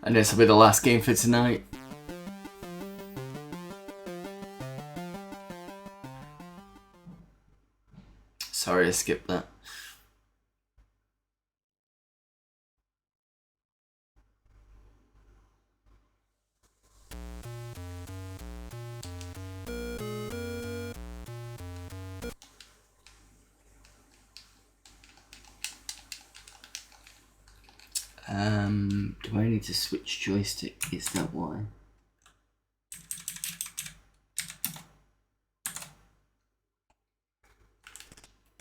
And this will be the last game for tonight. Sorry, I skipped that. Do I need to switch joystick? Is that why?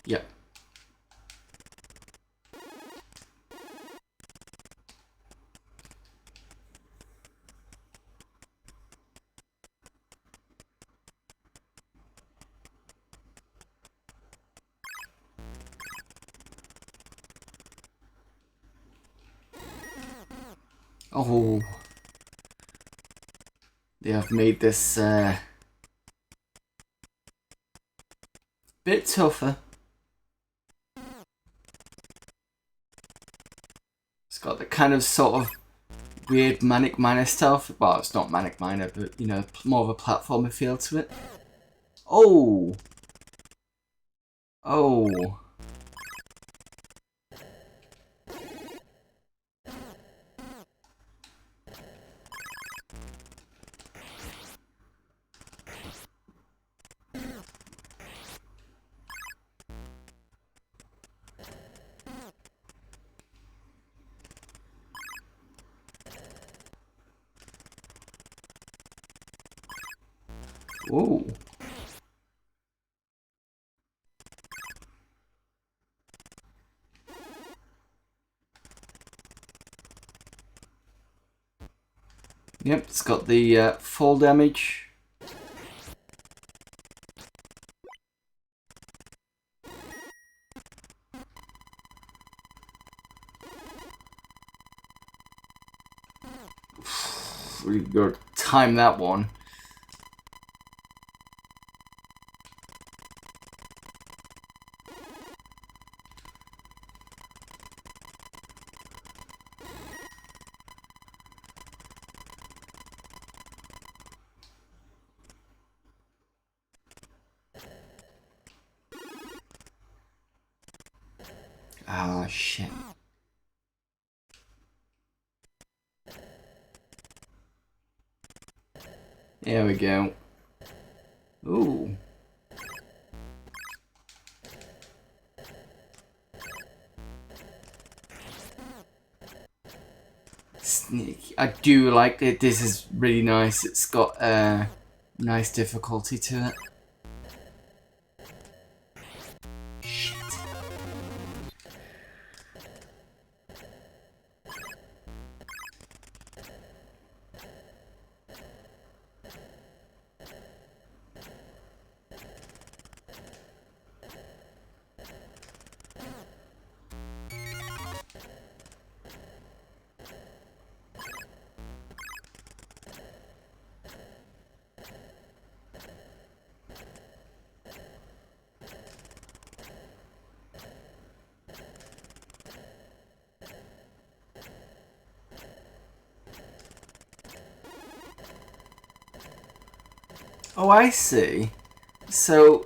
Yep. Oh, they have made this bit tougher. It's got the kind of sort of weird Manic Miner stuff. Well, it's not Manic Miner, but you know, more of a platformer feel to it. Oh, oh. Whoa. Yep, it's got the fall damage. We gotta time that one. Ah, shit. There we go. Ooh. Sneaky. I do like it. This is really nice. It's got a nice difficulty to it. Shit. Oh, I see. So,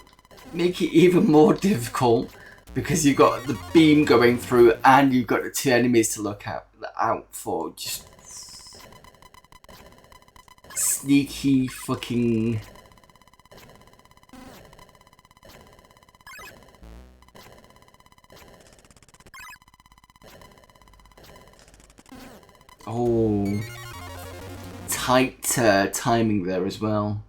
make it even more difficult because you've got the beam going through and you've got the two enemies to look out for. Just sneaky fucking... Oh, tight timing there as well.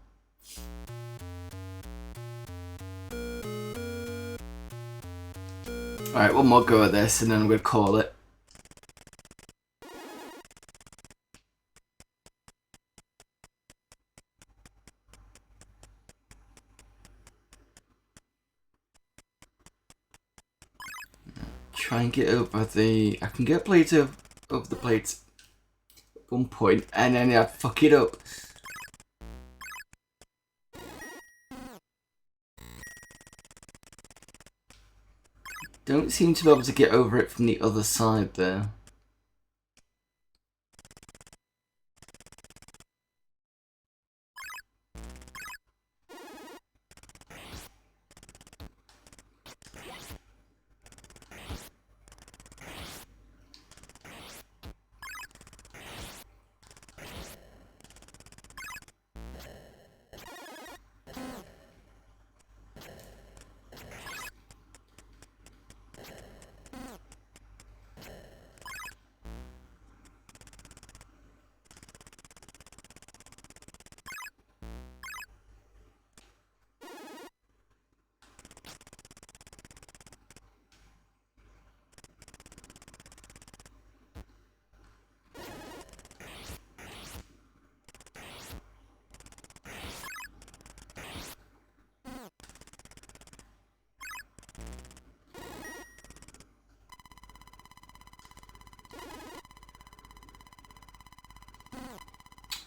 Alright, one more go at this and then I'm going to call it. Try and get over the... I can get blades over the blades at one point and then I fuck it up. Don't seem to be able to get over it from the other side there.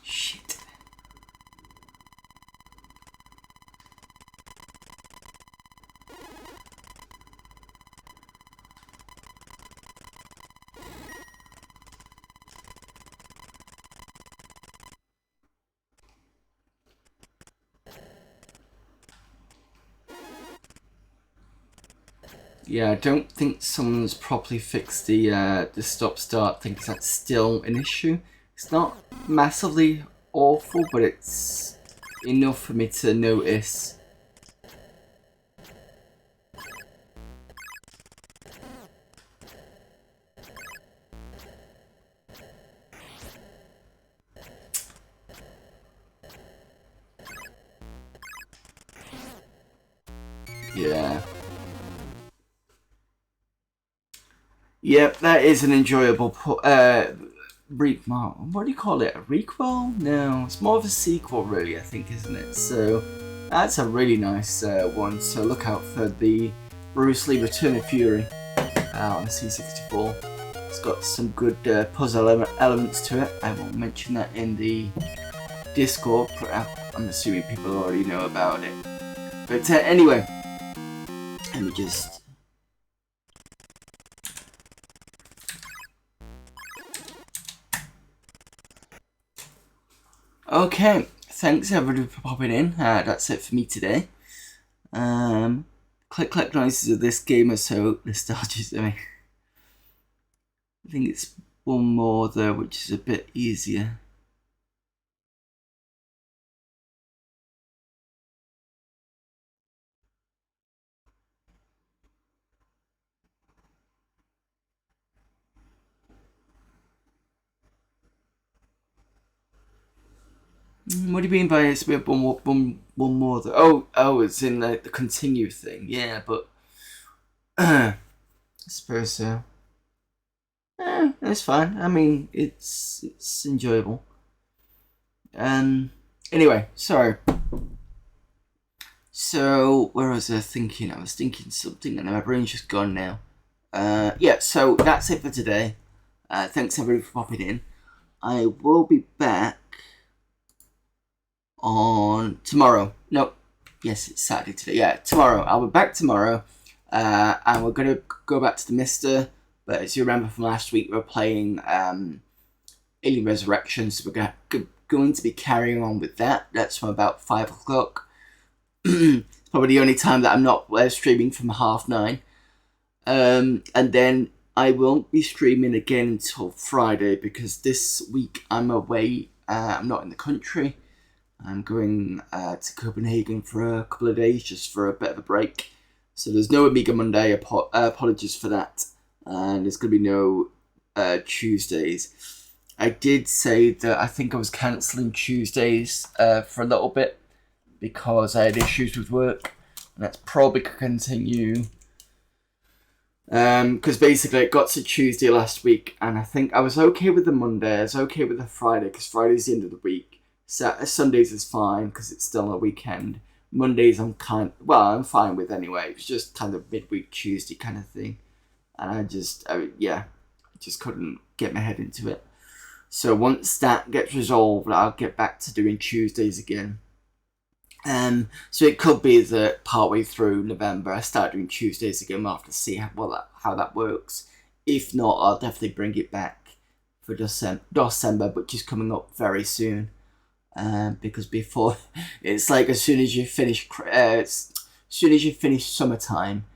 Shit. Yeah, I don't think someone's properly fixed the stop-start thing because that's still an issue. It's not massively awful, but it's enough for me to notice. Yeah. Yep, that is an enjoyable what do you call it? A requel? No, it's more of a sequel, really, I think, isn't it? So that's a really nice one. So look out for the Bruce Lee Return of Fury on the C64. It's got some good puzzle elements to it. I won't mention that in the Discord. I'm assuming people already know about it. But anyway, let me just... Okay, thanks everybody for popping in. That's it for me today. Click noises of this game are so nostalgic to me. think it's one more though, which is a bit easier. What do you mean by it's a bit one more though? Oh, it's in the continue thing. Yeah, but I suppose so. It's fine. I mean, it's enjoyable. Anyway, sorry. So where was I thinking? I was thinking something, and my brain's just gone now. Yeah. So that's it for today. Thanks everybody for popping in. I will be back on tomorrow. No, yes, it's Saturday today. Yeah, tomorrow. I'll be back tomorrow, and we're gonna go back to the Mister. But as you remember from last week, we were playing Alien Resurrection, so we're going to be carrying on with that. That's from about 5 o'clock. It's probably the only time that I'm not streaming from 9:30. And then I won't be streaming again until Friday because this week I'm away. I'm not in the country. I'm going to Copenhagen for a couple of days just for a bit of a break. So there's no Amiga Monday. Apologies for that. And there's going to be no Tuesdays. I did say that I think I was cancelling Tuesdays for a little bit because I had issues with work. And that's probably going to continue. Because basically it got to Tuesday last week and I think I was okay with the Monday. I was okay with the Friday because Friday's the end of the week. Sundays is fine because it's still a weekend. Mondays I'm fine with anyway. It was just kind of midweek Tuesday kind of thing. And I just couldn't get my head into it. So once that gets resolved, I'll get back to doing Tuesdays again. So it could be that partway through November I start doing Tuesdays again. We'll have to see how that works. If not, I'll definitely bring it back for December, which is coming up very soon. Because before it's like as soon as you finish summertime,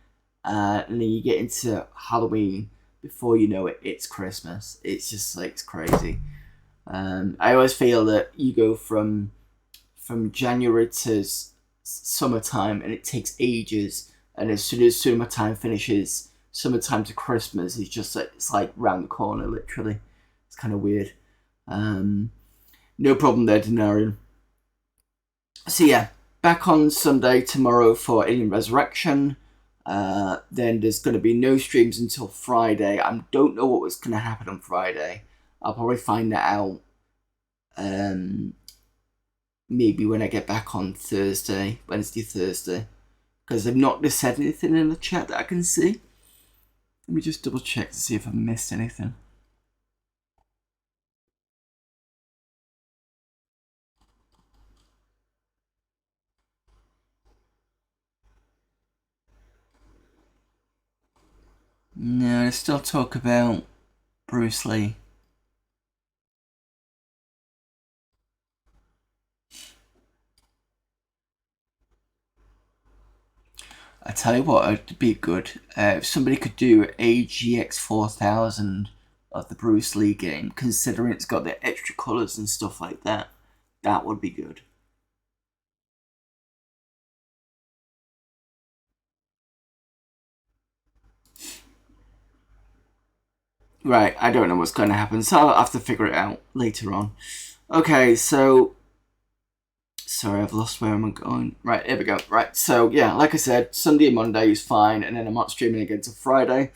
and then you get into Halloween, before you know it, it's Christmas. It's just like it's crazy. I always feel that you go from January to summertime and it takes ages, and as soon as summertime finishes, summertime to Christmas is just like it's like round the corner literally. It's kind of weird. No problem there, Denarian. So yeah, back on Sunday tomorrow for Alien Resurrection. Then there's going to be no streams until Friday. I don't know what's going to happen on Friday. I'll probably find that out maybe when I get back on Wednesday, Thursday. Because they've not just said anything in the chat that I can see. Let me just double check to see if I've missed anything. No, they still talk about Bruce Lee. I tell you what, it'd be good if somebody could do a GX 4000 of the Bruce Lee game, considering it's got the extra colours and stuff like that. That would be good. Right, I don't know what's going to happen, so I'll have to figure it out later on. Okay, so... Sorry, I've lost where I'm going. Right, here we go. Right, so yeah, like I said, Sunday and Monday is fine, and then I'm not streaming again till Friday.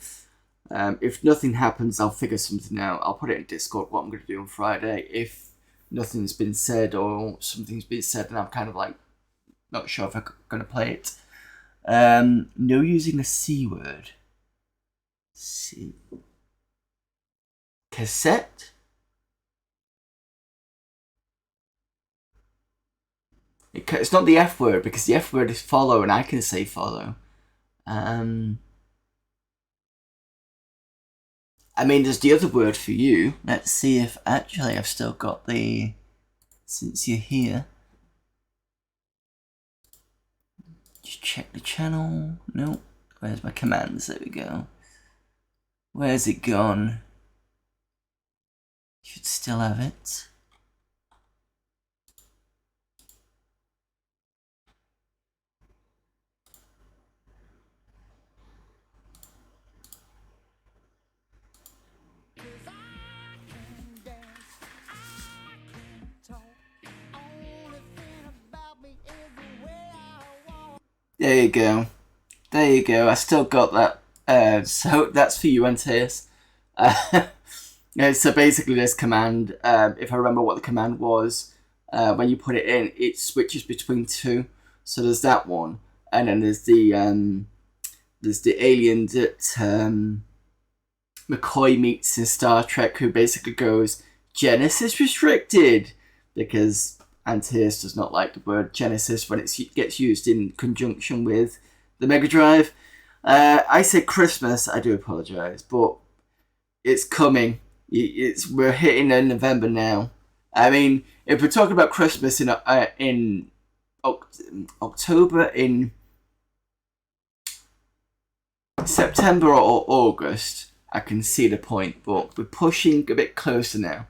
If nothing happens, I'll figure something out. I'll put it in Discord what I'm going to do on Friday. If nothing's been said or something's been said and I'm kind of like not sure if I'm going to play it. No using the C word. C. Cassette? It's not the F word because the F word is follow and I can say follow. I mean, there's the other word for you. Let's see if actually I've still got the... Since you're here. Just check the channel. Nope. Where's my commands? There we go. Where's it gone? Should still have it. There you go. There you go. I still got that. So that's for you, Antaeus. Yeah, so basically, this command, if I remember what the command was, when you put it in, it switches between two. So there's that one, and then there's the alien that McCoy meets in Star Trek, who basically goes Genesis restricted because Antaeus does not like the word Genesis when it gets used in conjunction with the Mega Drive. I said Christmas. I do apologise, but it's coming. We're hitting in November now. I mean, if we're talking about Christmas in October, in September or August, I can see the point, but we're pushing a bit closer now.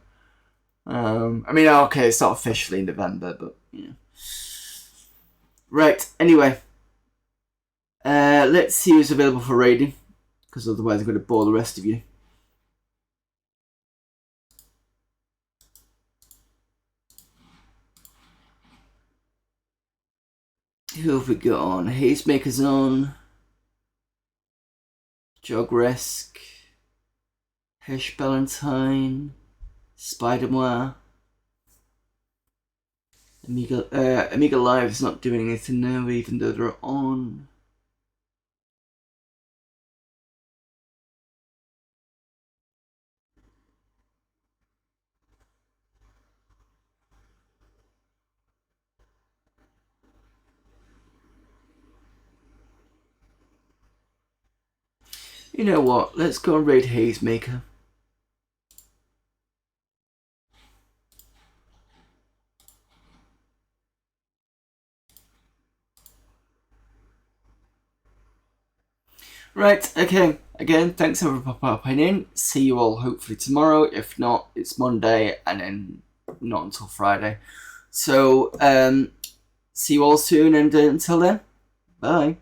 I mean, okay, it's not officially November, but yeah. Right. Anyway, let's see who's available for raiding, because otherwise I'm going to bore the rest of you. Who have we got on? Hazemaker's on. Jogresk. Hirsch Ballantyne. Spider-Moir. Amiga Live is not doing anything now, even though they're on. You know what? Let's go and raid Hazemaker. Right, okay. Again, thanks everyone for popping in. See you all hopefully tomorrow. If not, it's Monday and then not until Friday. So, see you all soon, and until then, bye.